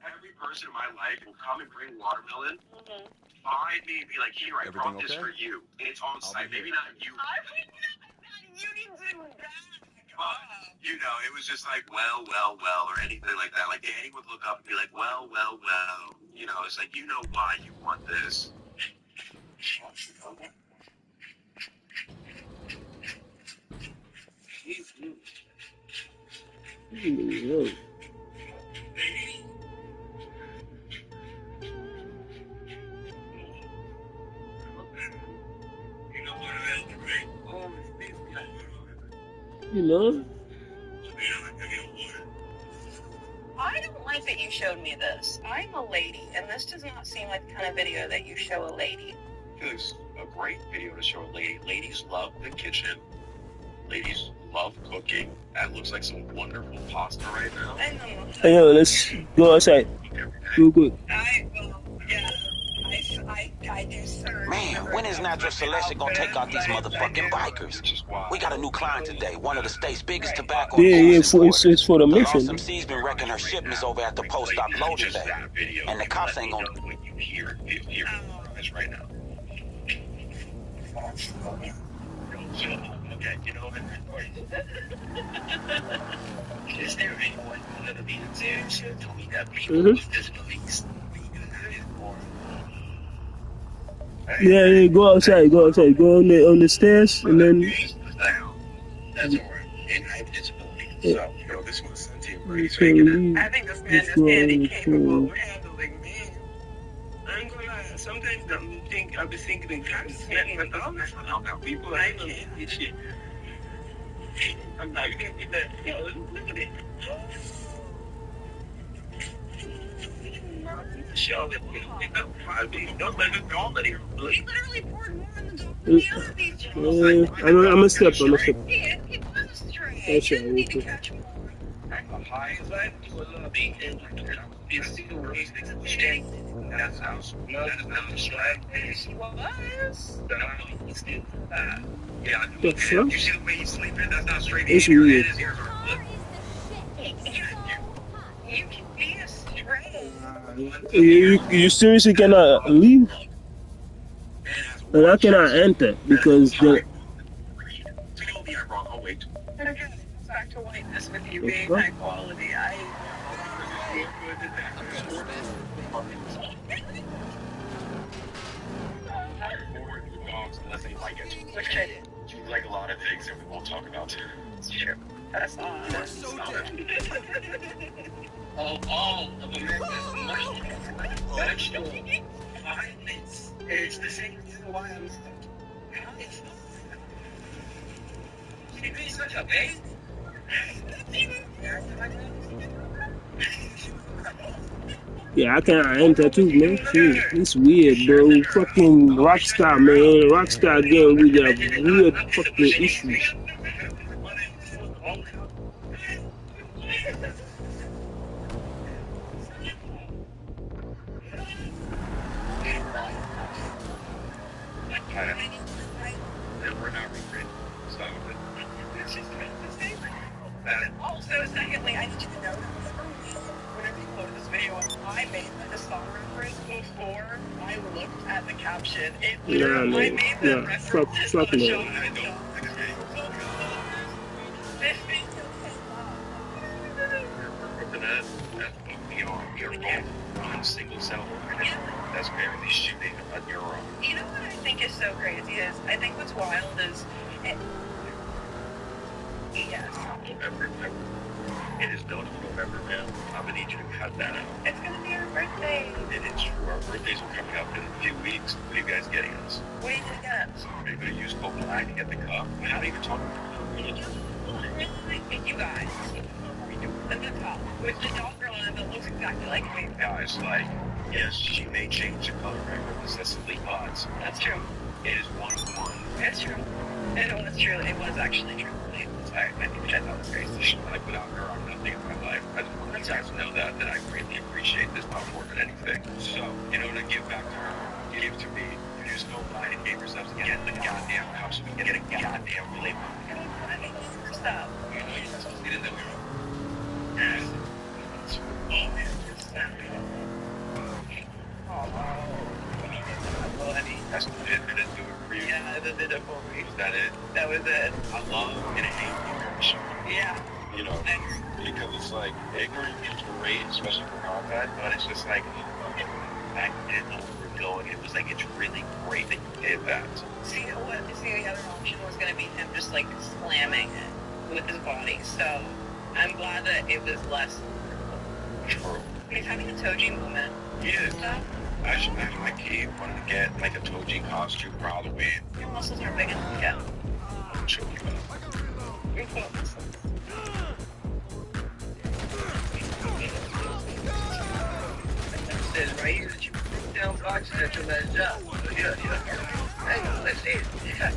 Every person in my life will come and bring watermelon. Find me and be like, here, I brought this for you. It's on site. Maybe not you. You need to back. But, you know, it was just like, well, or anything like that. Like, Danny would look up and be like, well. You know, it's like, you know why you want this. You know? I don't like that you showed me this. I'm a lady, and this does not seem like the kind of video that you show a lady. It's a great video to show a lady. Ladies love the kitchen. Ladies love cooking. That looks like some wonderful pasta right now. Hey, yo, let's go outside. Real quick. I I do search. Man, when is Natural Selection gonna take out these motherfucking bikers? We got a new client today, one of the state's biggest tobacco Yeah, importers. it's for the The mission. Lost MC's been wrecking her shipments over at the post-op loading bay. And the cops ain't gonna... What you hear right now. Okay, you know what? Is there anyone who ever been to tell me that people with disabilities Yeah, go outside, go on the stairs, and then. That's all right. And I have disabilities. So, you know, this one's sentient, right? I think this man is handy capable of handling me. I ain't gonna lie. Sometimes I'll be thinking, God, sitting with all this people, I can't get shit. I'm not gonna get that. Yo, look at it. Show that we don't pick up 5 days. Don't let it all let it. We literally poured more in the cup than the other these. I'm a step. He was straight. That's You right. need to catch more. I'm high as I do a lobby, and it's the worst thing that we stay. That's how that is not the strike. He was. He's still that. Yeah, The fuck? you see the way he's sleeping? That's not straight. It's weird. His ears are flipped. You can be a straight. You seriously cannot leave? And I cannot enter because the. I'll wait. And again, it goes back to whiteness with you being high quality. Unless they like it. You like a lot of things that we won't talk about. It's true. That's all. That's so all of America's vegetable kindness. It's the same reason why I'm you be such a baby. Yeah, I cannot enter too, man. Shit, it's weird, bro. Fucking Rockstar, man. Rockstar again with their weird fucking issues. Also, secondly, I need you to know that whenever you load this video, I made the song reference before I looked at the caption. Nah, man. Nah, fuck no. Single cell. That's barely shooting a neuron. You know what I think is so crazy is I think what's wild is yes. It is November, man. I'm gonna need you to cut that out. It's gonna be our birthday. It is true. Our birthdays are coming up in a few weeks. What are you guys getting us? What are you gonna get us? Are you gonna use Coke Black to get the cup? We're not even talking about you guys. The cup with the dog girl in it that looks exactly like me. Guys, like, yes, she may change the color of possessively odds. That's true. It is 1 of 1. It's true. And it was true. It was actually true. I think which I thought was crazy. Like, without her, I'm nothing in my life. I just want you guys to know that I greatly appreciate this much more than anything. So, you know, to give back to her, give to me, you just go by and gave yourselves to get the goddamn cup so we can get a goddamn flavor. You know, I mean, stuff. You know, you're supposed to get in there. Yes. Oh, man. Well, I mean, that's what it did do it for you. Yeah, it did it for me. Was that it? That was it. I love and I hate ignorance. Yeah. You know, because it's like, ignorance is great, especially for combat, but it's just like, I didn't know where we're going. It was like, it's really great that you did that. See, the other option was going to be him just like slamming it with his body, so I'm glad that it was less. True. He's having a Toji moment. He is. I should imagine my kid wanted to get like a Toji costume for Halloween. Your muscles are big enough, yeah. I'll show you that. You're cool. It says right here that you put down boxes at your last job. Yeah. Hey, let's see it. Yeah.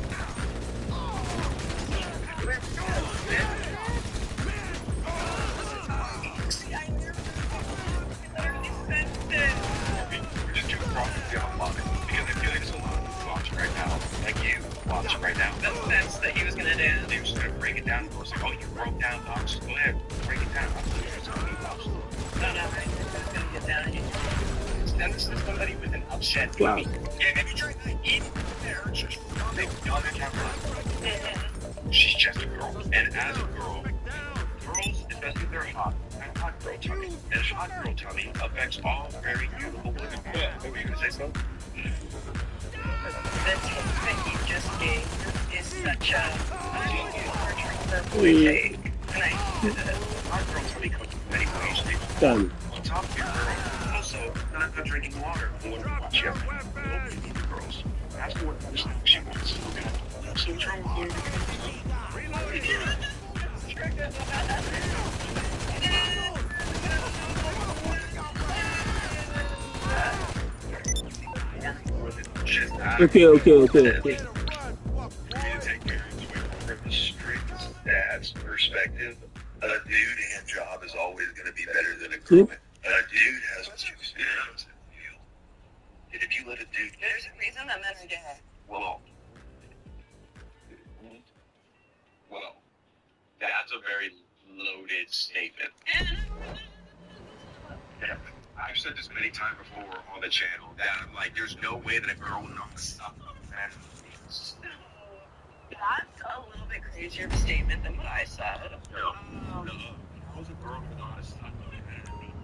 See, I never literally said this. We're just too strong to be on line. watching right now. The fence that he was gonna do. He was gonna break it down. I was like, oh, you broke down box? Go ahead, break it down. I'm gonna tell you box. No, I was gonna get down and And this is somebody with an upset Wow. baby. Yeah, have you tried that? Eating there, just they done it. She's just a girl, and as a girl, girls, especially if they're hot, have hot girl tummy, and hot girl tummy affects all very beautiful women. Yeah, were you gonna say something? the take that you just gave is such a take. And I hot girl tummy comes in many ways. Done. On top of your girl, also not drinking water. She has girls. Ask her what she wants. So what's wrong with you? Okay. From the strict dad's perspective, a dude hand job is always going to be better than a girl. A dude has two standards. And if you let a dude, there's a reason that men are gay. Well, that's a very loaded statement. Yeah. I've said this many times before on the channel that I'm like, there's no way that a girl would not stop that. That's a little bit crazier of a statement than what I said. No. How's a girl would not stop?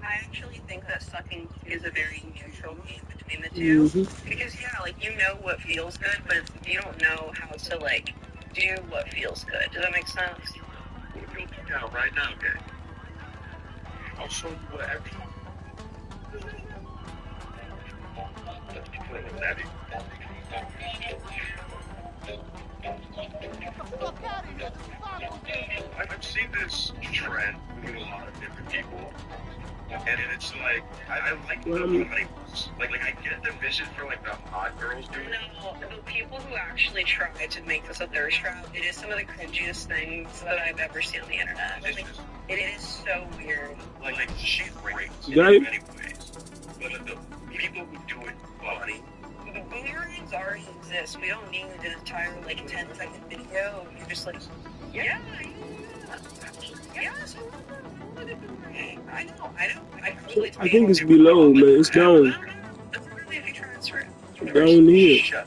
I actually think that sucking is a very neutral game between the two. Mm-hmm. Because, yeah, like, you know what feels good, but you don't know how to, like, do what feels good. Does that make sense? You'll be down right now, okay? I'll show you whatever. I've seen this trend with a lot of different people, and it's like I like the like I get the vision for like the hot girls doing. No, the people who actually try to make this a thirst trap, it is some of the cringiest things that I've ever seen on the internet. Like, it is so weird. Like she's great in many ways, but the people who do it funny. The boomerangs already exist. We don't need an entire like 10-second video. You're just like, yeah. I know. I think it's below, man. It's down. Down here.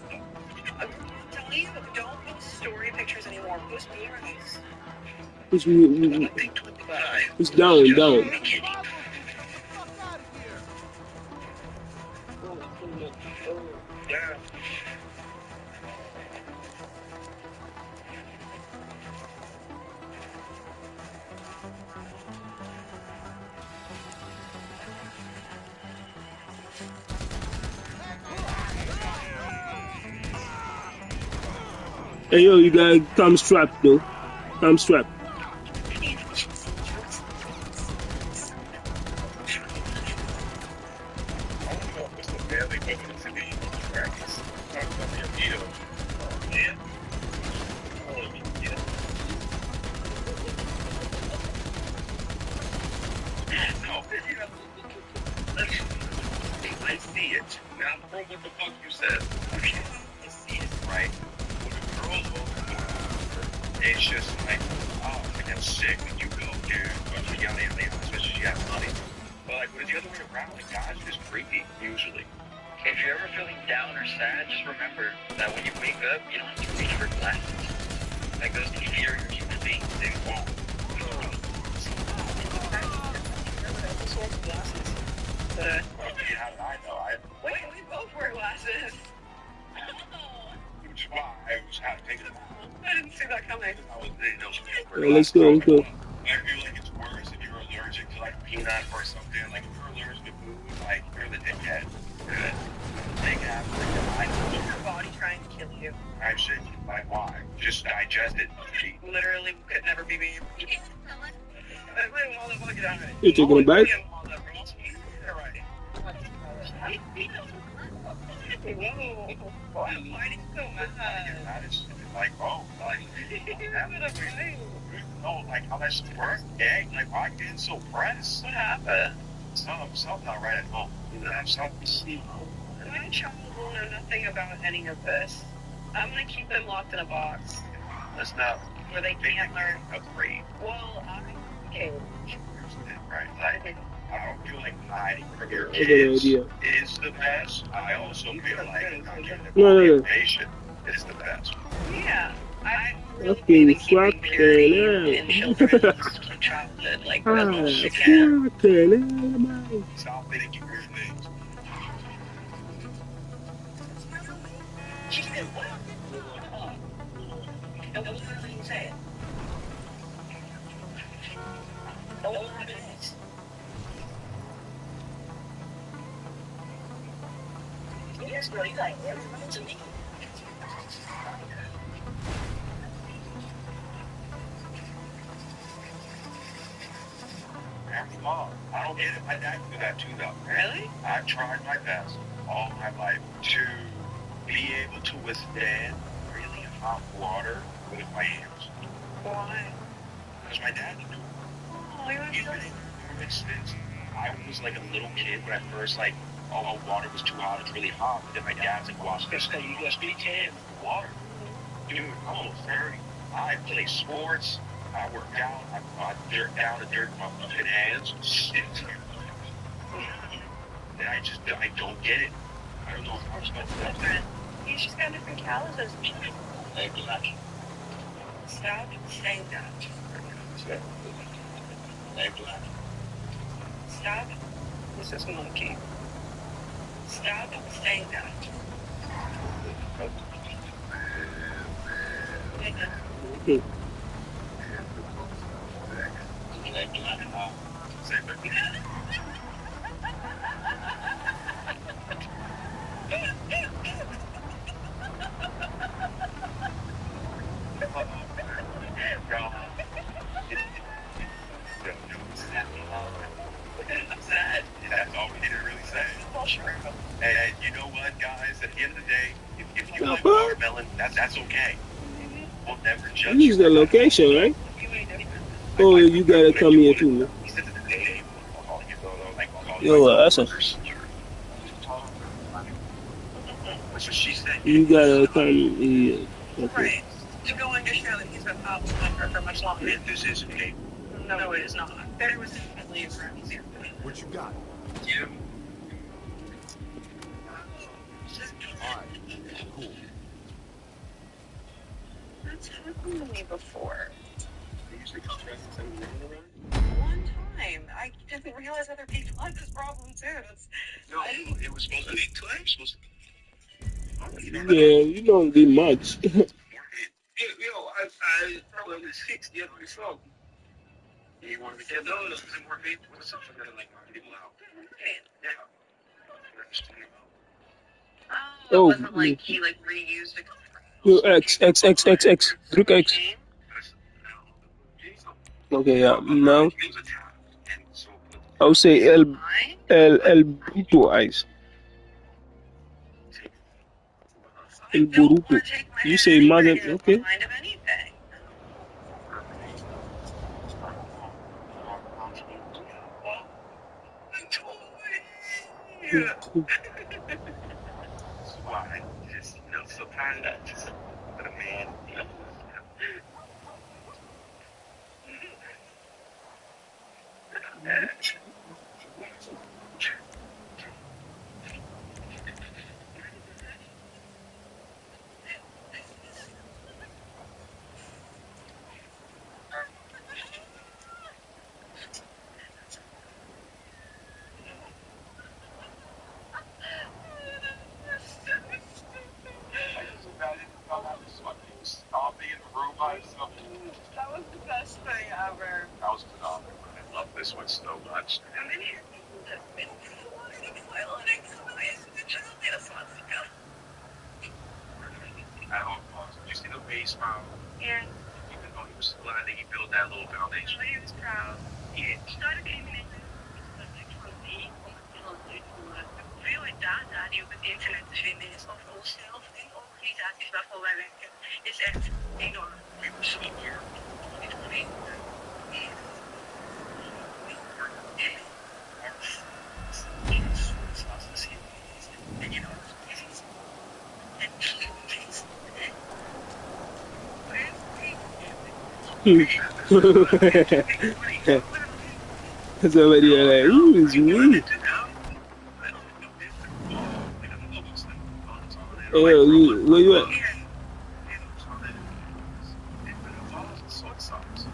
I'm telling you, don't post story pictures anymore. Post boomerangs. It's down. Hey yo, you gotta come strapped though. Come strapped. I see it. Now, from what the fuck you said. I see it, right? When a girl's over, it's just like, oh, like I'm sick, and you go, dude, yada, especially if you have money. But like, when it's the other way around, like, guys are just creepy, usually. If you're ever feeling down or sad, just remember that when you wake up, you don't have to reach for glasses. That goes to fear your human being. They won't. Wait, we both wear glasses. Which is why I was kind of taking it out. I didn't see that coming. Let's go. I feel like it's worse if you're allergic to like peanut or something. Like if you're allergic to food, like you're the dickhead. They have your body trying to kill you. I should. Like why? Just digest it. Literally could never be me. You taking a bite? Whoa. I'm fighting so mad. Like, oh, like, no, like how that's work, gang. Like, why are you getting so pressed? What happened? Something's not right at home. You know, something. My child will know nothing about any of this. I'm gonna keep them locked in a box. That's not where they can't learn. Agreed. Well, okay. Right. Like, I don't feel like hiding from your That's a good kids idea. is the best. I also feel like not giving them No, all no, the no. information is the best. Yeah. I really believe Fucking in keeping purity in children's fucking childhood, like hell. as much as you can. Fucking hell. Stop thinking weird things. She said, what? And what was you say? And what happened next? Yes, girl, you like everything to me. After all, I don't get it. My dad can do that too, though. Really? I've tried my best all my life to be able to withstand really hot water with my hands. Why? Because my dad did it. Oh, you want to For instance, I was like a little kid when I first like, oh, water was too hot, it's really hot. But then my dad's like, wash this thing, you got big hands with water. Dude, I'm almost 30. I play sports. I work out. I dirt down to dirt with my fucking hands. And I don't get it. I don't know if I'm supposed to. You just got different calluses. Stop saying that. Stop. This is monkey. Stop saying that. Okay. That's all we need to really say. Well, sure. And you know what, guys? At the end of the day, if you like watermelon, that's okay. We'll never judge This is the location, right? Oh, you gotta come here too, man. Yo, that's a. You gotta come here. Okay. Right. To go understand that he's been out for much longer. This is okay. No, it is not. There was definitely a friend here. What you got? Yeah. Alright, cool. That's happened to me before. One time. I didn't realize other people had this problem too. It was supposed to be twice. Yeah, you don't do much. I probably 60 years before. You want to get those? Is it more people? What's something that like people out? Yeah. It wasn't like he reused it. Yo, X. Druk X. Okay, yeah. Now, I would say El Bruto Ice. El Bruto. You say mother, okay. Why? Just, so kind of just a man. That was the best thing ever. That was phenomenal. I love this one so much. I'm in here. Did you see the way he smiled? Yeah. Even though he was glad that he built that little foundation. He was proud. Yeah. Veel data die op het internet te vinden is over onszelf en organisaties waarvoor wij werken, is echt enorm. Dit gebied. Somebody are like, who is me? Hey, where you at?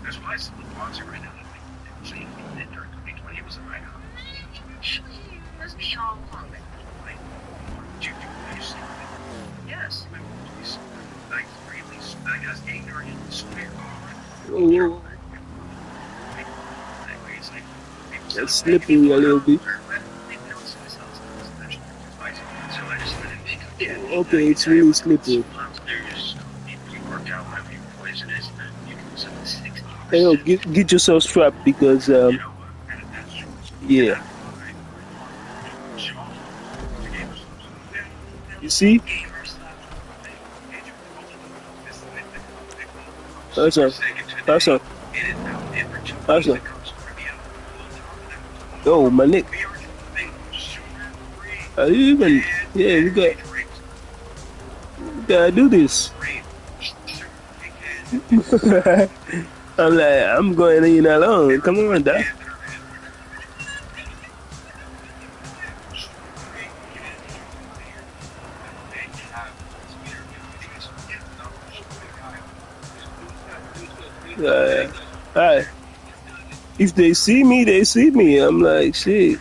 There's probably some boxer right now. So you did during 2020 was a night out. Actually, it was me all along. Like, did you see it? Yes. Like, really, I guess ignorant and swear. Oh, that's slippery a little bit. Okay, it's really slippery. Hey, yo, get yourself strapped because yeah. You see? Awesome. Awesome. Awesome. Yo, my Nick. Are you even? Yeah, we gotta do this. I'm like, I'm going in alone. Come on, Doc. Alright. If they see me, they see me. I'm like, shit.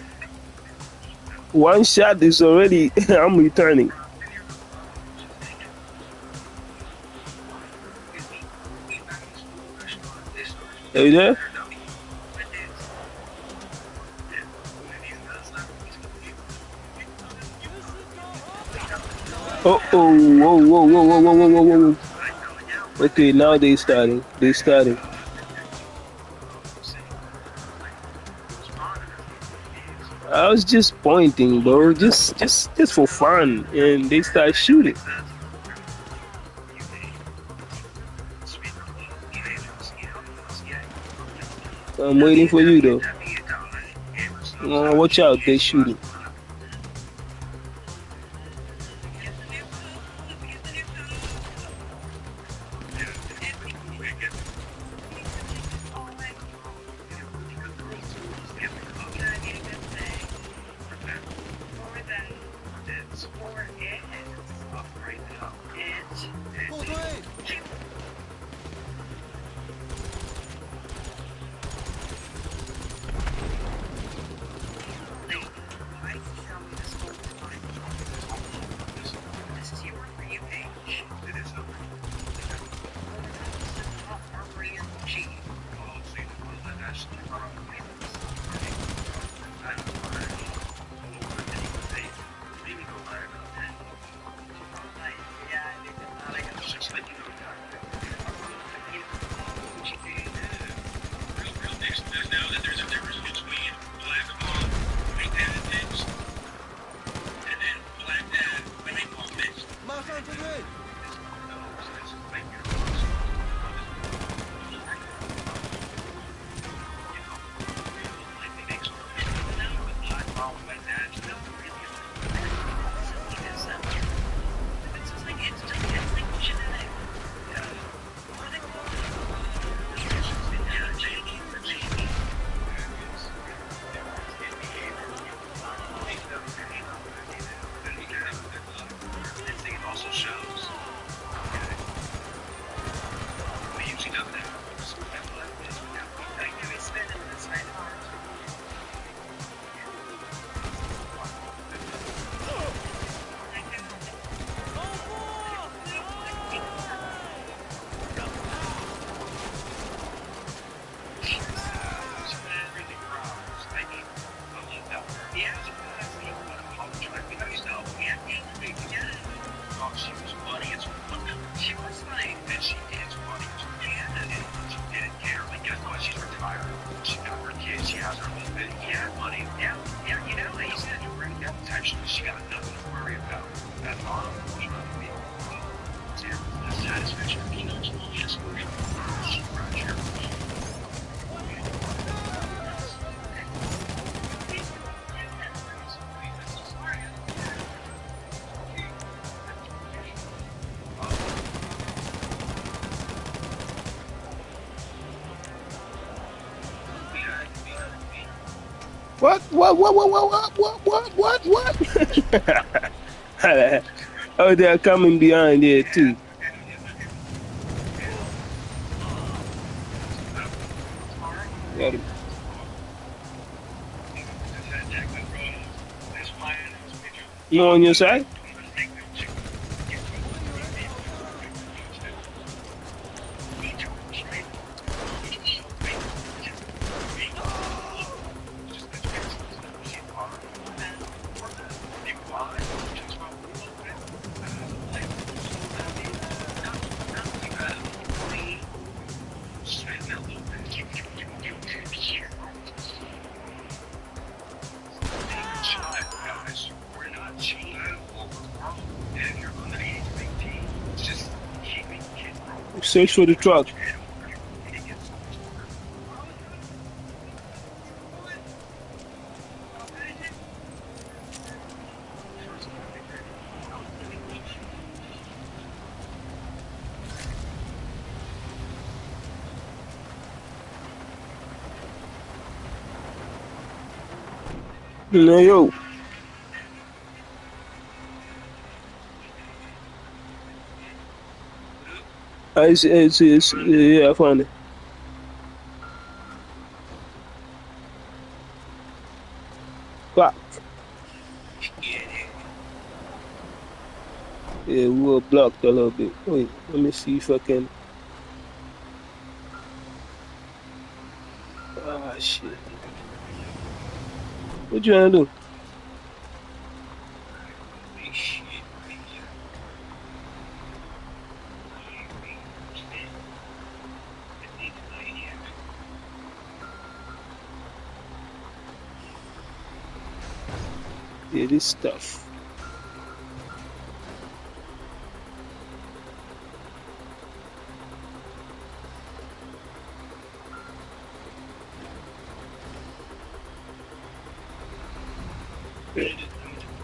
One shot is already, I'm returning. Are you there? Oh, whoa, whoa, whoa, whoa, whoa, whoa, whoa, whoa. Okay, now they starting. They starting. I was just pointing, bro, just for fun, and they start shooting. I'm waiting for you though. Watch out, they shooting. fuck? What? Oh, they're coming behind there too. Got him. You on your side? Search for the truck. No, yo. I see, yeah, I found it. Fuck. Yeah, we were blocked a little bit. Wait, let me see if I can. Ah, shit. What you trying to do? Yeah, this stuff.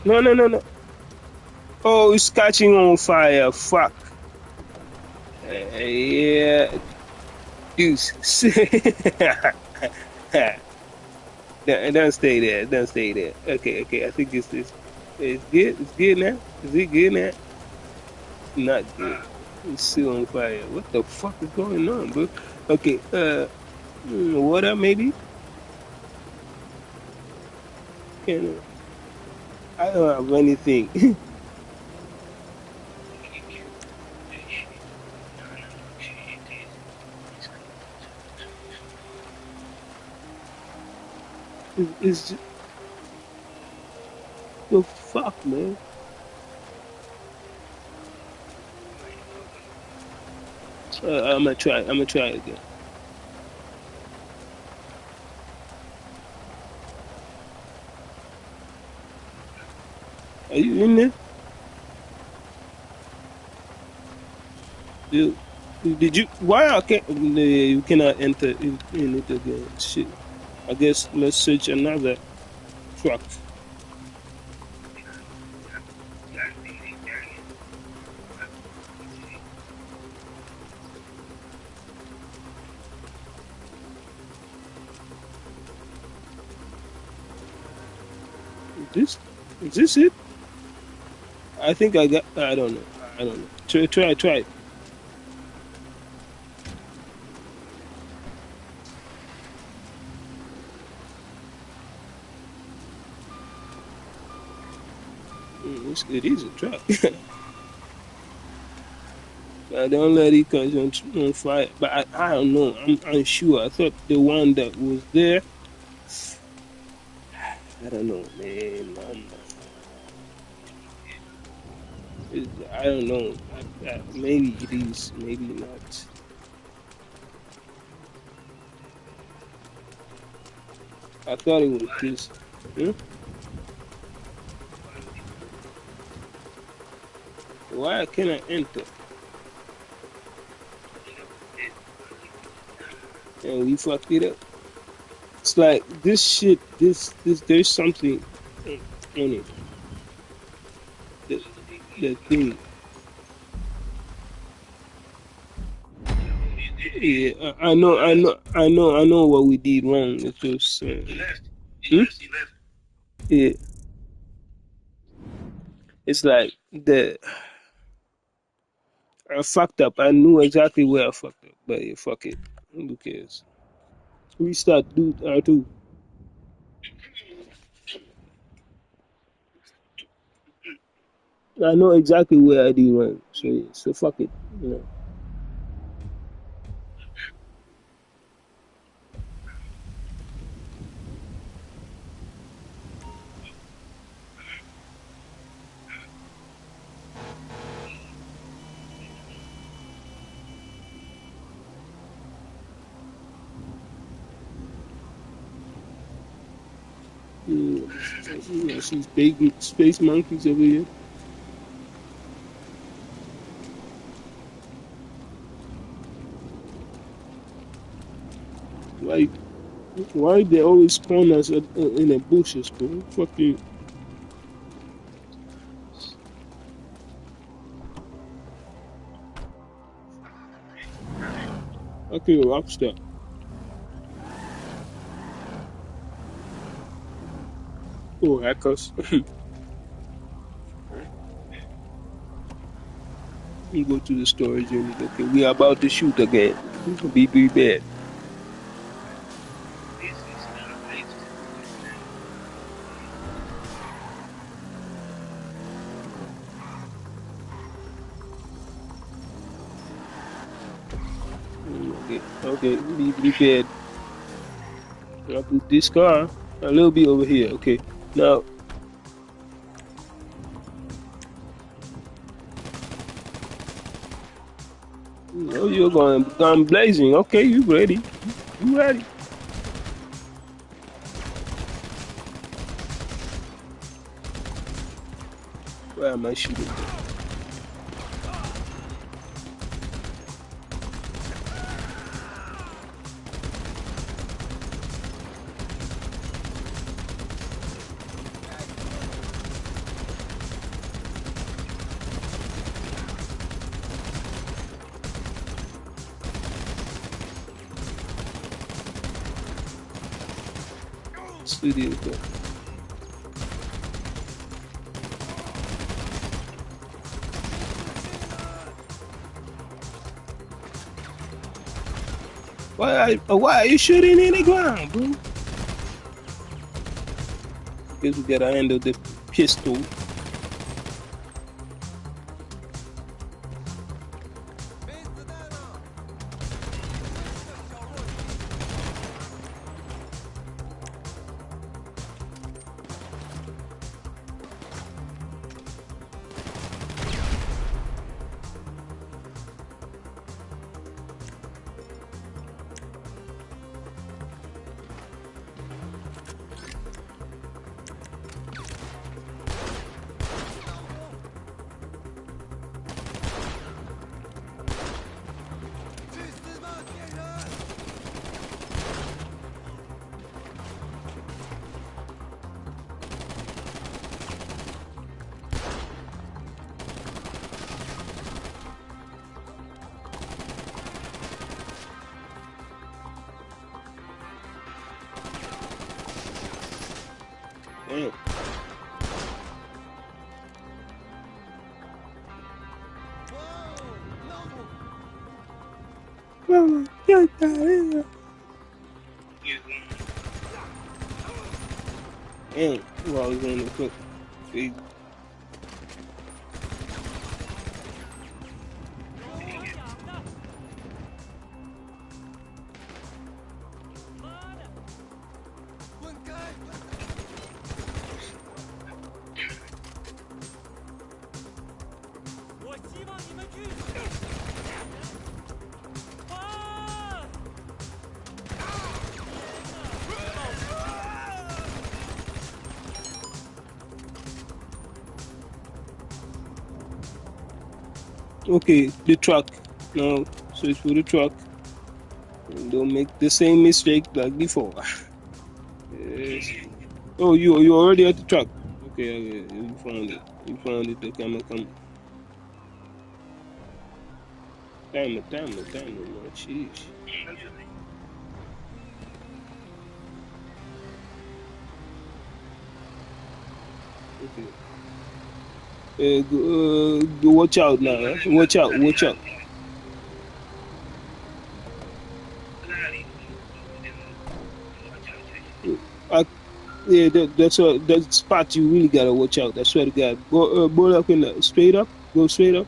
No. Oh, it's catching on fire. Fuck. Yeah. Deuce. Don't stay there. Don't stay there. Okay. I think it's good. It's good now. Is it good now? Not good. It's still on fire. What the fuck is going on, bro? Okay. Water maybe? Can I don't have anything. It's just, the fuck, man. I'm gonna try. Again. Are you in there? Did you? Why I can't? You cannot enter in it again. Shit. I guess let's search another truck. Is this it? I think I got. I don't know. Try. It is a truck. Don't let it catch on fire. But I don't know. I'm unsure. I thought the one that was there. I don't know, man. I don't know. Maybe it is. Maybe not. I thought it was this. Why can't I enter? And we fucked it up. It's like this shit. This. There's something on it. The thing. Yeah, I know what we did wrong. It was Hmm? Yeah. It's like I fucked up. I knew exactly where I fucked up, but yeah, fuck it. Who cares? Restart, dude. R2. I know exactly where I did wrong, so yeah, so fuck it. You know. I see space monkeys over here. Why? Why they always spawn us in the bushes, bro? Fuck you. Okay, rockstar. Oh, hackers. We go to the storage unit. Okay, we are about to shoot again. Be bad. Okay, be bad. I'll put this car a little bit over here. Okay, now. Oh, you're going blazing. Okay, you ready? You ready? Where am I shooting? Studio. Why are you shooting in the ground, bro? Guess we gotta handle the pistol. Damn. Mama, get that in. Damn. Well, he's on the cook. See? Okay, the truck. Now, switch for the truck. And don't make the same mistake like before. Yes. Oh, you already at the truck. Okay, you found it. You found it. Okay, I'm gonna come. Damn it, man. Sheesh. Watch out now. Huh? Watch out. Watch out. I, yeah, that spot you really gotta watch out. I swear to God. Go up in the, straight up. Go straight up,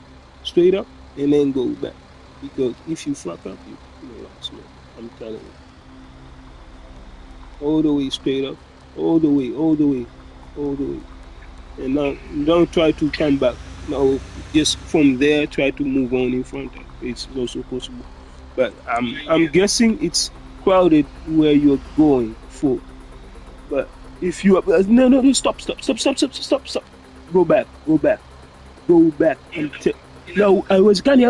and then go back. Because if you fuck up, you lost, man. I'm telling you. All the way straight up, all the way, all the way, all the way. And now don't try to come back. Now just from there try to move on in front. It's also possible. But I'm guessing it's crowded where you're going for. But if you are no stop. Go back. No, I was canny.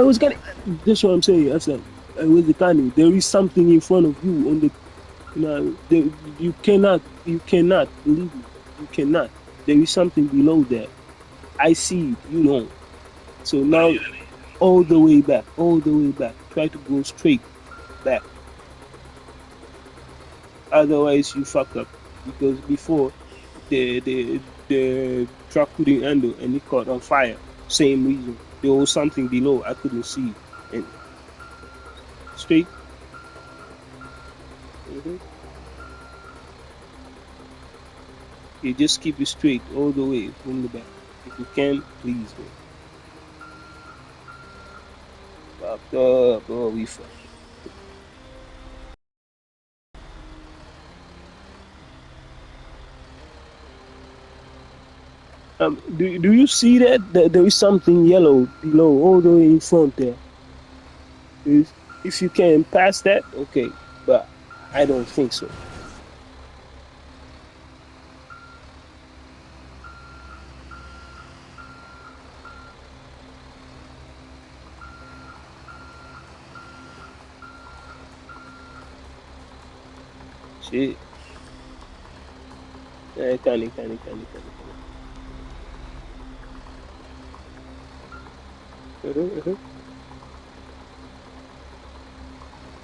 That's what I'm saying. I said I was the canny. There is something in front of you on the. You cannot believe me. You cannot. There is something below there. I see it. You know. So now, all the way back. Try to go straight back. Otherwise, you fuck up because before the truck couldn't handle and it caught on fire. Same reason. There was something below I couldn't see. And straight. Mm-hmm. You just keep it straight all the way from the back. If you can, please go. Fucked up. Oh, we fucked. Do you see that there is something yellow below, all the way in front there? If you can pass that, okay, but I don't think so. Shit. Can.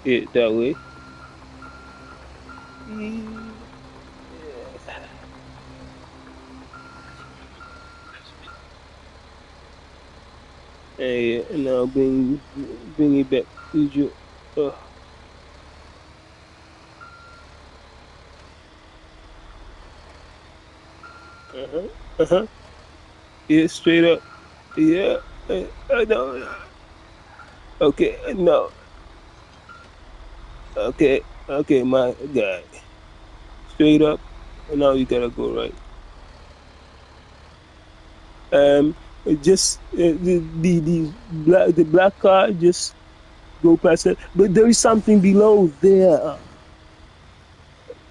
Yeah, that way. Hey, and now bring it back to you. Yeah, straight up. Yeah, I know. Okay, no. Okay, my guy. Straight up. And now you gotta go right. Just the black car. Just go past it. But there is something below there.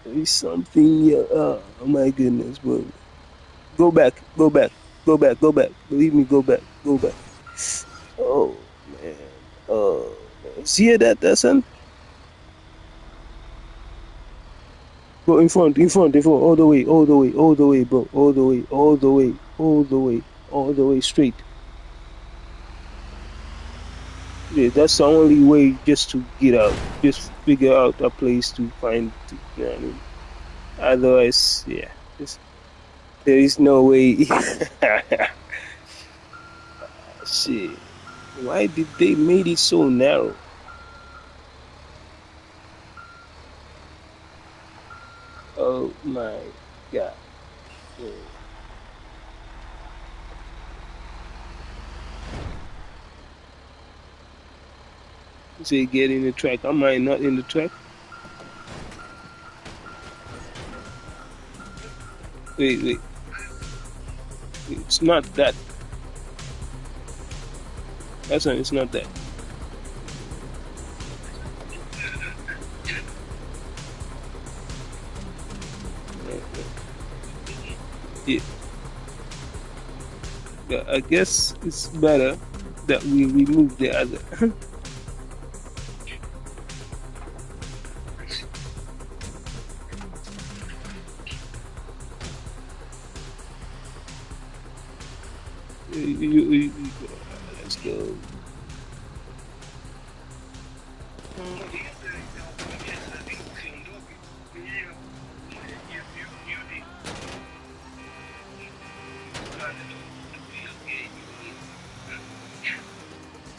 There is something. Oh my goodness, bro. Go back. Believe me, go back. Oh man. Oh man. See that, son? Go in front, all the way, bro, all the way straight. Yeah, that's the only way just to get out. Just figure out a place to find. You know what I mean? Otherwise, yeah, there is no way. Shit, why did they made it so narrow? Oh my god. Yeah. Say get in the track. Am I not in the track? Wait. It's not that. That's not. It's not that. Yeah. I guess it's better that we remove the other. Let's go.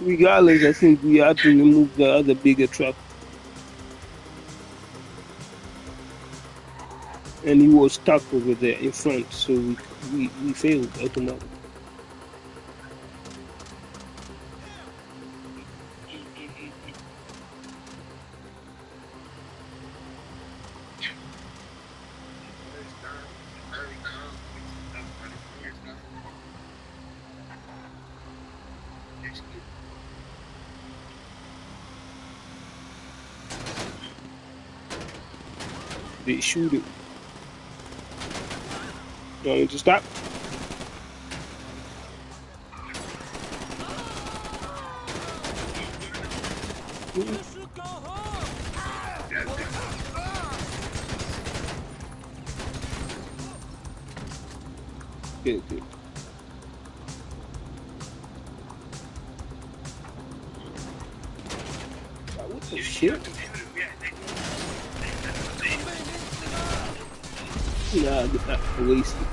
regardless, I think we had to remove the other bigger truck, and he was stuck over there in front, so we failed automatically. They shoot it. You want me to stop? Good, good. What the shit? Nah, wasted.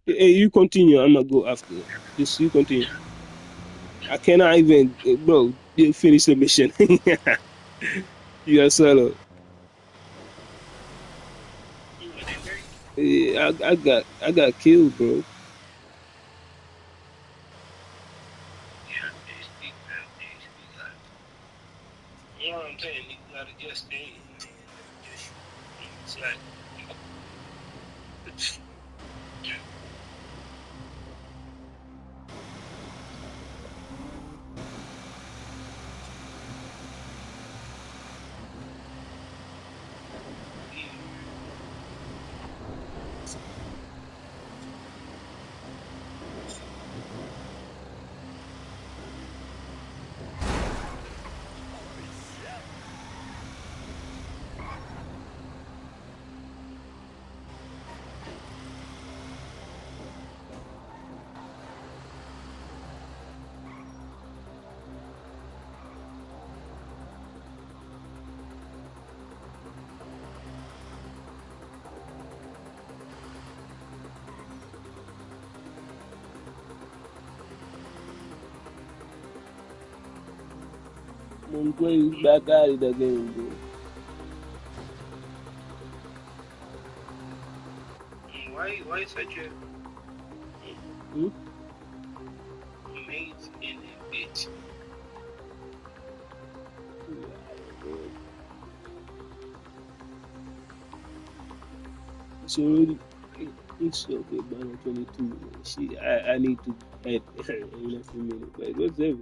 Hey, you continue. I'm gonna go after. Just you continue. I cannot even, bro. You finish the mission. You are solo. Yeah, I got killed, bro. You know what I'm saying? You gotta just stay in there and just shoot. It's like, Monquay is back at it again, bro. why such a Hmm? mate in a bitch? It's already. It's okay, Banner 22. See, I need to add in a few minutes, but it was every.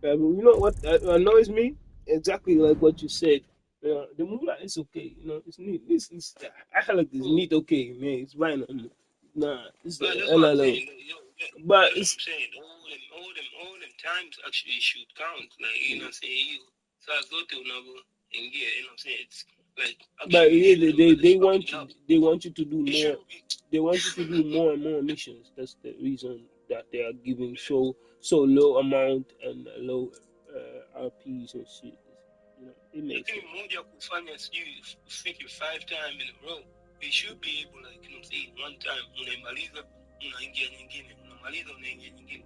But you know what annoys me? Exactly like what you said. The moolah is okay. You know, it's neat. It's I feel like it's neat. Okay, man, it's fine. Nah, it's the But that's what I'm LLO. saying. But That's what it's I'm saying. All them times actually should count. Like, you know what I'm saying? You so I go to another and get, you know what I'm saying? It's like but actually yeah, shoot them other stuff in the house. they want you to do It more. should be. They want you to do more and more missions. That's the reason that they are giving so low amount and low RPs and shit. You know, it makes Lakini sense. mmoja kufanya sijui ufike 5 times in a row. They should be able, like, you know what I'm saying, one time unaimaliza unaingia nyingine, unamaliza unaingia nyingine,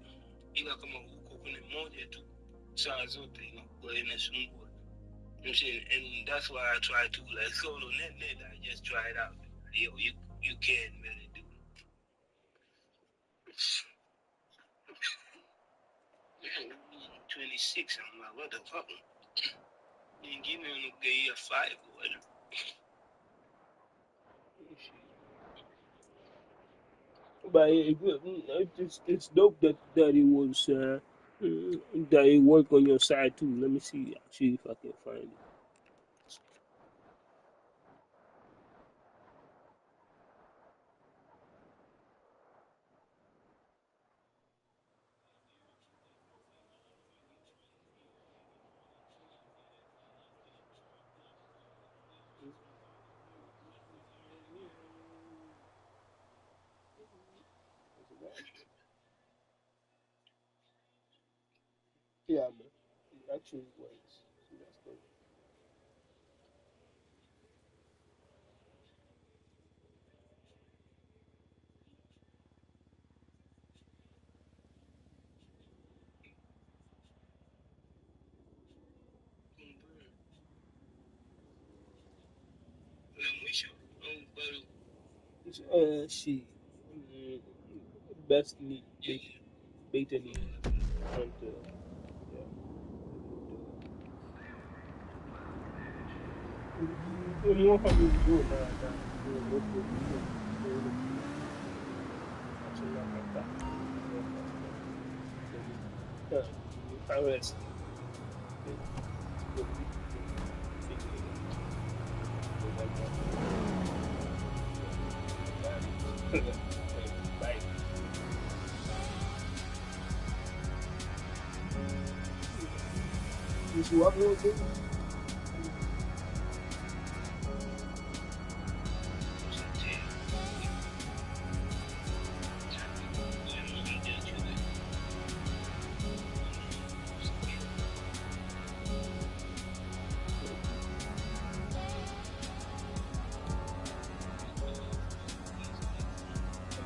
ila kama uko kwenye moja tu saa zote inakuwa inasumbua. You know what I'm saying? And that's why I try to, like, solo net. I just try it out. Yo, you can really do it. 26. I'm like, what the fuck? You give me a 5 or whatever. But it's dope that it was that it worked on your side too. Let me see if I can find it. Yeah, man. actually works. So that's good. She best need beta need and yeah. The more how you go now, actually not like that. Arrest. Bye. Is what will do?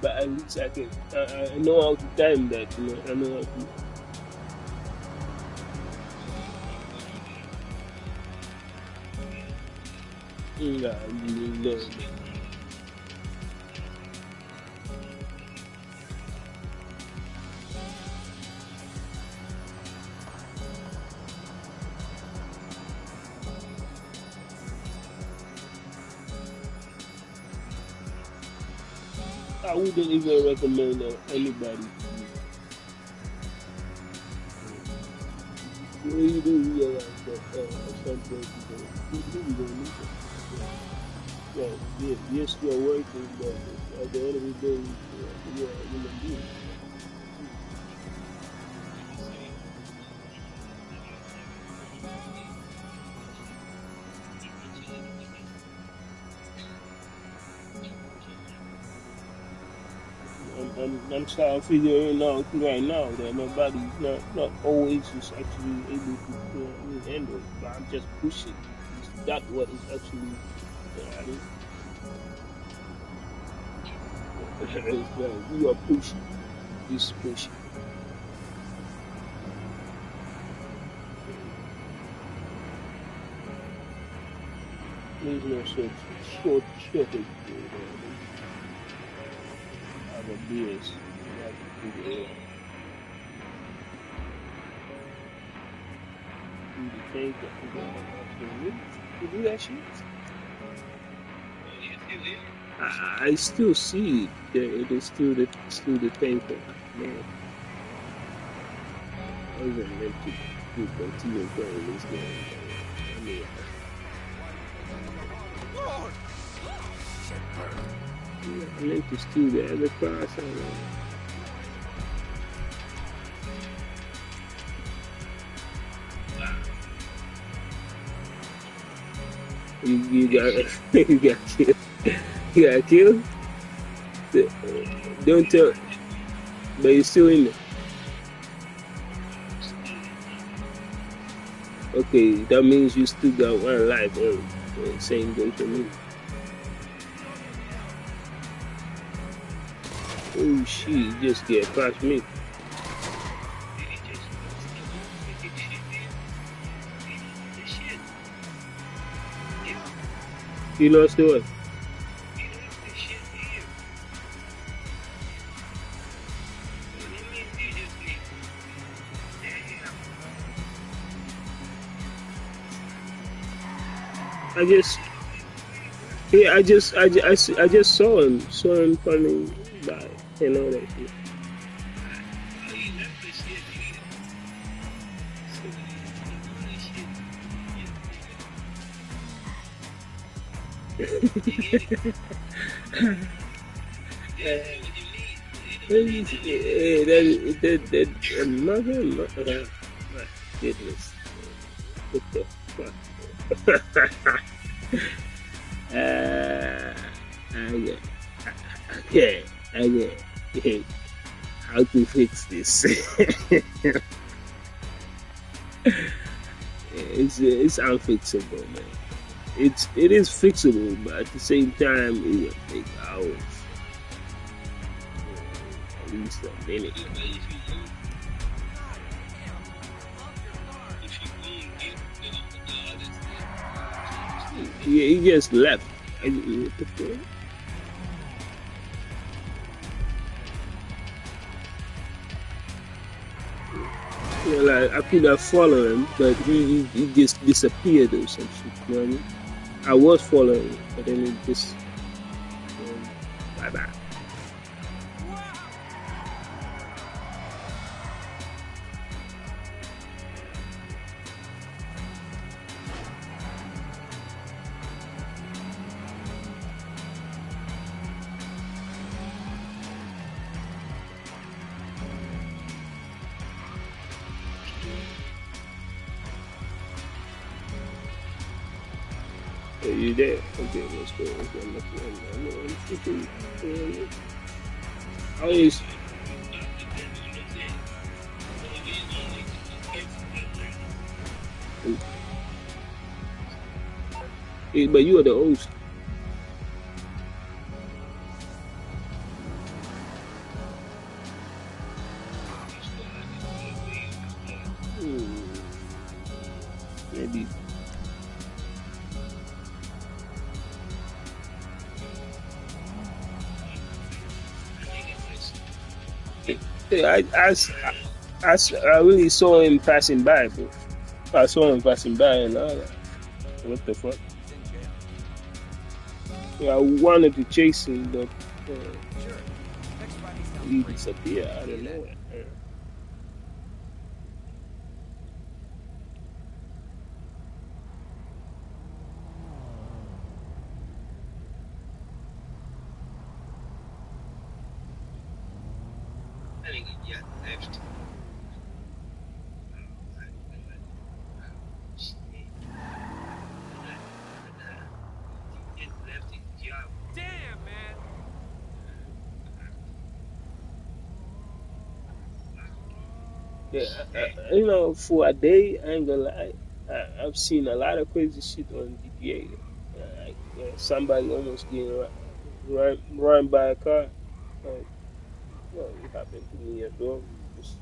But at least I can. I know how to time that. You know, I know how to. Yeah, no. I wouldn't even recommend anybody. You really do realize that at some point you really don't need it. Well, yeah, yes, you're working, but at the end of the day, you're a human being. I'm trying to figure it out right now that my body's not always just actually able to handle it, but I'm just pushing. That's what is actually it's like you are pushing. This pushing. There's no shortage of ideas. You have to figure it out. Do the thing that you do that shit. I still see it. It is still the thing for man. I was meant to continue playing this game. I mean, I meant to steal the other class. You got you got killed. You got killed. Don't tell, but you're still in there. Okay, that means you still got one life. Same goes for me. Oh shit, just get past me. You lost the what? I just saw him coming by and all that shit. Mother, my goodness. What the fuck? Okay. How to fix this? it's unfixable, man. It is fixable, but at the same time, it will take hours, at least a minute. Yeah, he just left. What the fuck? Yeah, like I could have followed him, but he just disappeared or some shit. You know what I mean? I was following him, but then it just bye bye. Are you there? Okay, let's go. How is? Hey, but you are the host. Maybe. Yeah, I really saw him passing by, bro. I saw him passing by and all that. What the fuck? Yeah, I wanted to chase him, but he disappeared out of nowhere. Damn, man. Yeah, you know, for a day, I ain't gonna lie, I've seen a lot of crazy shit on GTA. Like somebody almost getting run by a car. Like, well, it happened to me as well. Just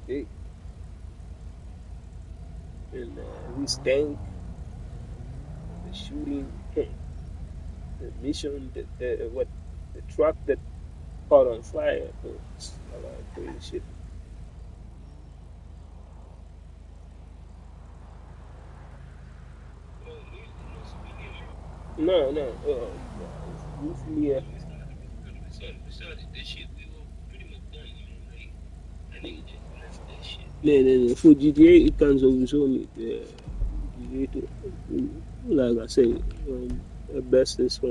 big. And his tank, the shooting, the mission, the truck that caught on fire. It's a lot of crazy shit. No, no. Usually, no. For GTA, it can sowieso GTA like I say, the best is for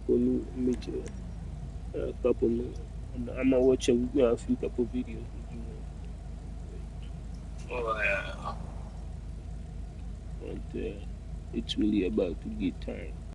me, meet a couple more. And I'm gonna watch a few couple videos. Oh, yeah. And it's really about to get time.